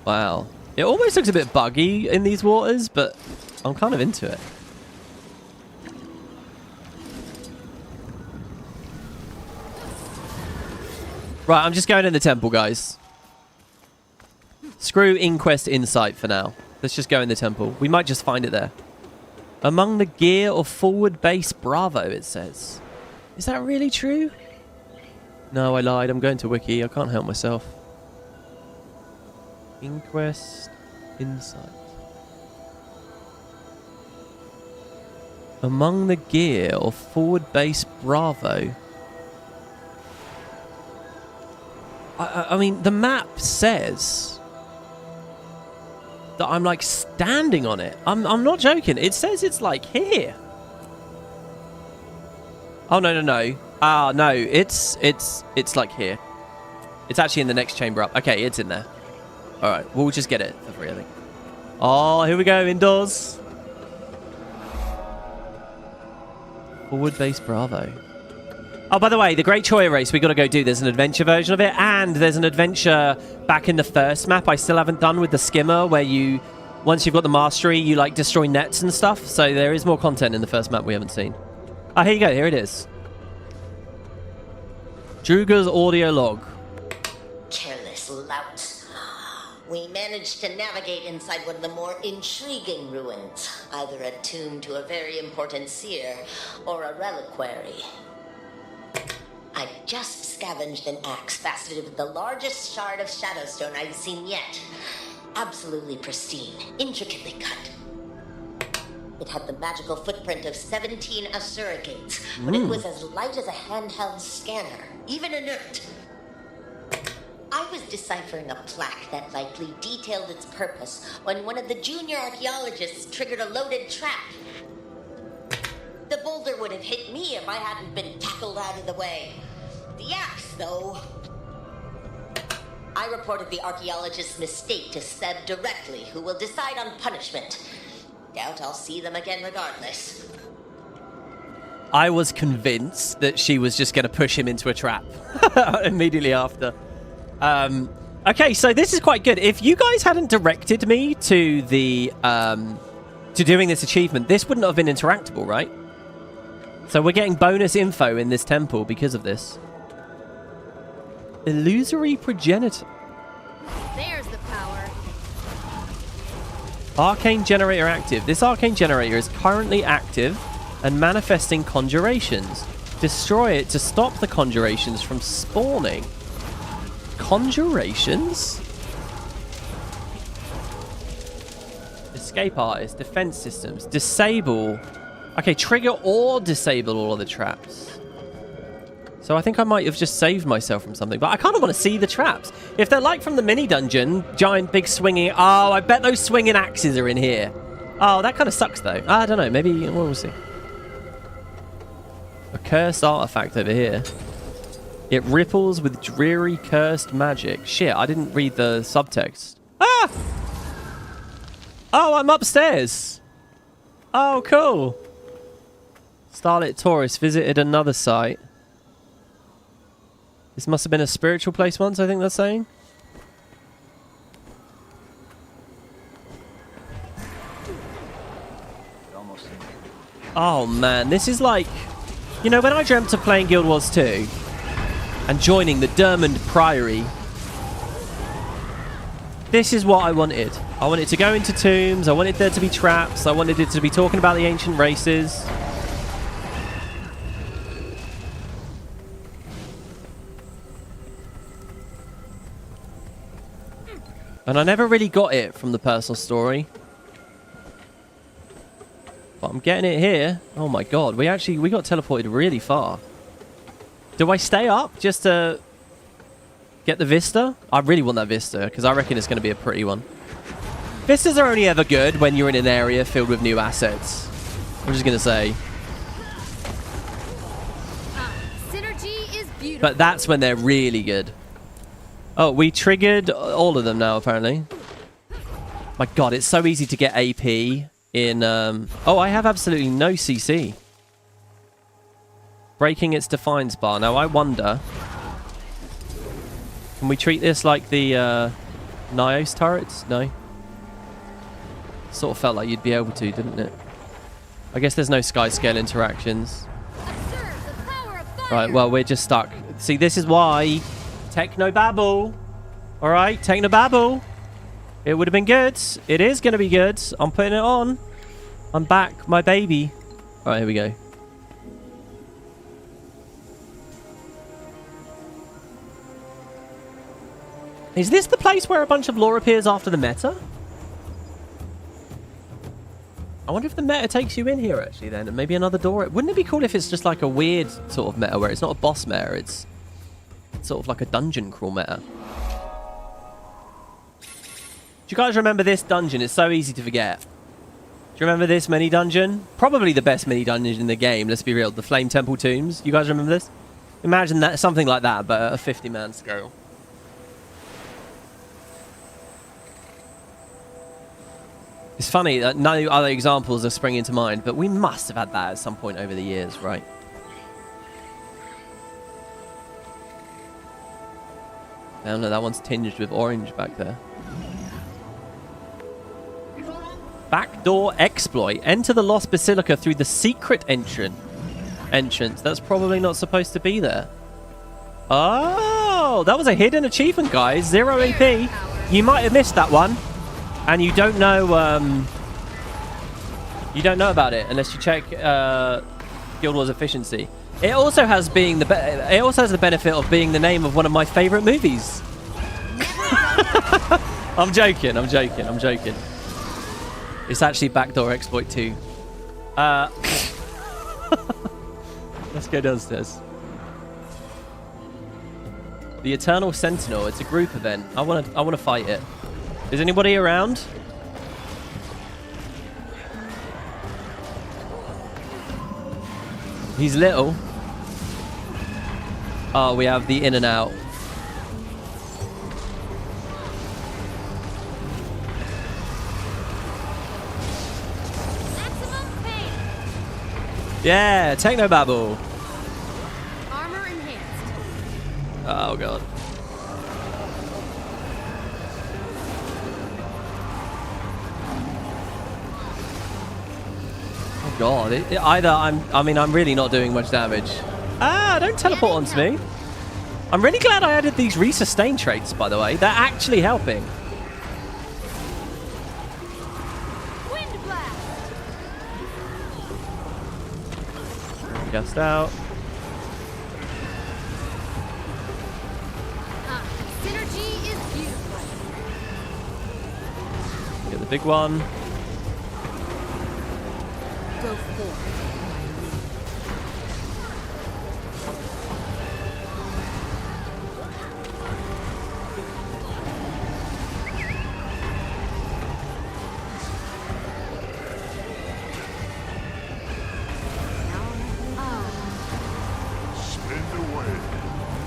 Wow. It almost looks a bit buggy in these waters, but I'm kind of into it. Right, I'm just going in the temple, guys. Screw Inquest Insight for now. Let's just go in the temple. We might just find it there. Among the gear of forward base Bravo, it says. Is that really true? No, I lied. I'm going to Wiki. I can't help myself. Inquest Insight. Among the gear of forward base Bravo. I mean, the map says that I'm like standing on it. I'm not joking. It says it's like here. Oh no. No, it's like here. It's actually in the next chamber up. Okay, it's in there. All right, we'll just get it for free, I think. Oh, here we go, indoors. Forward base Bravo. Oh, by the way, the Great Choya race, we got to go do. There's an adventure version of it, and there's an adventure back in the first map I still haven't done with the skimmer, where you, once you've got the mastery, you like destroy nets and stuff. So there is more content in the first map we haven't seen. Oh, here you go. Here it is. Druga's audio log. Careless lout. We managed to navigate inside one of the more intriguing ruins. Either a tomb to a very important seer, or a reliquary. I just scavenged an axe faceted with the largest shard of Shadowstone I've seen yet. Absolutely pristine, intricately cut. It had the magical footprint of 17 Asurigates, but it was as light as a handheld scanner, even inert. I was deciphering a plaque that likely detailed its purpose when one of the junior archaeologists triggered a loaded trap. The boulder would have hit me if I hadn't been tackled out of the way. The axe, though. I reported the archaeologist's mistake to Seb directly, who will decide on punishment. Doubt I'll see them again regardless. I was convinced that she was just going to push him into a trap immediately after. Okay, so this is quite good. If you guys hadn't directed me to the to doing this achievement, this wouldn't have been interactable, right? So we're getting bonus info in this temple because of this. Illusory progenitor. There's the power. Arcane generator active. This arcane generator is currently active and manifesting conjurations. Destroy it to stop the conjurations from spawning. Conjurations? Escape artist, defense systems, disable. Okay, trigger or disable all of the traps. So I think I might have just saved myself from something, but I kind of want to see the traps. If they're like from the mini dungeon, giant big swinging. Oh, I bet those swinging axes are in here. Oh, that kind of sucks though. I don't know. Maybe we'll see. A cursed artifact over here. It ripples with dreary cursed magic. Shit, I didn't read the subtext. Ah! Oh, I'm upstairs. Oh, cool. Starlit tourist visited another site. This must have been a spiritual place once, I think that's saying. Oh man, this is like... You know, when I dreamt of playing Guild Wars 2 and joining the Dermond Priory, this is what I wanted. I wanted to go into tombs, I wanted there to be traps, I wanted it to be talking about the ancient races. And I never really got it from the personal story. But I'm getting it here. Oh my god, we got teleported really far. Do I stay up just to get the vista? I really want that vista, because I reckon it's going to be a pretty one. Vistas are only ever good when you're in an area filled with new assets. I'm just going to say. Synergy is beautiful. But that's when they're really good. Oh, we triggered all of them now, apparently. My god, it's so easy to get AP in... Oh, I have absolutely no CC. Breaking its defines bar. Now, I wonder... Can we treat this like the Nios turrets? No. Sort of felt like you'd be able to, didn't it? I guess there's no sky scale interactions. Right, well, we're just stuck. See, this is why... Technobabble. Alright, Technobabble. It would have been good. It is going to be good. I'm putting it on. I'm back, my baby. Alright, here we go. Is this the place where a bunch of lore appears after the meta? I wonder if the meta takes you in here, actually, then. And maybe another door. Wouldn't it be cool if it's just like a weird sort of meta where it's not a boss meta, it's sort of like a dungeon crawl meta. you guys remember this dungeon? It's so easy to forget. Do you remember this mini dungeon? Probably the best mini dungeon in the game, let's be real. The Flame Temple Tombs. You guys remember this? Imagine that, something like that, but at a 50-man scale. It's funny that no other examples are springing to mind, but we must have had that at some point over the years, right? Oh no, that one's tinged with orange back there. Backdoor exploit. Enter the Lost Basilica through the secret entrance. That's probably not supposed to be there. Oh, that was a hidden achievement, guys. 0 AP. You might have missed that one. And you don't know about it unless you check Guild Wars efficiency. It also has the benefit of being the name of one of my favorite movies. I'm joking. It's actually Backdoor Exploit 2. Let's go downstairs. The Eternal Sentinel. It's a group event. I wanna fight it. Is anybody around? He's little. Oh, we have the in and out. Yeah, Technobabble. Armor enhanced. Oh god. Oh god. I'm really not doing much damage. Ah, don't teleport onto me. I'm really glad I added these resustain traits, by the way. They're actually helping. Wind blast. Gust out. Synergy is beautiful. Get the big one. Go forth.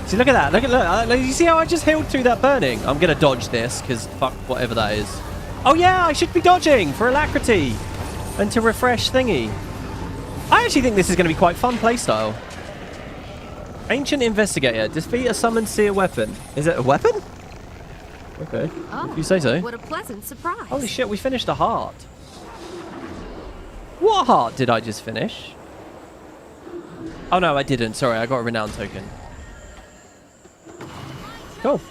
See, look at that. Look. You see how I just healed through that burning? I'm going to dodge this, because fuck whatever that is. Oh, yeah, I should be dodging for alacrity and to refresh thingy. I actually think this is going to be quite fun playstyle. Ancient Investigator. Defeat a summoned seer weapon. Is it a weapon? Okay. Oh, you say so. What a pleasant surprise. Holy shit, we finished a heart. What heart did I just finish? Oh, no, I didn't. Sorry, I got a renown token. Cool.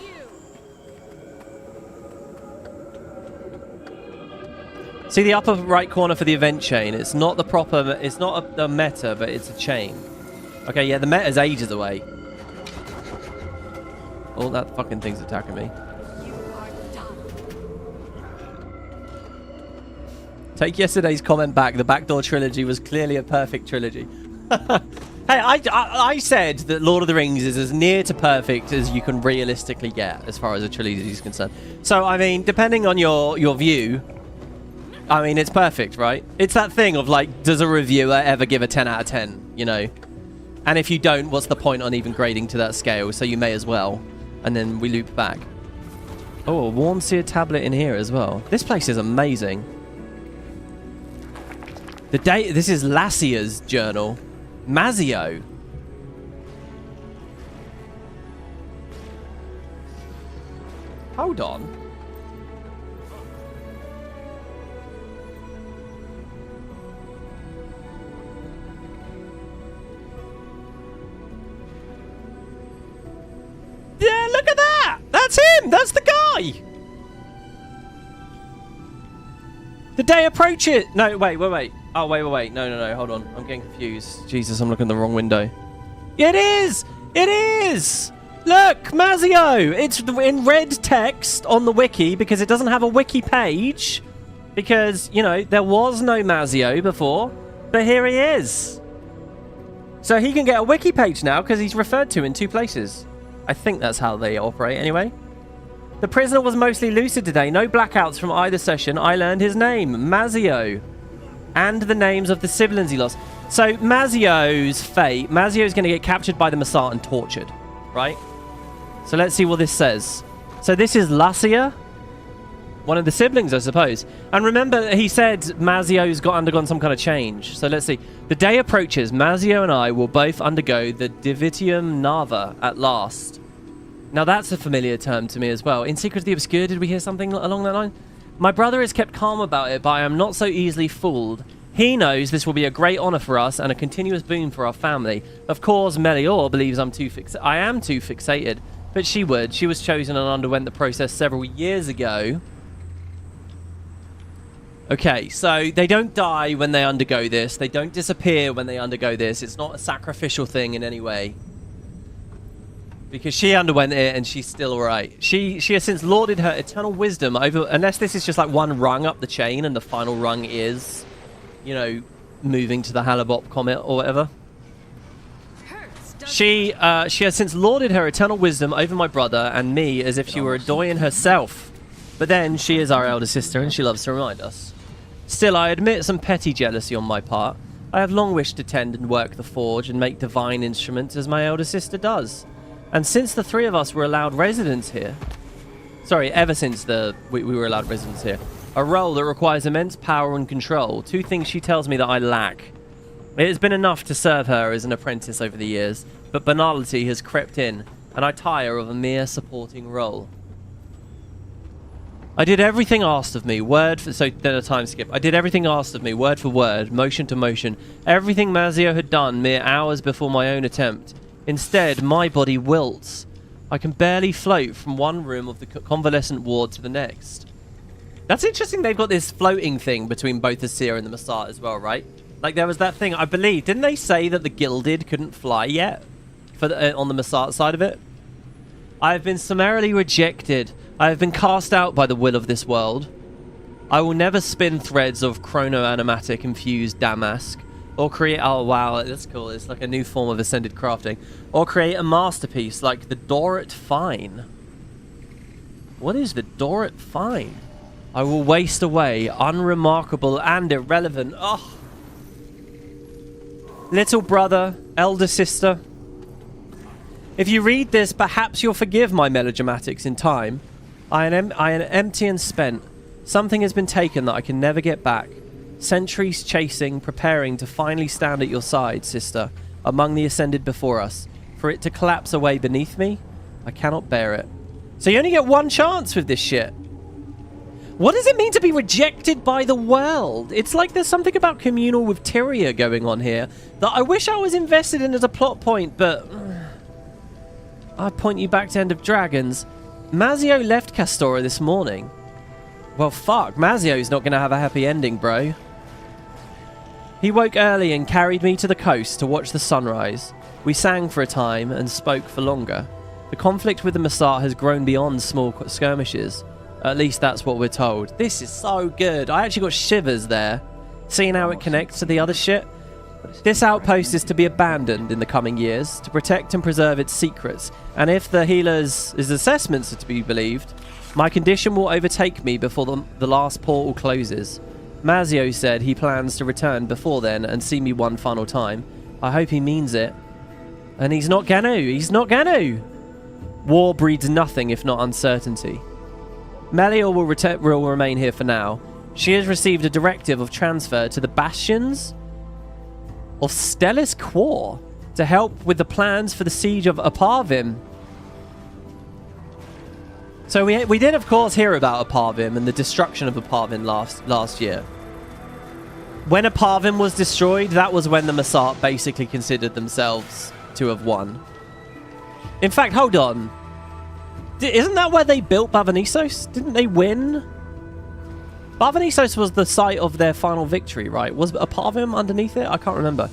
See the upper right corner for the event chain. It's not the proper. It's not a meta, but it's a chain. Okay, yeah, the meta's ages away. Oh, that fucking thing's attacking me. Take yesterday's comment back. The Backdoor trilogy was clearly a perfect trilogy. Hey, I said that Lord of the Rings is as near to perfect as you can realistically get as far as a trilogy is concerned. So, I mean, depending on your view, I mean, it's perfect, right? It's that thing of, like, does a reviewer ever give a 10 out of 10, you know? And if you don't, what's the point on even grading to that scale? So you may as well. And then we loop back. Oh, a warm seer tablet in here as well. This place is amazing. This is Lassia's journal. Mazio. Hold on. Yeah, look at that! That's him! That's the guy! The day approaches! No, wait. Oh, wait. No. Hold on. I'm getting confused. Jesus, I'm looking at the wrong window. It is! It is! Look, Mazio! It's in red text on the wiki because it doesn't have a wiki page. Because, you know, there was no Mazio before. But here he is. So he can get a wiki page now because he's referred to in 2 places. I think that's how they operate anyway. The prisoner was mostly lucid today. No blackouts from either session. I learned his name, Mazio. And the names of the siblings he lost. So Mazio's fate, Mazio's going to get captured by the Massat and tortured, right? So let's see what this says. So this is Lacia, one of the siblings, I suppose. And remember, he said Mazio's undergone some kind of change. So let's see. The day approaches. Mazio and I will both undergo the Divitium Nava at last. Now that's a familiar term to me as well. In Secret of the Obscure, did we hear something along that line? My brother is kept calm about it, but I am not so easily fooled. He knows this will be a great honor for us and a continuous boon for our family. Of course, Melior believes I am too fixated, but she would. She was chosen and underwent the process several years ago. Okay, so they don't die when they undergo this. They don't disappear when they undergo this. It's not a sacrificial thing in any way. Because she underwent it and she's still alright. She has since lauded her eternal wisdom over... Unless this is just like one rung up the chain and the final rung is, you know, moving to the Halibop comet or whatever. She has since lauded her eternal wisdom over my brother and me as if she were a doyen herself. But then she is our elder sister and she loves to remind us. Still, I admit some petty jealousy on my part. I have long wished to tend and work the forge and make divine instruments as my elder sister does. And since the three of us were allowed residence here... Sorry, ever since we were allowed residence here. A role that requires immense power and control. Two things she tells me that I lack. It has been enough to serve her as an apprentice over the years, but banality has crept in, and I tire of a mere supporting role. I did everything asked of me, so then a time skip. I did everything asked of me, word for word, motion to motion. Everything Mazio had done mere hours before my own attempt. Instead, my body wilts. I can barely float from one room of the convalescent ward to the next. That's interesting they've got this floating thing between both the Seer and the Massat as well, right? Like there was that thing, I believe, didn't they say that the Gilded couldn't fly yet? For on the Massat side of it? I have been summarily rejected. I have been cast out by the will of this world. I will never spin threads of chrono-animatic infused damask. Or create... Oh, wow, that's cool. It's like a new form of ascended crafting. Or create a masterpiece like the Dorit Fine. What is the Dorit Fine? I will waste away, unremarkable and irrelevant. Oh. Little brother, elder sister. If you read this, perhaps you'll forgive my melodramatics in time. I am empty and spent. Something has been taken that I can never get back. Centuries chasing, preparing to finally stand at your side, sister, among the ascended before us. For it to collapse away beneath me, I cannot bear it. So you only get one chance with this shit. What does it mean to be rejected by the world? It's like there's something about communal with Tyria going on here that I wish I was invested in as a plot point, but... I point you back to End of Dragons. Mazio left Castora this morning. Well, fuck. Mazio's not going to have a happy ending, bro. He woke early and carried me to the coast to watch the sunrise. We sang for a time and spoke for longer. The conflict with the Massat has grown beyond small skirmishes. At least that's what we're told. This is so good. I actually got shivers there. Seeing how it connects to the other shit. This outpost is to be abandoned in the coming years to protect and preserve its secrets. And if the healer's assessments are to be believed, my condition will overtake me before the last portal closes. Mazio said he plans to return before then and see me one final time. I hope he means it. And he's not gonna. He's not gonna. War breeds nothing if not uncertainty. Melior will remain here for now. She has received a directive of transfer to the bastions of Stellis Quor to help with the plans for the siege of Aparvim. So we did, of course, hear about Aparvim and the destruction of Aparvim last year. When Aparvim was destroyed, that was when the Massat basically considered themselves to have won. In fact, hold on. Isn't that where they built Bavanisos? Didn't they win? Bavanisos was the site of their final victory, right? Was Aparvim underneath it? I can't remember.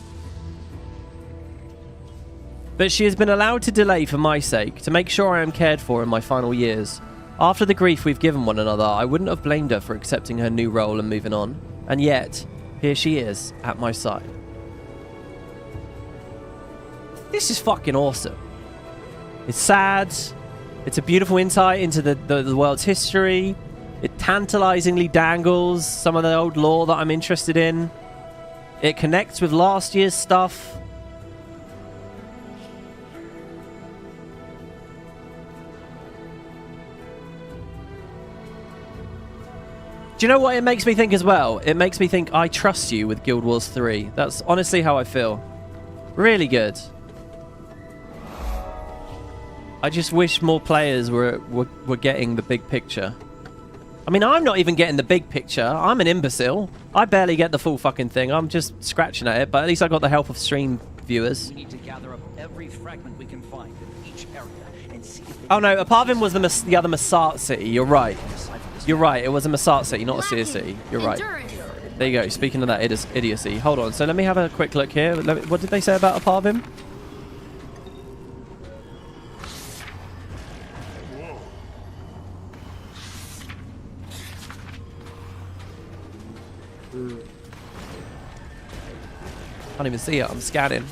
But she has been allowed to delay for my sake, to make sure I am cared for in my final years. After the grief we've given one another, I wouldn't have blamed her for accepting her new role and moving on. And yet, here she is, at my side. This is fucking awesome. It's sad. It's a beautiful insight into the world's history. It tantalizingly dangles some of the old lore that I'm interested in. It connects with last year's stuff. Do you know what it makes me think as well? It makes me think I trust you with Guild Wars 3. That's honestly how I feel. Really good. I just wish more players were getting the big picture. I mean, I'm not even getting the big picture. I'm an imbecile. I barely get the full fucking thing. I'm just scratching at it, but at least I got the help of stream viewers. We need to gather up every fragment we can find in each area and see if Oh no, Aparvim was the other Masart city. You're right. You're right. It was a Masart city, not a Seer city. You're right. There you go. Speaking of that idiocy. Hold on. So let me have a quick look here. What did they say about Aparvim? Can't even see it. I'm scanning.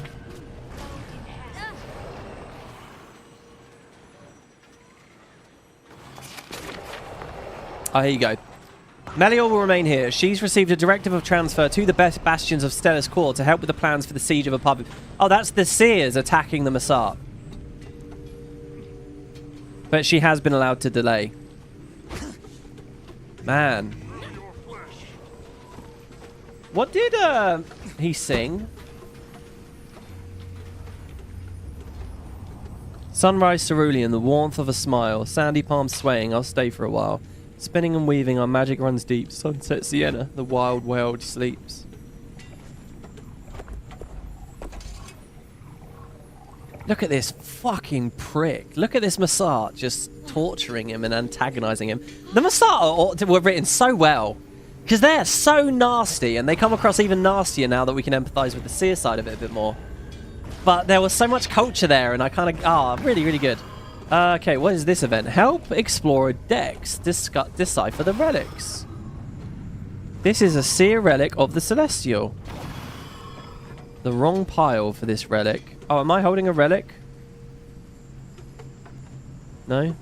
Oh, here you go. Melior will remain here. She's received a directive of transfer to the best bastions of Stellar's Core to help with the plans for the siege of Aparvim. Oh, that's the Seers attacking the Masart. But she has been allowed to delay. Man. What did he sing? Sunrise cerulean, the warmth of a smile, sandy palms swaying, I'll stay for a while. Spinning and weaving, our magic runs deep. Sunset Sienna, the wild world sleeps. Look at this fucking prick. Look at this Masart just torturing him and antagonizing him. The Masart were written so well. Because they're so nasty, and they come across even nastier now that we can empathize with the Seer side of it a bit more. But there was so much culture there, and I kind of... really, really good. Okay, what is this event? Help Explorer Dex decipher the relics. This is a Seer relic of the Celestial. The wrong pile for this relic. Oh, am I holding a relic? No?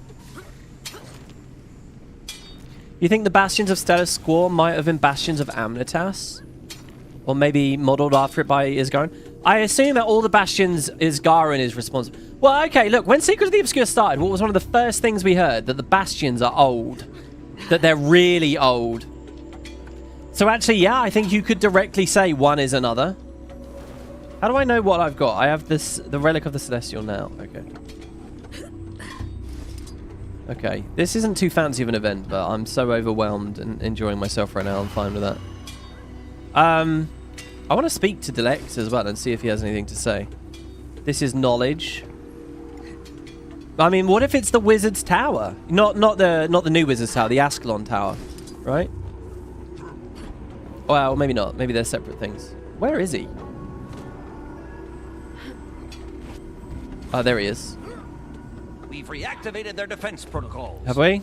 You think the bastions of Stellar's Core might have been bastions of Amnitas? Or maybe modelled after it by Isgarin? I assume that all the bastions Isgarin is responsible. Well, okay, look, when Secret of the Obscure started, what was one of the first things we heard? That the bastions are old. That they're really old. So actually, yeah, I think you could directly say one is another. How do I know what I've got? I have the Relic of the Celestial now. Okay. Okay, this isn't too fancy of an event, but I'm so overwhelmed and enjoying myself right now. I'm fine with that. I want to speak to Delect as well and see if he has anything to say. This is knowledge. I mean, what if it's the Wizard's Tower? Not the new Wizard's Tower, the Ascalon Tower, right? Well, maybe not. Maybe they're separate things. Where is he? Oh, there he is. We've reactivated their defense protocols. Have we?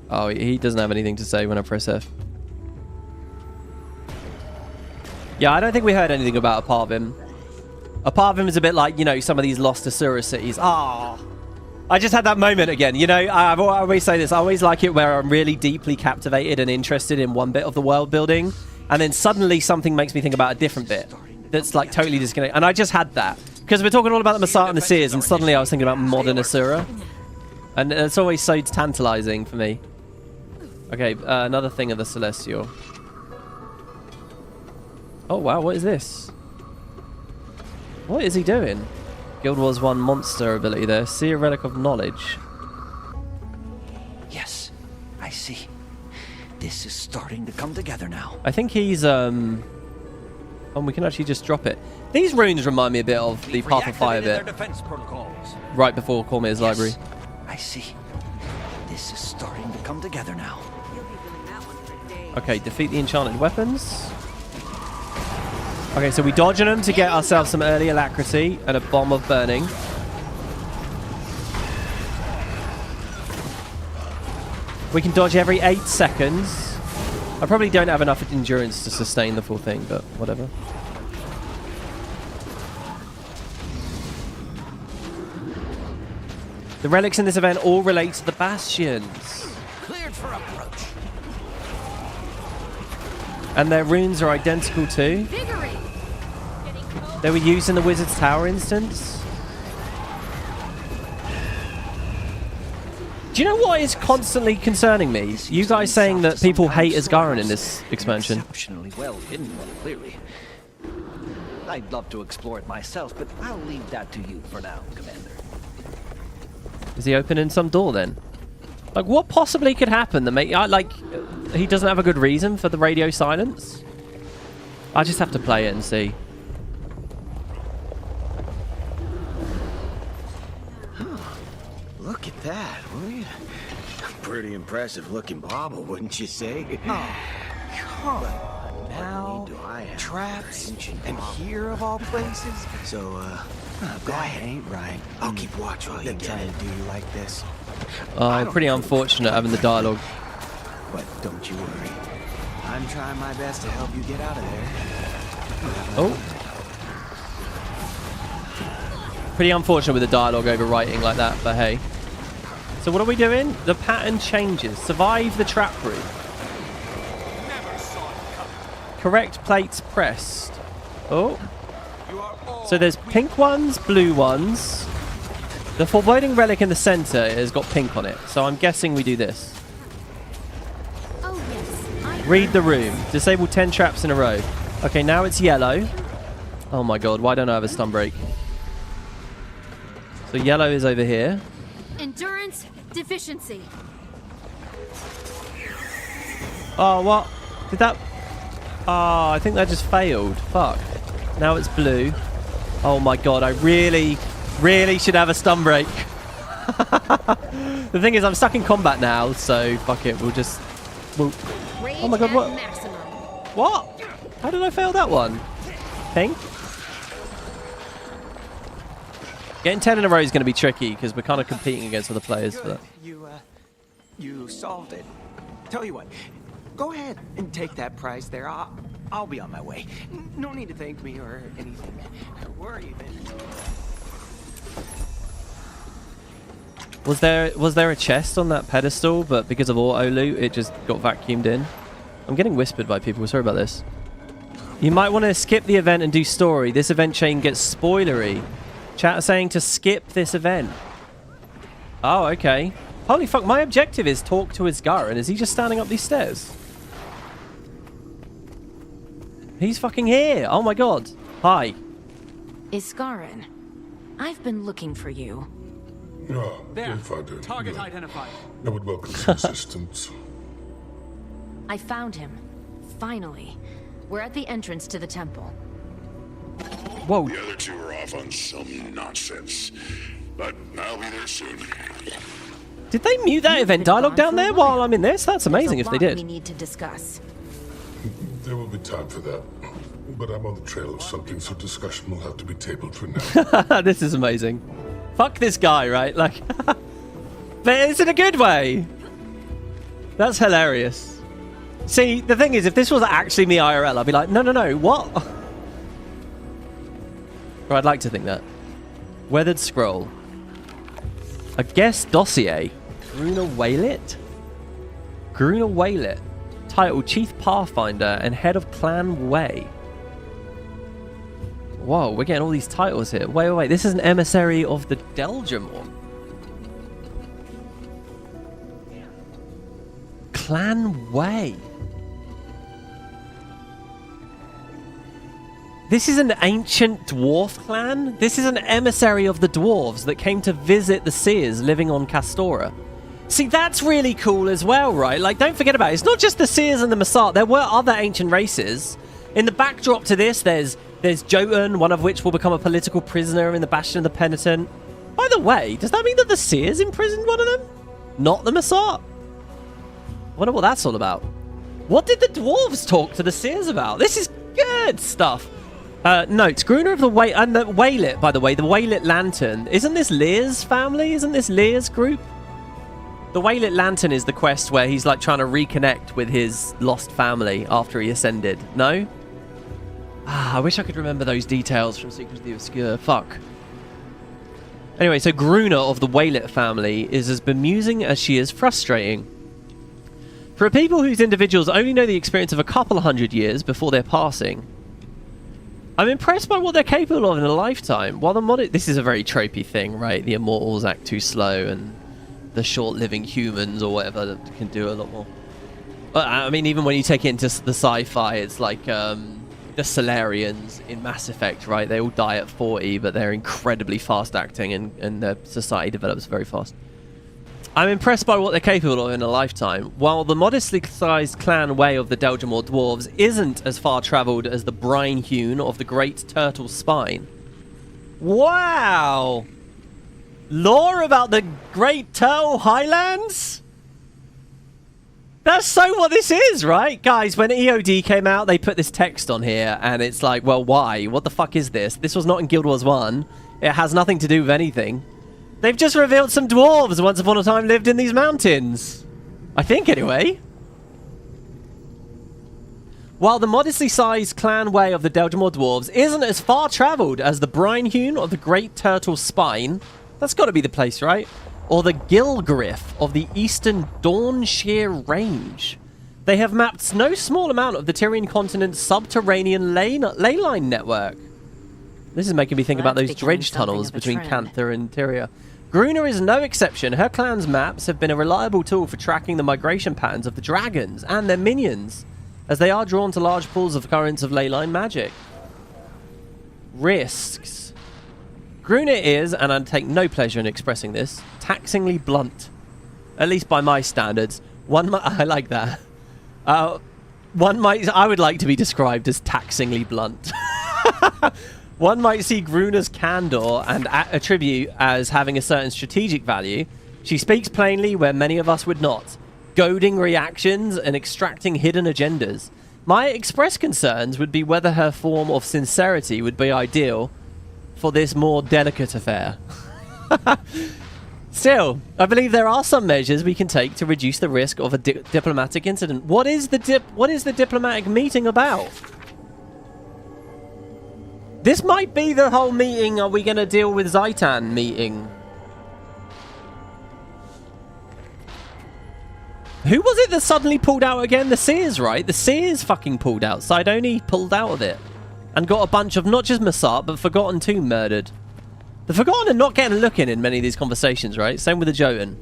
Oh, he doesn't have anything to say when I press F. Yeah, I don't think we heard anything about Aparvim. Aparvim is a bit like, you know, some of these Lost Asura cities. Ah, I just had that moment again. You know, I always say this. I always like it where I'm really deeply captivated and interested in one bit of the world building, and then suddenly something makes me think about a different bit that's like totally disconnected. And I just had that. Because we're talking all about the Masart and the Seers, and suddenly I was thinking about modern Asura. And it's always so tantalizing for me. Okay, another thing of the Celestial. Oh, wow, what is this? What is he doing? Guild Wars 1 monster ability there. See a relic of knowledge. Yes, I see. This is starting to come together now. I think he's, Oh, we can actually just drop it. These runes remind me a bit of the Path of Fire bit. Right before Cormier's Library. I see. This is starting to come together now. Okay, defeat the enchanted weapons. Okay, so we dodge on them to get ourselves some early alacrity and a bomb of burning. We can dodge every 8 seconds. I probably don't have enough endurance to sustain the full thing, but whatever. The relics in this event all relate to the bastions. Cleared for approach. And their runes are identical too. They were used in the Wizard's Tower instance. Do you know what is constantly concerning me? You guys saying that people hate Isgarin in this expansion. Exceptionally well hidden one, clearly. I'd love to explore it myself, but I'll leave that to you for now, Commander. Is he opening some door then? Like, what possibly could happen that make like he doesn't have a good reason for the radio silence? I just have to play it and see. Look at that, will you? Pretty impressive looking bauble, wouldn't you say? Oh, come on now. Traps and here of all places. So, go ahead. Ain't right. I'll keep watch while you get it. Do you like this? Pretty unfortunate having the dialogue. But don't you worry. I'm trying my best to help you get out of there. Oh. Pretty unfortunate with the dialogue overwriting like that, but hey. So what are we doing? The pattern changes. Survive the trap room. Correct plates pressed. Oh. So there's pink ones, blue ones. The foreboding relic in the center has got pink on it. So I'm guessing we do this. Read the room. Disable 10 traps in a row. Okay, now it's yellow. Oh my god, why don't I have a stun break? So yellow is over here. Endurance deficiency. Oh, what? Did that... Oh, I think that just failed. Fuck. Now it's blue. Oh my god, I really should have a stun break. The thing is, I'm stuck in combat now, so fuck it. We'll... Oh my god, what? What? How did I fail that one? Pink? Getting 10 in a row is going to be tricky because we're kind of competing against other players for that. You solved it. Tell you what, go ahead and take that prize there. I'll be on my way. No need to thank me or anything. We're even. Was there a chest on that pedestal, but because of auto loot, it just got vacuumed in? I'm getting whispered by people. Sorry about this. You might want to skip the event and do story. This event chain gets spoilery. Chat are saying to skip this event. Oh, okay. Holy fuck, my objective is talk to Isgarin. Is he just standing up these stairs? He's fucking here. Oh my god. Hi. Isgarin, I've been looking for you. Oh, there. if I did, Target identified. I would welcome some assistance. I found him. Finally. We're at the entrance to the temple. Whoa. The other two are off on some nonsense. But I'll be there soon. Did they mute that event dialogue down there while I'm in this? That's amazing if they did. We need to discuss. There will be time for that. But I'm on the trail of something, so discussion will have to be tabled for now. This is amazing. Fuck this guy, right? Like, but it's in a good way. That's hilarious. See, the thing is, if this was actually me IRL, I'd be like, no, what? Or I'd like to think that. Weathered scroll. A guest dossier. Gruna Waylet? Gruna Waylet. Title, Chief Pathfinder and Head of Clan Way. Whoa, we're getting all these titles here. Wait. This is an emissary of the Deldrimor. Clan Way. This is an ancient dwarf clan? This is an emissary of the dwarves that came to visit the seers living on Castora. See, that's really cool as well, right? Like, don't forget about it. It's not just the seers and the Massart. There were other ancient races. In the backdrop to this, there's Joten, one of which will become a political prisoner in the Bastion of the Penitent. By the way, does that mean that the seers imprisoned one of them? Not the Massart? I wonder what that's all about. What did the dwarves talk to the seers about? This is good stuff. Notes, Gruna of the Way and the Waylet, by the way, the Waylet Lantern. Isn't this Lear's family? Isn't this Lear's group? The Waylet Lantern is the quest where he's like trying to reconnect with his lost family after he ascended. No? I wish I could remember those details from Secrets of the Obscure. Fuck. Anyway, so Gruner of the Waylet family is as bemusing as she is frustrating. For a people whose individuals only know the experience of a couple of hundred years before their passing, I'm impressed by what they're capable of in a lifetime. While this is a very tropey thing, right? The immortals act too slow, and the short-living humans or whatever can do a lot more. I mean, even when you take it into the sci-fi, it's like the Solarians in Mass Effect, right? They all die at 40, but they're incredibly fast-acting, and their society develops very fast. I'm impressed by what they're capable of in a lifetime. While the modestly sized clan way of the Deljamor dwarves isn't as far travelled as the brine hewn of the Great Turtle Spine. Wow! Lore about the Great Turtle Highlands? That's so what this is, right? Guys, when EOD came out, they put this text on here, and it's like, well, why? What the fuck is this? This was not in Guild Wars 1. It has nothing to do with anything. They've just revealed some dwarves once upon a time lived in these mountains. I think, anyway. While the modestly sized clan way of the Deljamor dwarves isn't as far travelled as the brine hewn of the Great Turtle Spine, that's got to be the place, right? Or the Gilgriff of the Eastern Dawnshire Range. They have mapped no small amount of the Tyrian continent's subterranean ley line network. This is making me think about those dredge tunnels between Cantha and Tyria. Gruner is no exception. Her clan's maps have been a reliable tool for tracking the migration patterns of the dragons and their minions, as they are drawn to large pools of currents of ley line magic. Risks. Gruner is, and I take no pleasure in expressing this, taxingly blunt. At least by my standards. I like that. I would like to be described as taxingly blunt. One might see Gruner's candor and attribute as having a certain strategic value. She speaks plainly where many of us would not, goading reactions and extracting hidden agendas. My express concerns would be whether her form of sincerity would be ideal for this more delicate affair. Still, I believe there are some measures we can take to reduce the risk of a diplomatic incident. What is the diplomatic meeting about? This might be the whole meeting, are we going to deal with Zaitan meeting? Who was it that suddenly pulled out again? The Seers, right? The Seers fucking pulled out. Sidoni pulled out of it. And got a bunch of, not just Massart, but Forgotten too murdered. The Forgotten are not getting a look in many of these conversations, right? Same with the Joten.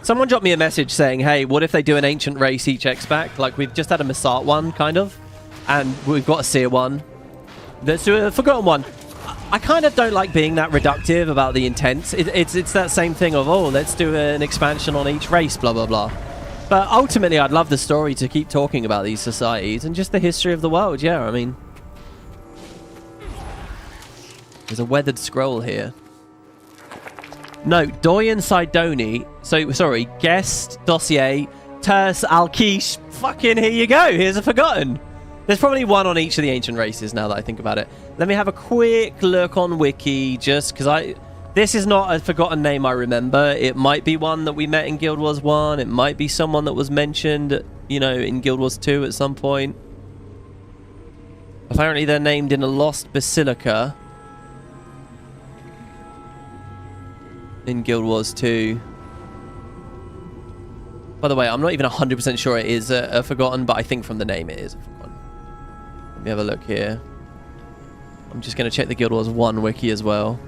Someone dropped me a message saying, hey, what if they do an ancient race each X-Pack? Like, we've just had a Massart one, kind of. And we've got a Seer one. Let's do a Forgotten one. I kind of don't like being that reductive about the intent. It's that same thing of, oh, let's do an expansion on each race, blah, blah, blah. But ultimately, I'd love the story to keep talking about these societies and just the history of the world, yeah, I mean. There's a weathered scroll here. No, Doyen Sidoni. So, sorry, guest, dossier, Terse, Alkish. Fucking here you go. Here's a Forgotten. There's probably one on each of the ancient races now that I think about it. Let me have a quick look on Wiki, just because this is not a Forgotten name I remember. It might be one that we met in Guild Wars 1. It might be someone that was mentioned, you know, in Guild Wars 2 at some point. Apparently they're named in a lost basilica in Guild Wars 2. By the way, I'm not even 100% sure it is a Forgotten, but I think from the name it is a Forgotten. Let me have a look here. I'm just going to check the Guild Wars 1 wiki as well.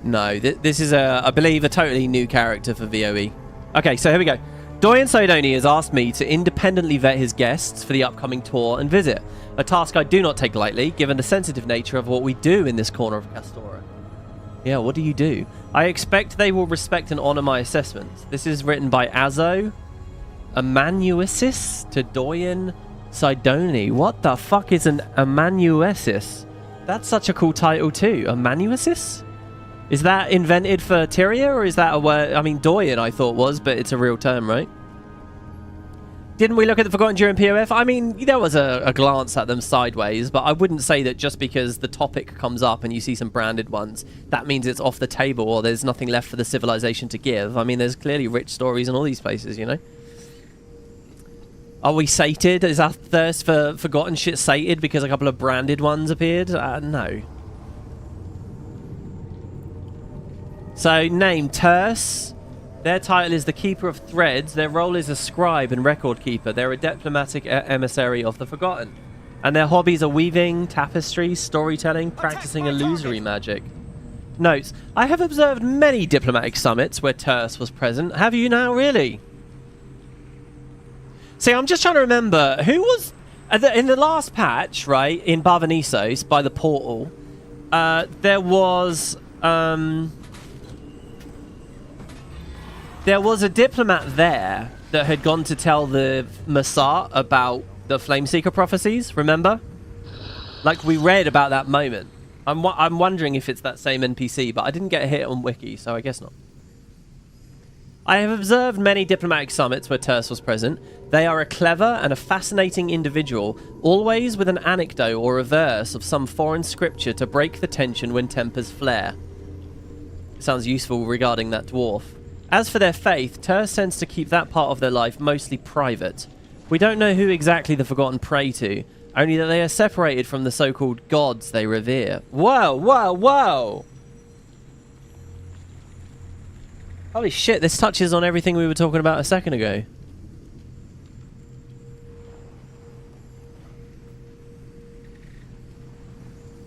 No, this is, I believe, a totally new character for VOE. Okay, so here we go. Doyen Sidoni has asked me to independently vet his guests for the upcoming tour and visit. A task I do not take lightly, given the sensitive nature of what we do in this corner of Castora. Yeah, what do you do? I expect they will respect and honor my assessments. This is written by Azo Amanuensis to Doyen Sidoni. What the fuck is an Amanuensis? That's such a cool title too. Amanuensis? Is that invented for Tyria, or is that a word? I mean, Doyen I thought was, but it's a real term, right? Didn't we look at the Forgotten during POF? I mean, there was a glance at them sideways, but I wouldn't say that just because the topic comes up and you see some branded ones, that means it's off the table or there's nothing left for the civilization to give. I mean, there's clearly rich stories in all these places, you know? Are we sated? Is our thirst for Forgotten shit sated because a couple of branded ones appeared? No. So, name, Terse. Their title is the Keeper of Threads. Their role is a scribe and record keeper. They're a diplomatic emissary of the Forgotten. And their hobbies are weaving, tapestry, storytelling, practicing illusory magic. Notes. I have observed many diplomatic summits where Terse was present. Have you now, really? See, I'm just trying to remember, who was... in the last patch, right, in Barvanisos, by the portal, there was a diplomat there that had gone to tell the Massat about the Flameseeker prophecies, remember? Like, we read about that moment. I'm wondering if it's that same NPC, but I didn't get a hit on Wiki, so I guess not. I have observed many diplomatic summits where Terse was present. They are a clever and a fascinating individual, always with an anecdote or a verse of some foreign scripture to break the tension when tempers flare. Sounds useful regarding that dwarf. As for their faith, Terse tends to keep that part of their life mostly private. We don't know who exactly the Forgotten pray to, only that they are separated from the so-called gods they revere. Whoa, whoa, whoa! Holy shit, this touches on everything we were talking about a second ago.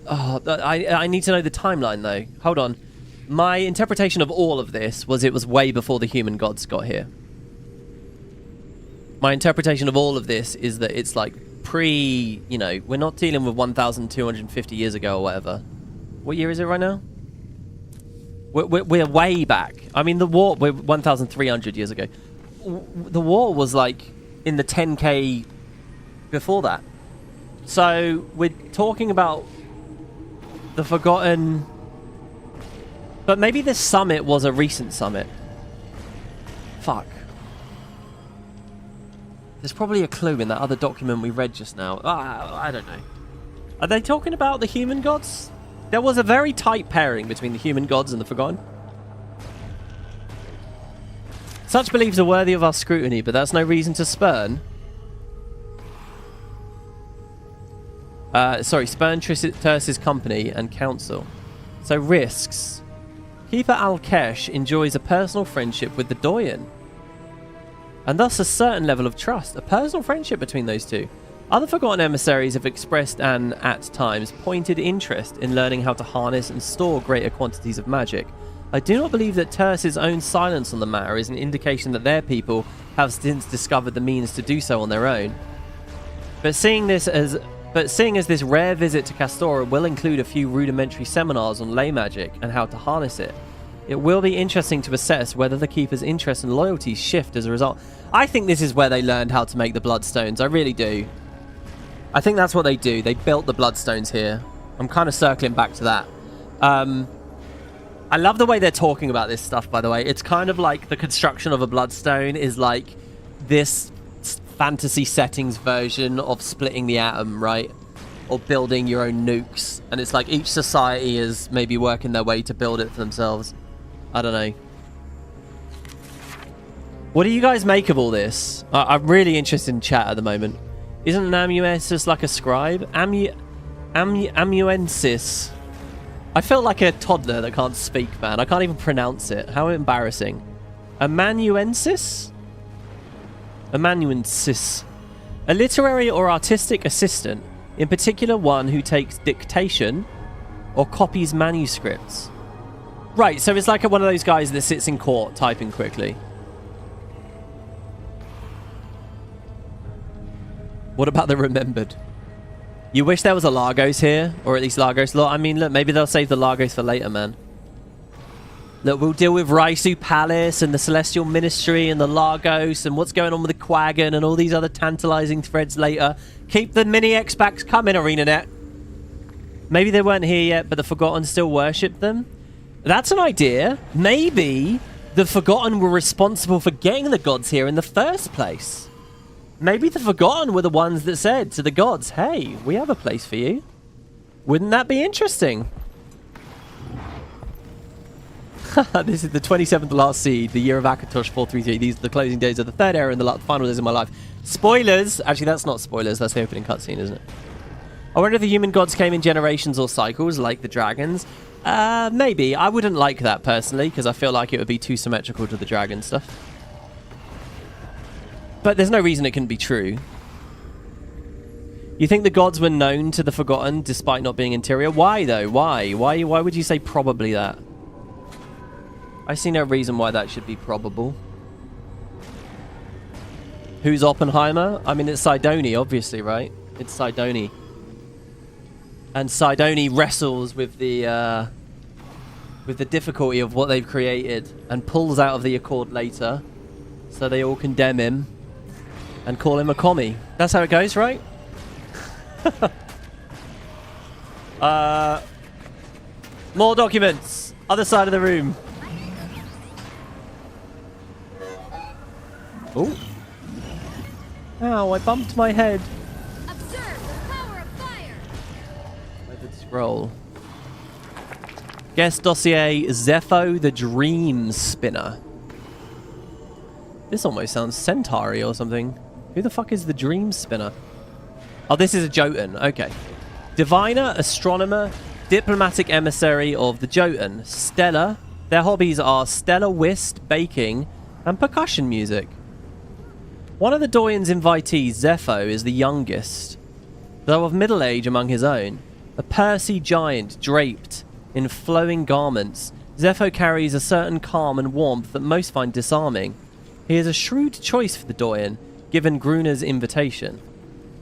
Oh, I need to know the timeline, though. Hold on. My interpretation of all of this was it was way before the human gods got here. My interpretation of all of this is that it's like pre... You know, we're not dealing with 1,250 years ago or whatever. What year is it right now? We're way back. I mean, the war... We're 1,300 years ago. The war was like in the 10k before that. So we're talking about the Forgotten... But maybe this summit was a recent summit. Fuck. There's probably a clue in that other document we read just now. I don't know. Are they talking about the human gods? There was a very tight pairing between the human gods and the Forgotten. Such beliefs are worthy of our scrutiny, but that's no reason to spurn. Spurn Terse's company and counsel. So risks. Keeper Alkesh enjoys a personal friendship with the Doyen, and thus a certain level of trust, a personal friendship between those two. Other Forgotten emissaries have expressed an, at times, pointed interest in learning how to harness and store greater quantities of magic. I do not believe that Terse's own silence on the matter is an indication that their people have since discovered the means to do so on their own. But seeing as this rare visit to Castora will include a few rudimentary seminars on ley magic and how to harness it, it will be interesting to assess whether the Keeper's interests and loyalties shift as a result. I think this is where they learned how to make the Bloodstones. I really do. I think that's what they do. They built the Bloodstones here. I'm kind of circling back to that. I love the way they're talking about this stuff, by the way. It's kind of like the construction of a Bloodstone is like this fantasy settings version of splitting the atom, right? Or building your own nukes. And it's like each society is maybe working their way to build it for themselves. I don't know. What do you guys make of all this? I'm really interested in chat at the moment. Isn't an amanuensis like a scribe? Amanuensis. I felt like a toddler that can't speak, man. I can't even pronounce it. How embarrassing. Amanuensis? Amanuensis. A literary or artistic assistant, in particular one who takes dictation or copies manuscripts. Right, so it's like one of those guys that sits in court typing quickly. What about the remembered? You wish there was a Largos here, or at least Largos. Look, I mean, look, maybe they'll save the Largos for later, man. Look, we'll deal with Raisu Palace and the Celestial Ministry and the Largos and what's going on with the Quaggan and all these other tantalizing threads later. Keep the mini X-Packs coming, Arenanet. Maybe they weren't here yet, but the Forgotten still worship them. That's an idea. Maybe the Forgotten were responsible for getting the gods here in the first place. Maybe the Forgotten were the ones that said to the gods, hey, we have a place for you. Wouldn't that be interesting? This is the 27th last seed, the year of Akatosh 433. These are the closing days of the third era and the final days of my life. Spoilers! Actually, that's not spoilers. That's the opening cutscene, isn't it? I wonder if the human gods came in generations or cycles, like the dragons. Maybe. I wouldn't like that personally, because I feel like it would be too symmetrical to the dragon stuff. But there's no reason it couldn't be true. You think the gods were known to the Forgotten despite not being interior? Why, though? Why? Why would you say probably that? I see no reason why that should be probable. Who's Oppenheimer? I mean, it's Sidoni, obviously, right? It's Sidoni. And Sidoni wrestles with the difficulty of what they've created and pulls out of the Accord later, so they all condemn him and call him a commie. That's how it goes, right? More documents. Other side of the room. Oh. Ow, I bumped my head. Observe the power of fire. Weathered scroll. Guest dossier Zepho the Dream Spinner. This almost sounds Centauri or something. Who the fuck is the Dream Spinner? Oh, this is a Joten. Okay. Diviner, astronomer, diplomatic emissary of the Joten. Stellar. Their hobbies are stellar whist, baking, and percussion music. One of the Doyen's invitees, Zepho, is the youngest, though of middle age among his own. A pursy giant draped in flowing garments, Zepho carries a certain calm and warmth that most find disarming. He is a shrewd choice for the Doyen, given Gruner's invitation.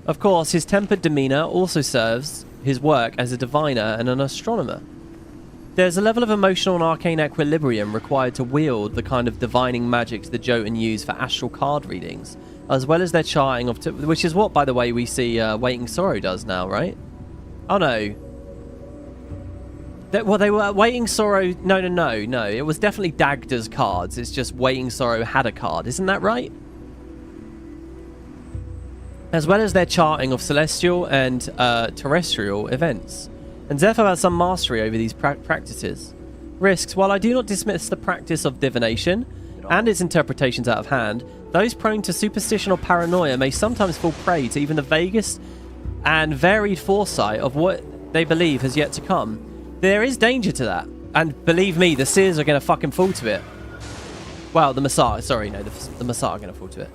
Of course, his tempered demeanor also serves his work as a diviner and an astronomer. There's a level of emotional and arcane equilibrium required to wield the kind of divining magics the Joten use for astral card readings, as well as their charting of... which is what, by the way, we see Waiting Sorrow does now, right? Oh, no. Well, they were Waiting Sorrow... No. It was definitely Dagda's cards. It's just Waiting Sorrow had a card. Isn't that right? As well as their charting of celestial and terrestrial events. And Zepho has some mastery over these practices. Risks. While I do not dismiss the practice of divination and its interpretations out of hand, those prone to superstition or paranoia may sometimes fall prey to even the vaguest and varied foresight of what they believe has yet to come. There is danger to that. And believe me, the seers are going to fucking fall to it. Well, the Massar. Sorry, no, the Massar are going to fall to it.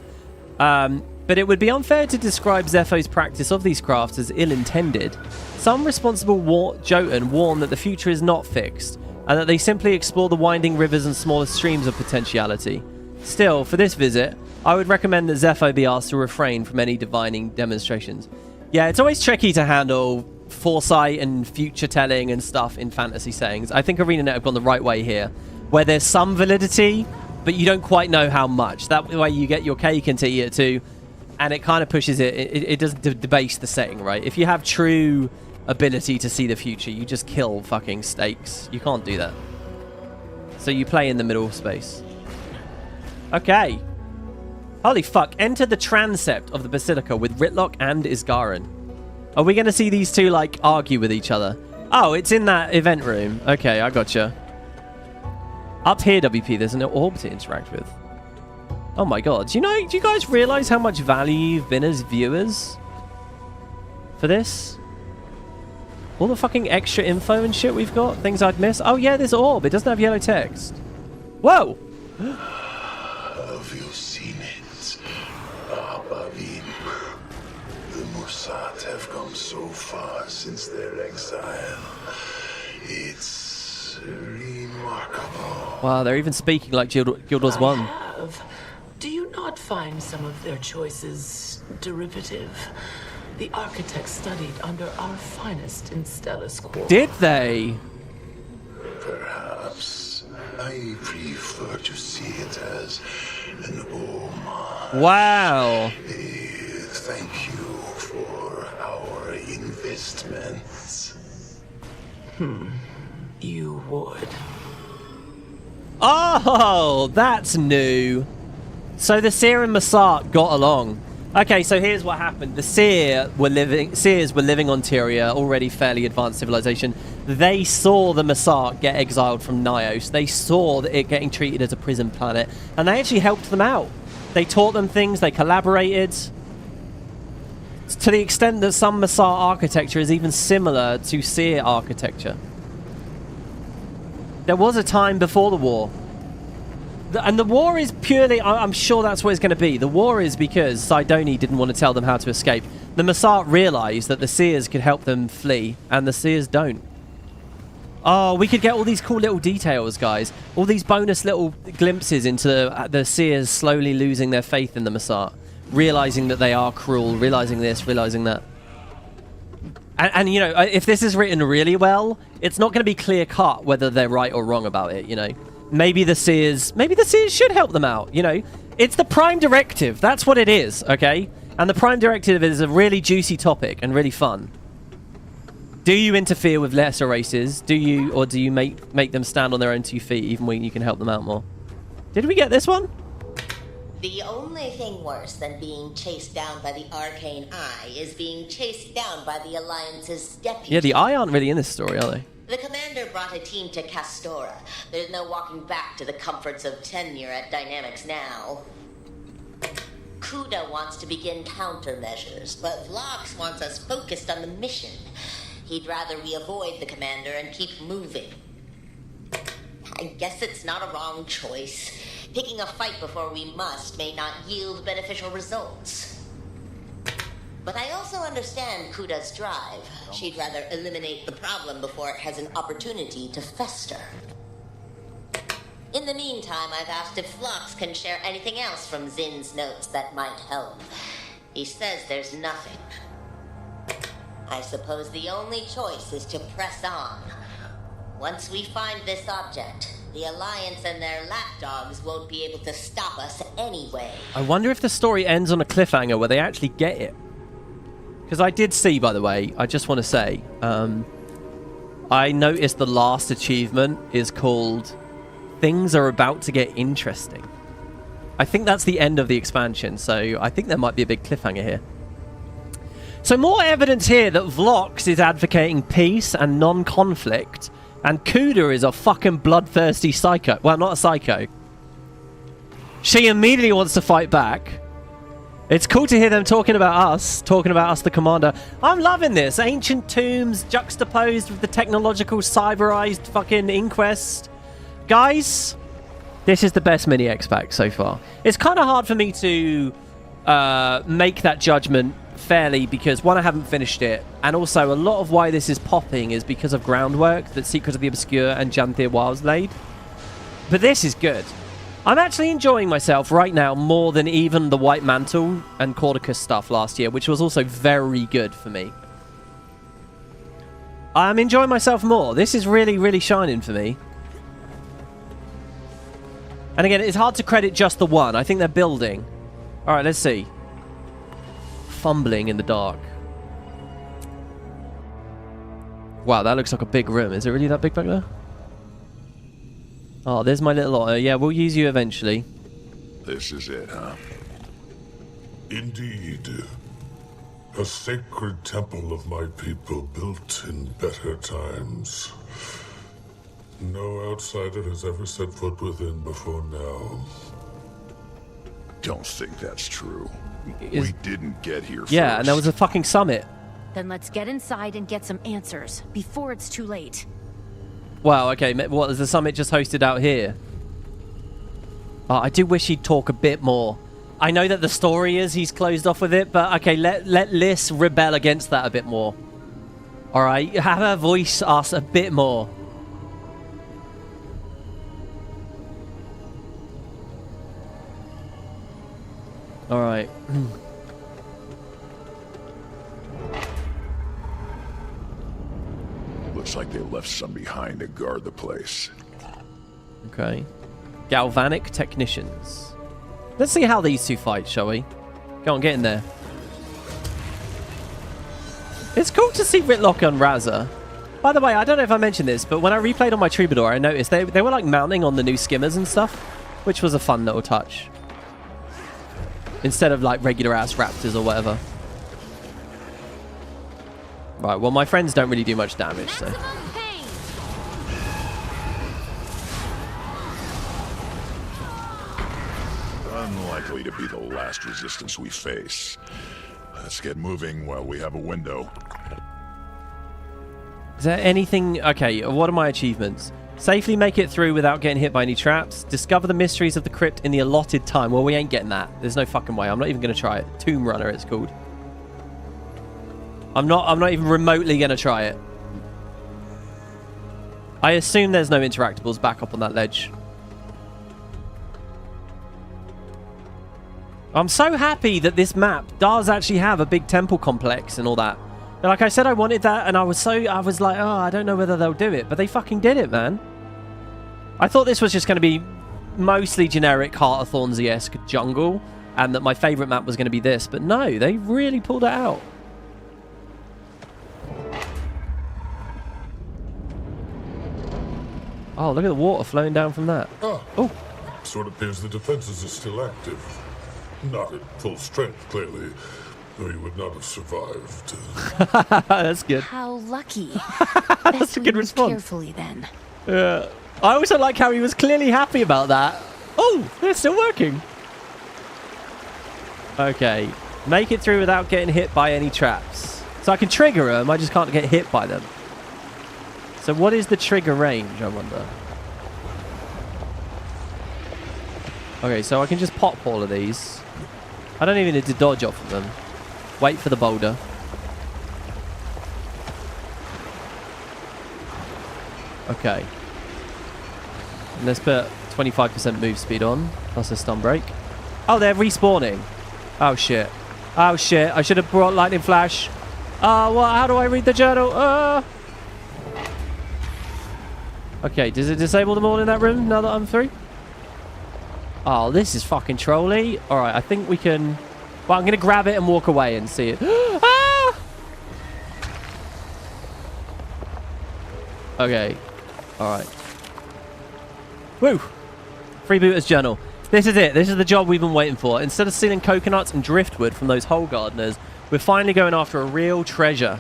But it would be unfair to describe Zepho's practice of these crafts as ill-intended. Some responsible Joten warn that the future is not fixed, and that they simply explore the winding rivers and smaller streams of potentiality. Still, for this visit, I would recommend that Zepho be asked to refrain from any divining demonstrations. Yeah, it's always tricky to handle foresight and future-telling and stuff in fantasy settings. I think Arenanet have gone the right way here, where there's some validity, but you don't quite know how much. That way you get your cake and eat it too. And it kind of pushes it. It doesn't debase the setting, right? If you have true ability to see the future, you just kill fucking stakes. You can't do that. So you play in the middle space. Okay. Holy fuck. Enter the transcept of the basilica with Ritlock and Isgarin. Are we going to see these two, like, argue with each other? Oh, it's in that event room. Okay, I gotcha. Up here, WP, there's an orb to interact with. Oh my god. Do you guys realize how much value you've been as viewers for this? All the fucking extra info and shit we've got? Things I'd miss? Oh yeah, this orb. It doesn't have yellow text. Whoa! Have you seen it? Abavim. The Mossad have come so far since their exile. It's remarkable. Wow, they're even speaking like Guild Wars 1. Do you not find some of their choices derivative? The architects studied under our finest in Stellus Quo. Did they? Perhaps. I prefer to see it as an homage. Wow. Thank you for our investments. You would. Oh, that's new. So the Seer and Massart got along. Okay, so here's what happened. The Seers were living on Tyria, already fairly advanced civilization. They saw the Massart get exiled from Nios. They saw it getting treated as a prison planet, and they actually helped them out. They taught them things, they collaborated. To the extent that some Massart architecture is even similar to Seer architecture. There was a time before the war. And the war is purely... I'm sure that's what it's going to be. The war is because Sidoni didn't want to tell them how to escape. The Massart realized that the Seers could help them flee, and the Seers don't. Oh, we could get all these cool little details, guys. All these bonus little glimpses into the Seers slowly losing their faith in the Massart. Realizing that they are cruel, realizing this, realizing that. And you know, if this is written really well, it's not going to be clear-cut whether they're right or wrong about it, you know. Maybe the Seers should help them out, you know. It's the Prime Directive. That's what it is, okay? And the Prime Directive is a really juicy topic and really fun. Do you interfere with lesser races? Do you make them stand on their own 2 feet even when you can help them out more? Did we get this one? The only thing worse than being chased down by the Arcane Eye is being chased down by the Alliance's deputy. Yeah, the Eye aren't really in this story, are they? The commander brought a team to Castora. There's no walking back to the comforts of tenure at Dynamics now. Kuda wants to begin countermeasures, but Vlox wants us focused on the mission. He'd rather we avoid the commander and keep moving. I guess it's not a wrong choice. Picking a fight before we must may not yield beneficial results. But I also understand Kuda's drive. She'd rather eliminate the problem before it has an opportunity to fester. In the meantime, I've asked if Vlox can share anything else from Zin's notes that might help. He says there's nothing. I suppose the only choice is to press on. Once we find this object, the Alliance and their lapdogs won't be able to stop us anyway. I wonder if the story ends on a cliffhanger where they actually get it. Because I did see, by the way, I just want to say, I noticed the last achievement is called Things Are About to Get Interesting. I think that's the end of the expansion, so I think there might be a big cliffhanger here. So more evidence here that Vlox is advocating peace and non-conflict, and Kuda is a fucking bloodthirsty psycho. Well, not a psycho. She immediately wants to fight back. It's cool to hear them talking about us, the commander. I'm loving this. Ancient tombs juxtaposed with the technological cyberized fucking Inquest. Guys, this is the best mini X-Pack so far. It's kind of hard for me to make that judgment fairly because, one, I haven't finished it, and also a lot of why this is popping is because of groundwork that Secret of the Obscure and Janthir Wilds laid. But this is good. I'm actually enjoying myself right now more than even the White Mantle and Cordicus stuff last year, which was also very good for me. I'm enjoying myself more. This is really, really shining for me. And again, it's hard to credit just the one. I think they're building. All right, let's see. Fumbling in the dark. Wow, that looks like a big room. Is it really that big back there? Oh, there's my little otter. Yeah, we'll use you eventually. This is it, huh? Indeed. A sacred temple of my people built in better times. No outsider has ever set foot within before now. Don't think that's true. We didn't get here first. Yeah, and there was a fucking summit. Then let's get inside and get some answers before it's too late. Wow, okay. What, is the summit just hosted out here? Oh, I do wish he'd talk a bit more. I know that the story is he's closed off with it, but okay, let Liz rebel against that a bit more. All right, have her voice us a bit more. All right. Looks like they left some behind to guard the place. Okay. Galvanic technicians. Let's see how these two fight, shall we? Go on, get in there. It's cool to see Whitlock and Raza. By the way, I don't know if I mentioned this, but when I replayed on my Troubadour, I noticed they were like mounting on the new skimmers and stuff, which was a fun little touch. Instead of like regular ass raptors or whatever. Right, well my friends don't really do much damage, so. Unlikely to be the last resistance we face. Let's get moving while we have a window. Is there anything... Okay, what are my achievements? Safely make it through without getting hit by any traps. Discover the mysteries of the crypt in the allotted time. Well, we ain't getting that. There's no fucking way. I'm not even going to try it. Tomb Runner, it's called. I'm not even remotely going to try it. I assume there's no interactables back up on that ledge. I'm so happy that this map does actually have a big temple complex and all that. Like I said, I wanted that, and I was like, oh, I don't know whether they'll do it, but they fucking did it, man. I thought this was just going to be mostly generic Heart of Thornsy-esque jungle, and that my favorite map was going to be this, but no, they really pulled it out. Oh, look at the water flowing down from that. Oh. So it appears the defenses are still active. Not at full strength, clearly. Or you would not have survived. That's good. How lucky. That's a good response. Carefully then. Yeah. I also like how he was clearly happy about that. Oh, they're still working. Okay. Make it through without getting hit by any traps. So I can trigger them, I just can't get hit by them. So what is the trigger range, I wonder? Okay, so I can just pop all of these. I don't even need to dodge off of them. Wait for the boulder. Okay. And let's put 25% move speed on. Plus a stun break. Oh, they're respawning. Oh, shit. Oh, shit. I should have brought lightning flash. How do I read the journal? Okay, does it disable them all in that room now that I'm through? Oh, this is fucking trolly. Alright, I think we can... Well, I'm going to grab it and walk away and see it. Ah! Okay. Alright. Woo! Freebooter's journal. This is it. This is the job we've been waiting for. Instead of stealing coconuts and driftwood from those hole gardeners, we're finally going after a real treasure.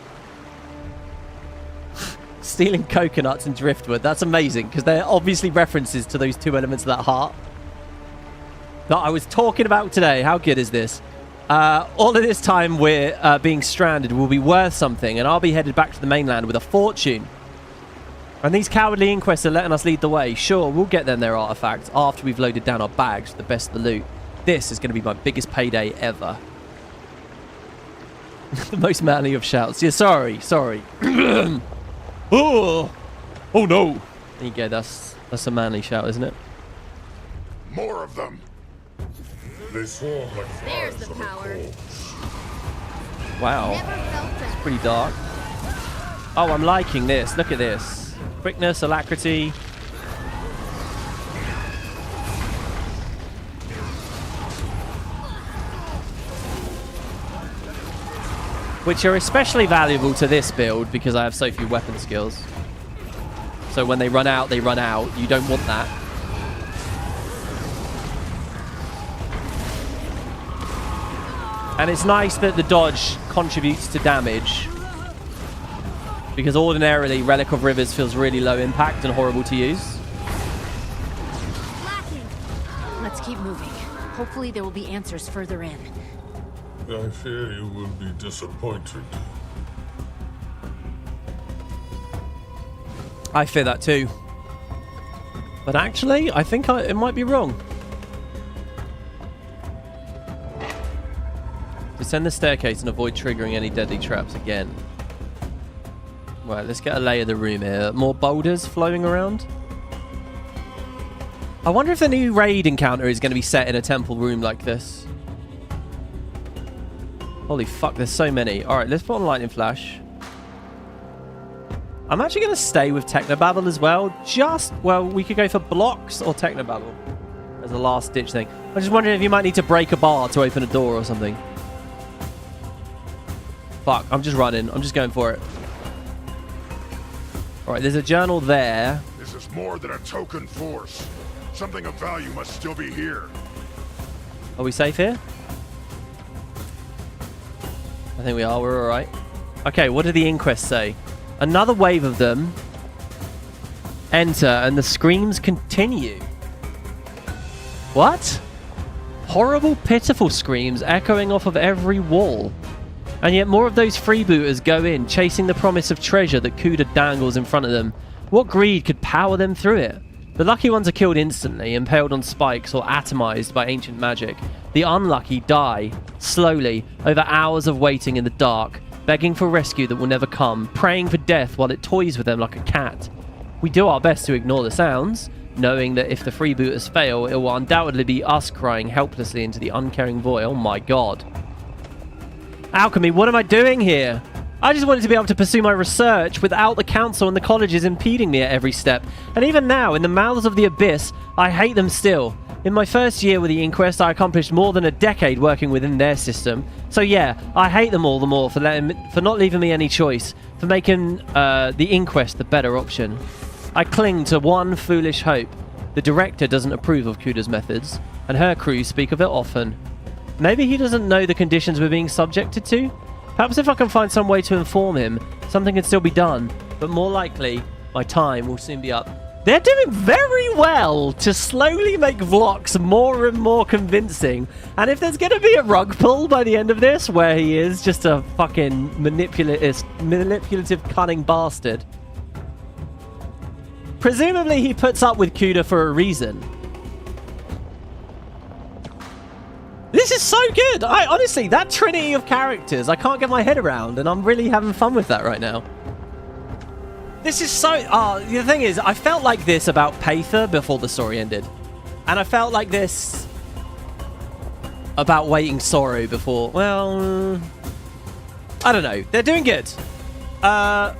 Stealing coconuts and driftwood. That's amazing, because they're obviously references to those two elements of that heart that I was talking about today. How good is this? All of this time we're being stranded will be worth something, and I'll be headed back to the mainland with a fortune. And these cowardly inquests are letting us lead the way. Sure, we'll get them their artifacts after we've loaded down our bags with the best of the loot. This is going to be my biggest payday ever. The most manly of shouts. Yeah, sorry. Oh no. There you go, that's a manly shout, isn't it? More of them. They swarm like There's the power. Wow. It's pretty dark. Oh, I'm liking this. Look at this. Quickness, alacrity. Which are especially valuable to this build because I have so few weapon skills. So when they run out, they run out. You don't want that. And it's nice that the dodge contributes to damage. Because ordinarily, Relic of Rivers feels really low impact and horrible to use. Let's keep moving. Hopefully there will be answers further in. I fear you will be disappointed. I fear that too. But actually, I think it might be wrong. Descend the staircase and avoid triggering any deadly traps again. Right, let's get a lay of the room here. More boulders flowing around. I wonder if the new raid encounter is going to be set in a temple room like this. Holy fuck, there's so many. Alright, let's put on lightning flash. I'm actually going to stay with Technobabble as well. Well, we could go for blocks or Technobabble as a last ditch thing. I'm just wondering if you might need to break a bar to open a door or something. Fuck, I'm just running. I'm just going for it. Alright, there's a journal there. This is more than a token force. Something of value must still be here. Are we safe here? I think we are. We're alright. Okay, what did the Inquest say? Another wave of them. Enter, and the screams continue. What? Horrible, pitiful screams echoing off of every wall. And yet more of those freebooters go in, chasing the promise of treasure that Kuda dangles in front of them. What greed could power them through it? The lucky ones are killed instantly, impaled on spikes or atomized by ancient magic. The unlucky die, slowly, over hours of waiting in the dark, begging for rescue that will never come, praying for death while it toys with them like a cat. We do our best to ignore the sounds, knowing that if the freebooters fail, it will undoubtedly be us crying helplessly into the uncaring void. Oh my god. Alchemy, what am I doing here? I just wanted to be able to pursue my research without the council and the colleges impeding me at every step. And even now, in the mouths of the abyss, I hate them still. In my first year with the Inquest, I accomplished more than a decade working within their system. So yeah, I hate them all the more for not leaving me any choice, for making the Inquest the better option. I cling to one foolish hope. The director doesn't approve of Kuda's methods, and her crew speak of it often. Maybe he doesn't know the conditions we're being subjected to? Perhaps if I can find some way to inform him, something can still be done, but more likely, my time will soon be up. They're doing very well to slowly make vlogs more and more convincing, and if there's going to be a rug pull by the end of this, where he is just a fucking manipulative, cunning bastard, presumably he puts up with Kuda for a reason. This is so good! Honestly, that trinity of characters, I can't get my head around, and I'm really having fun with that right now. This is so... the thing is, I felt like this about Pather before the story ended. And I felt like this about Waiting Sorrow before... Well... I don't know. They're doing good. I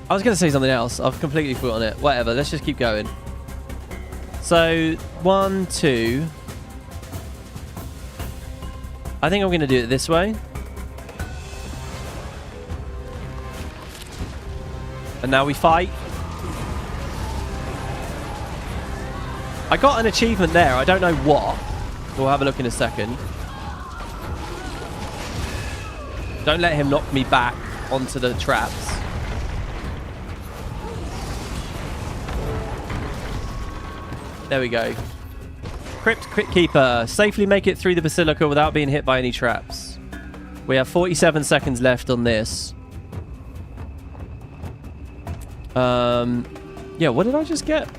was going to say something else. I've completely forgotten it. Whatever, let's just keep going. So, 1, 2. I think I'm going to do it this way. And now we fight. I got an achievement there. I don't know what. We'll have a look in a second. Don't let him knock me back onto the traps. There we go. Crypt Keeper. Safely make it through the basilica without being hit by any traps. We have 47 seconds left on this. Yeah, what did I just get?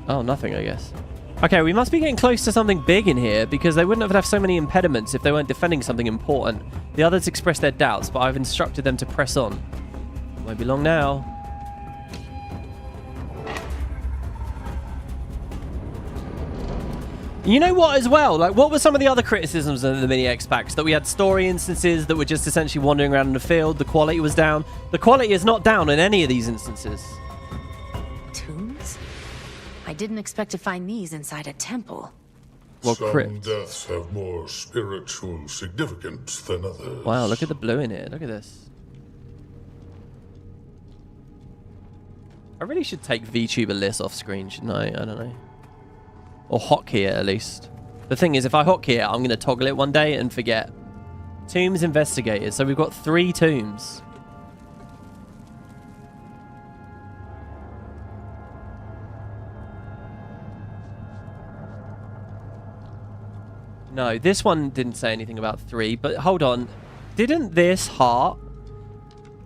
Oh, nothing, I guess. Okay, we must be getting close to something big in here, because they wouldn't have left so many impediments if they weren't defending something important. The others expressed their doubts, but I've instructed them to press on. Won't be long now. You know what as well? Like, what were some of the other criticisms of the mini X packs? That we had story instances that were just essentially wandering around in the field. The quality was down. The quality is not down in any of these instances. Tombs? I didn't expect to find these inside a temple. Well, some deaths have more spiritual significance than others. Wow, look at the blue in here. Look at this. I really should take VTuber list off screen, shouldn't I? I don't know. Or hotkey it, at least. The thing is, if I hotkey it, I'm going to toggle it one day and forget. Tombs investigated. So we've got 3 tombs. No, this one didn't say anything about 3. But hold on. Didn't this heart...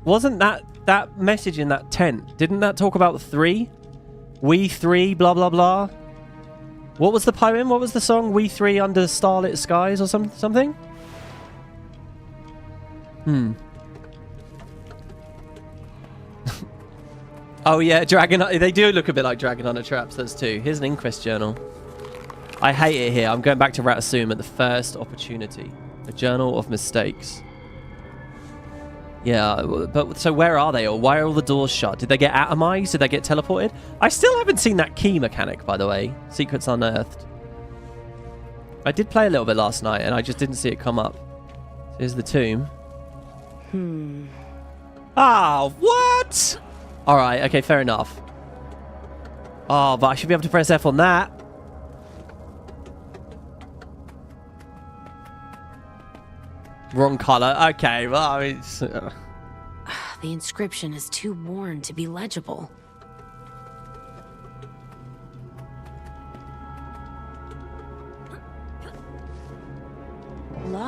Wasn't that message in that tent? Didn't that talk about 3? We 3, blah, blah, blah. What was the poem? What was the song? We 3 under starlit skies or something? Oh yeah, Dragon. They do look a bit like Dragon Hunter traps. That's 2. Here's an Inquest journal. I hate it here. I'm going back to Ratasum at the first opportunity. A journal of mistakes. Yeah, but so where are they? Or why are all the doors shut? Did they get atomized? Did they get teleported? I still haven't seen that key mechanic, by the way. Secrets unearthed. I did play a little bit last night, and I just didn't see it come up. Here's the tomb. Ah, what? All right, okay, fair enough. Oh, but I should be able to press F on that. Wrong color. Okay, well, I mean, it's, The inscription is too worn to be legible.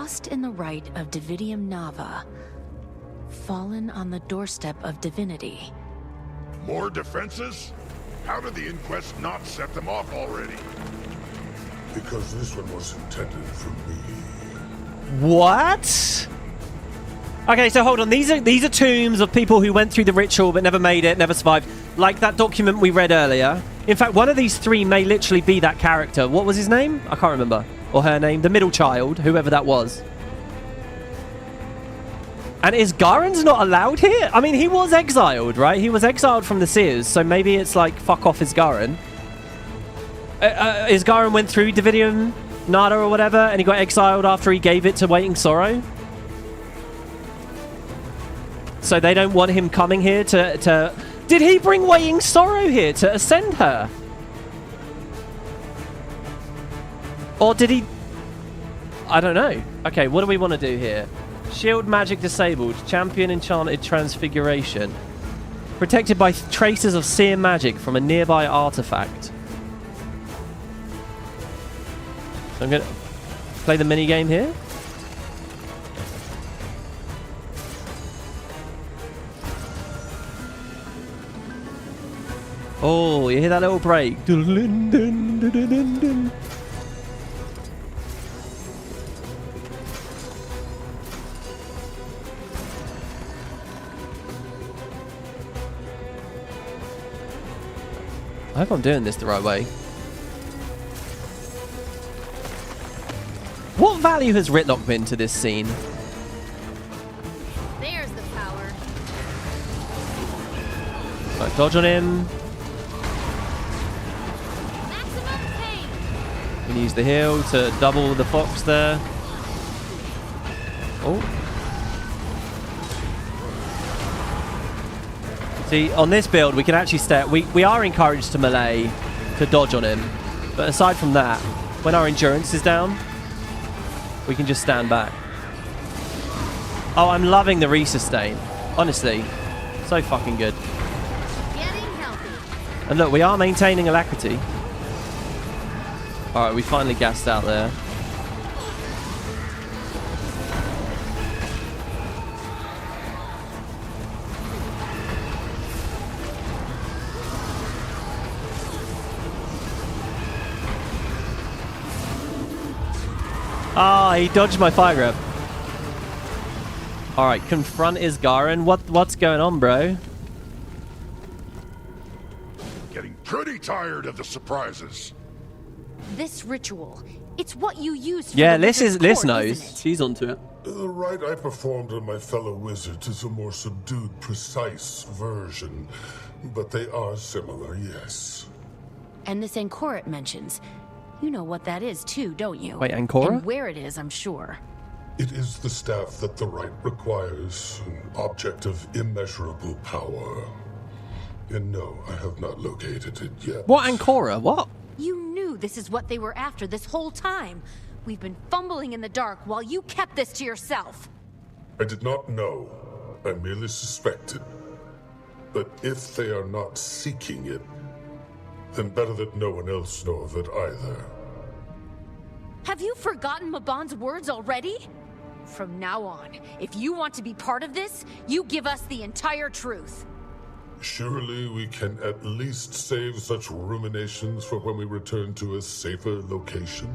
lost in the rite of Dividium Nava, fallen on the doorstep of divinity. More defenses? How did the Inquest not set them off already? Because this one was intended for me. What? Okay, so hold on. These are tombs of people who went through the ritual but never made it, never survived. Like that document we read earlier. In fact, one of these three may literally be that character. What was his name? I can't remember. Or her name. The middle child, whoever that was. And Isgarin's not allowed here? I mean, he was exiled, right? He was exiled from the Seers, so maybe it's like, fuck off Isgarin. Isgarin went through Dividium Nada or whatever, and he got exiled after he gave it to Waiting Sorrow. So they don't want him coming here to... Did he bring Waiting Sorrow here to ascend her? Or did he... I don't know. Okay, what do we want to do here? Shield magic disabled. Champion enchanted transfiguration. Protected by traces of seer magic from a nearby artifact. So I'm going to play the minigame here. Oh, you hear that little break? I hope I'm doing this the right way. What value has Ritlock been to this scene? There's the power. Right, dodge on him. We can use the heal to double the fox there. Oh. See, on this build, we can actually stay... We are encouraged to melee, to dodge on him. But aside from that, when our endurance is down, we can just stand back. Oh, I'm loving the resustain. Honestly, so fucking good. Getting healthy. And look, we are maintaining alacrity. Alright, we finally gassed out there. Ah, he dodged my fire grab. Alright, confront Isgarin. What's going on, bro? Getting pretty tired of the surprises. This ritual, it's what you used for Yeah, the Liz wizard's court, knows. isn't it? She's onto it. The rite I performed on my fellow wizards is a more subdued, precise version. But they are similar, yes. And this Ancora it mentions. You know what that is too, don't you? Wait, Ancora? And where it is, I'm sure. It is the staff that the rite requires, an object of immeasurable power. And no, I have not located it yet. What Ancora? What? You knew this is what they were after this whole time. We've been fumbling in the dark while you kept this to yourself. I did not know. I merely suspected. But if they are not seeking it, then better that no one else know of it either. Have you forgotten Mabon's words already? From now on, if you want to be part of this, you give us the entire truth. Surely we can at least save such ruminations for when we return to a safer location?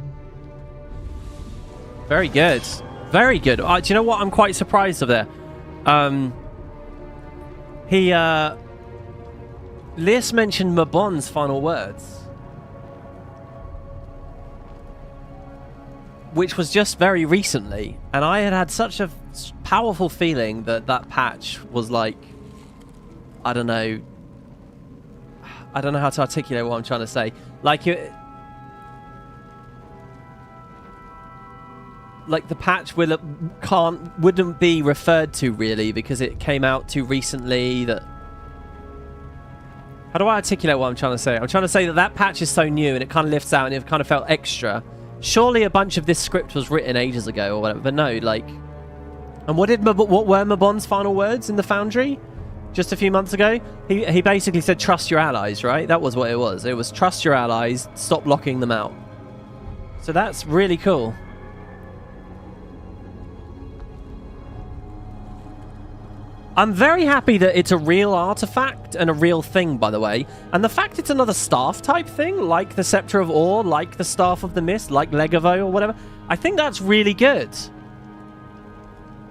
Very good. Very good. Do you know what? I'm quite surprised of there. Liz mentioned Mabon's final words. Which was just very recently. And I had such a powerful feeling that that patch was like... I don't know how to articulate what I'm trying to say. Like the patch wouldn't be referred to really because it came out too recently. That how do I articulate what I'm trying to say? I'm trying to say that patch is so new and it kind of lifts out and it kind of felt extra. Surely a bunch of this script was written ages ago or whatever, but no, like. And what were Mabon's final words in the Foundry? Just a few months ago, he basically said, trust your allies, right? That was what it was. It was trust your allies, stop locking them out. So that's really cool. I'm very happy that it's a real artifact and a real thing, by the way. And the fact it's another staff type thing, like the Scepter of Ore, like the Staff of the Mist, like Legavo or whatever, I think that's really good.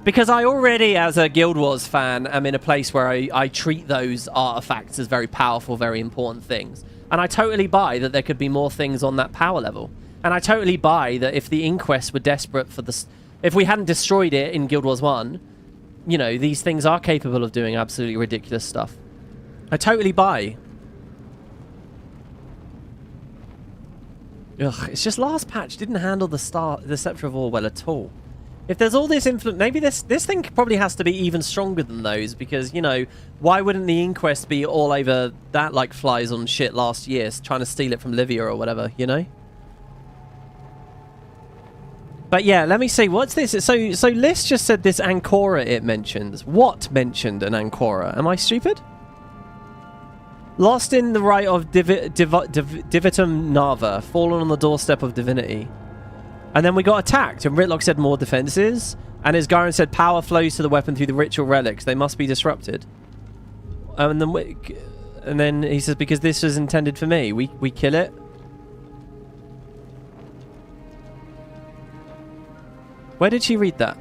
Because I already, as a Guild Wars fan, am in a place where I treat those artifacts as very powerful, very important things. And I totally buy that there could be more things on that power level. And I totally buy that if the Inquest were desperate for the... If we hadn't destroyed it in Guild Wars 1, you know, these things are capable of doing absolutely ridiculous stuff. I totally buy. Ugh, it's just last patch didn't handle the Scepter of Ore well at all. If there's all this influence, maybe this thing probably has to be even stronger than those, because, you know, why wouldn't the Inquest be all over that like flies on shit last year, trying to steal it from Livia or whatever, you know? But yeah, let me see, what's this? So Liz just said this Ancora it mentions. What mentioned an Ancora? Am I stupid? Lost in the rite of Divitum Nava, fallen on the doorstep of divinity. And then we got attacked, and Ritlock said more defenses. And Isgarin said power flows to the weapon through the ritual relics. They must be disrupted. And then he says, because this was intended for me. We kill it. Where did she read that?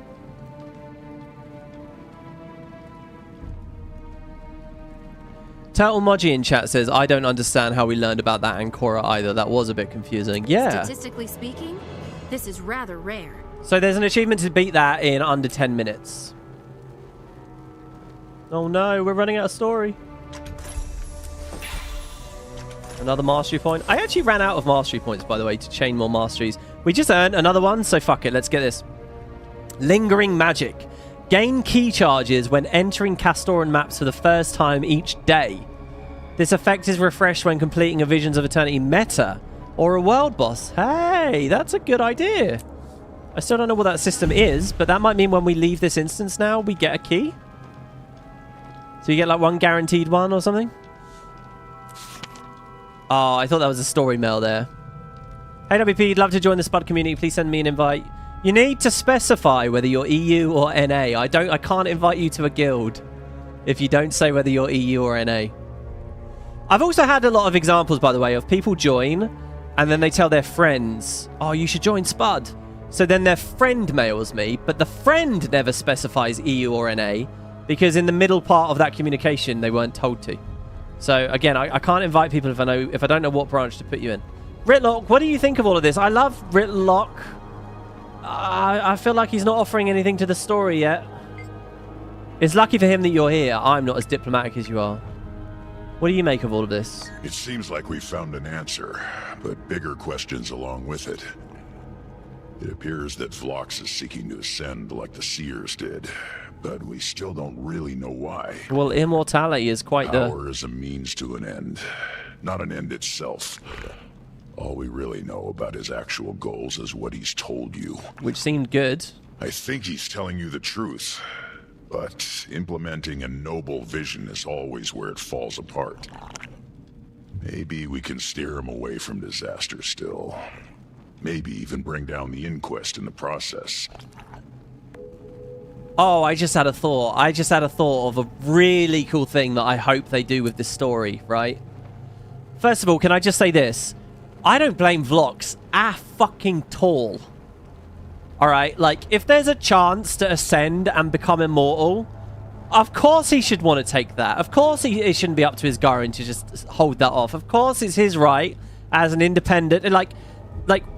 Turtle Moji in chat says, I don't understand how we learned about that Ancora either. That was a bit confusing. Yeah. Statistically speaking, this is rather rare. So there's an achievement to beat that in under 10 minutes. Oh no, we're running out of story. Another mastery point. I actually ran out of mastery points, by the way, to chain more masteries. We just earned another one, so fuck it. Let's get this. Lingering Magic. Gain key charges when entering Castoran maps for the first time each day. This effect is refreshed when completing a Visions of Eternity meta or a world boss. Hey, that's a good idea. I still don't know what that system is, but that might mean when we leave this instance now, we get a key. So you get like one guaranteed one or something? Oh, I thought that was a story mail there. Hey WP, love to join the Spud community. Please send me an invite. You need to specify whether you're EU or NA. I can't invite you to a guild if you don't say whether you're EU or NA. I've also had a lot of examples, by the way, of people join and then they tell their friends, oh, you should join Spud. So then their friend mails me, but the friend never specifies EU or NA because in the middle part of that communication, they weren't told to. So again, I can't invite people if I don't know what branch to put you in. Ritlock, what do you think of all of this? I love Ritlock. I feel like he's not offering anything to the story yet. It's lucky for him that you're here. I'm not as diplomatic as you are. What do you make of all of this? It seems like we found an answer, but bigger questions along with it. It appears that Vlox is seeking to ascend like the Seers did, but we still don't really know why. Well, immortality is quite the... Power is a means to an end, not an end itself. All we really know about his actual goals is what he's told you. Which seemed good. I think he's telling you the truth, but implementing a noble vision is always where it falls apart. Maybe we can steer him away from disaster still. Maybe even bring down the Inquest in the process. Oh, I just had a thought. I just had a thought of a really cool thing that I hope they do with this story, right? First of all, can I just say this? I don't blame Vlox fucking tall. Alright, like, if there's a chance to ascend and become immortal, of course he should want to take that. Of course it shouldn't be up to Isgarin to just hold that off. Of course it's his right as an independent. Like,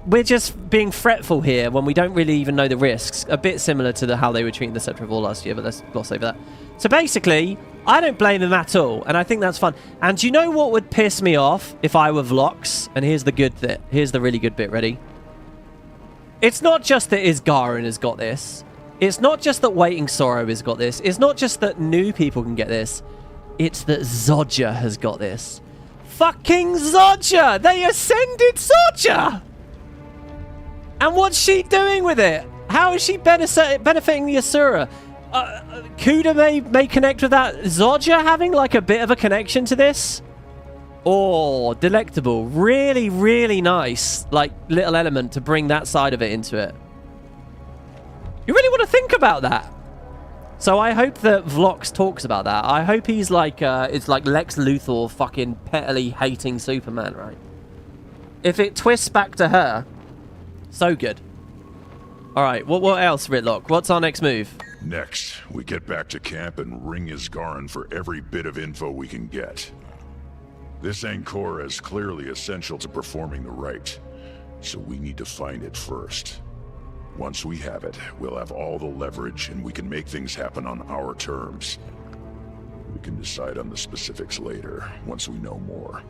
we're just being fretful here when we don't really even know the risks. A bit similar to how they were treating the Scepter of Ore last year, but let's gloss over that. So basically, I don't blame him at all, and I think that's fun. And do you know what would piss me off if I were Vlox? And here's the good bit. Here's the really good bit. Ready? It's not just that Isgarin has got this. It's not just that Waiting Sorrow has got this. It's not just that new people can get this. It's that Zodja has got this. Fucking Zodja! They ascended Zodja! And what's she doing with it? How is she benefiting the Asura? Kuda may connect with that. Zodja having like a bit of a connection to this? Oh, delectable. Really, really nice, like, little element to bring that side of it into it. You really want to think about that. So I hope that Vlox talks about that. I hope he's like, it's like Lex Luthor fucking pettily hating Superman, right? If it twists back to her, so good. All right, what else, Ritlock? What's our next move? Next, we get back to camp and ring Isgarin for every bit of info we can get. This Ancora is clearly essential to performing the rite, so we need to find it first. Once we have it, we'll have all the leverage and we can make things happen on our terms. We can decide on the specifics later, once we know more.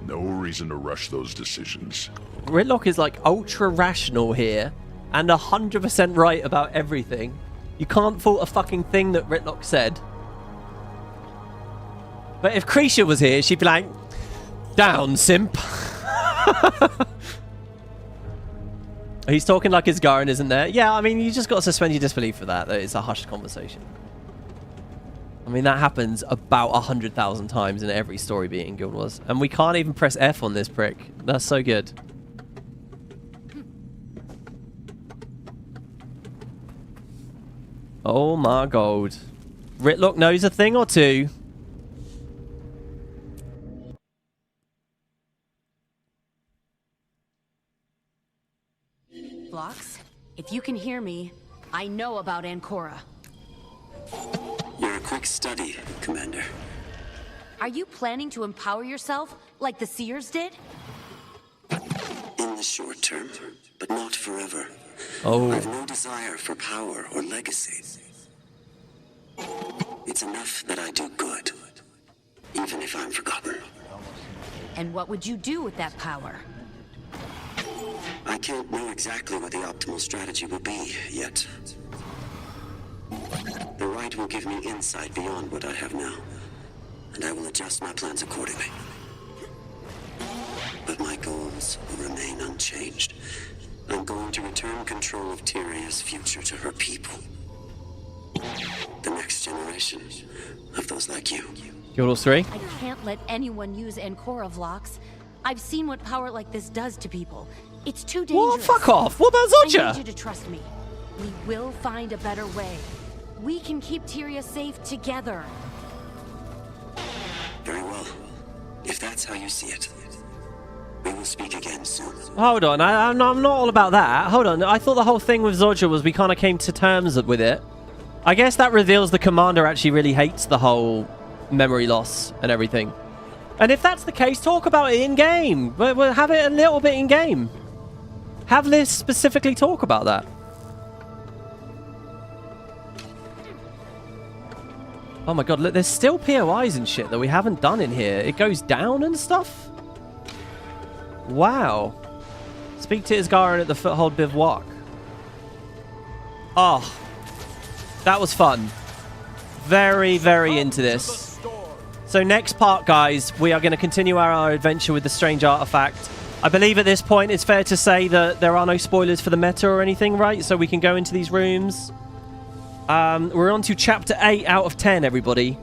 No reason to rush those decisions. Ritlock is like ultra rational here and 100% right about everything. You can't fault a fucking thing that Ritlock said. But if Krisha was here, she'd be like, down, simp. He's talking like Isgarin isn't there. Yeah, I mean, you just got to suspend your disbelief for that. That it's a hushed conversation. I mean, that happens about 100,000 times in every story beat in Guild Wars. And we can't even press F on this prick. That's so good. Oh my god. Ritlock knows a thing or two. Blocks, if you can hear me, I know about Ancora. You're a quick study, Commander. Are you planning to empower yourself like the Seers did? In the short term, but not forever. Oh. I've no desire for power or legacy. It's enough that I do good, even if I'm forgotten. And what would you do with that power? I can't know exactly what the optimal strategy will be yet. The rite will give me insight beyond what I have now, and I will adjust my plans accordingly. But my goals will remain unchanged. I'm going to return control of Tyria's future to her people. The next generation of those like you. Guild Wars 3? I can't let anyone use Ancora Vlox. I've seen what power like this does to people. It's too dangerous. What? Fuck off. What about I Zodja? need you to trust me. We will find a better way. We can keep Tyria safe together. Very well. If that's how you see it, we will speak again soon. Hold on, I'm not all about that. Hold on, I thought the whole thing with Zodja was we kind of came to terms with it. I guess that reveals the commander actually really hates the whole memory loss and everything. And if that's the case, talk about it in-game. We'll have it a little bit in-game. Have Liz specifically talk about that. Oh my god, look, there's still POIs and shit that we haven't done in here. It goes down and stuff? Wow. Speak to Isgarin at the Foothold Bivouac. Oh. That was fun. Very, very into this. So next part, guys, we are going to continue our adventure with the strange artifact. I believe at this point it's fair to say that there are no spoilers for the meta or anything, right? So we can go into these rooms. We're on to chapter 8 out of 10, everybody.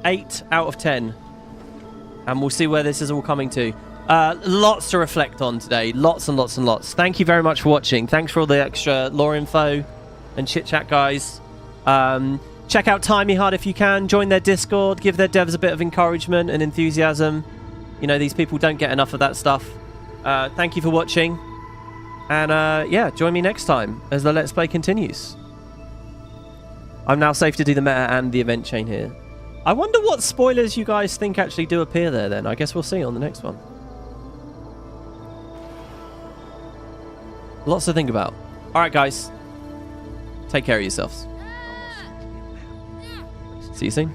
8 out of 10. And we'll see where this is all coming to. Lots to reflect on today. Lots and lots and lots. Thank you very much for watching. Thanks for all the extra lore info and chit-chat, guys. Check out Timey Hard if you can. Join their Discord. Give their devs a bit of encouragement and enthusiasm. You know, these people don't get enough of that stuff. Thank you for watching. And, yeah, join me next time as the Let's Play continues. I'm now safe to do the meta and the event chain here. I wonder what spoilers you guys think actually do appear there then. I guess we'll see on the next one. Lots to think about. Alright, guys. Take care of yourselves. See you soon.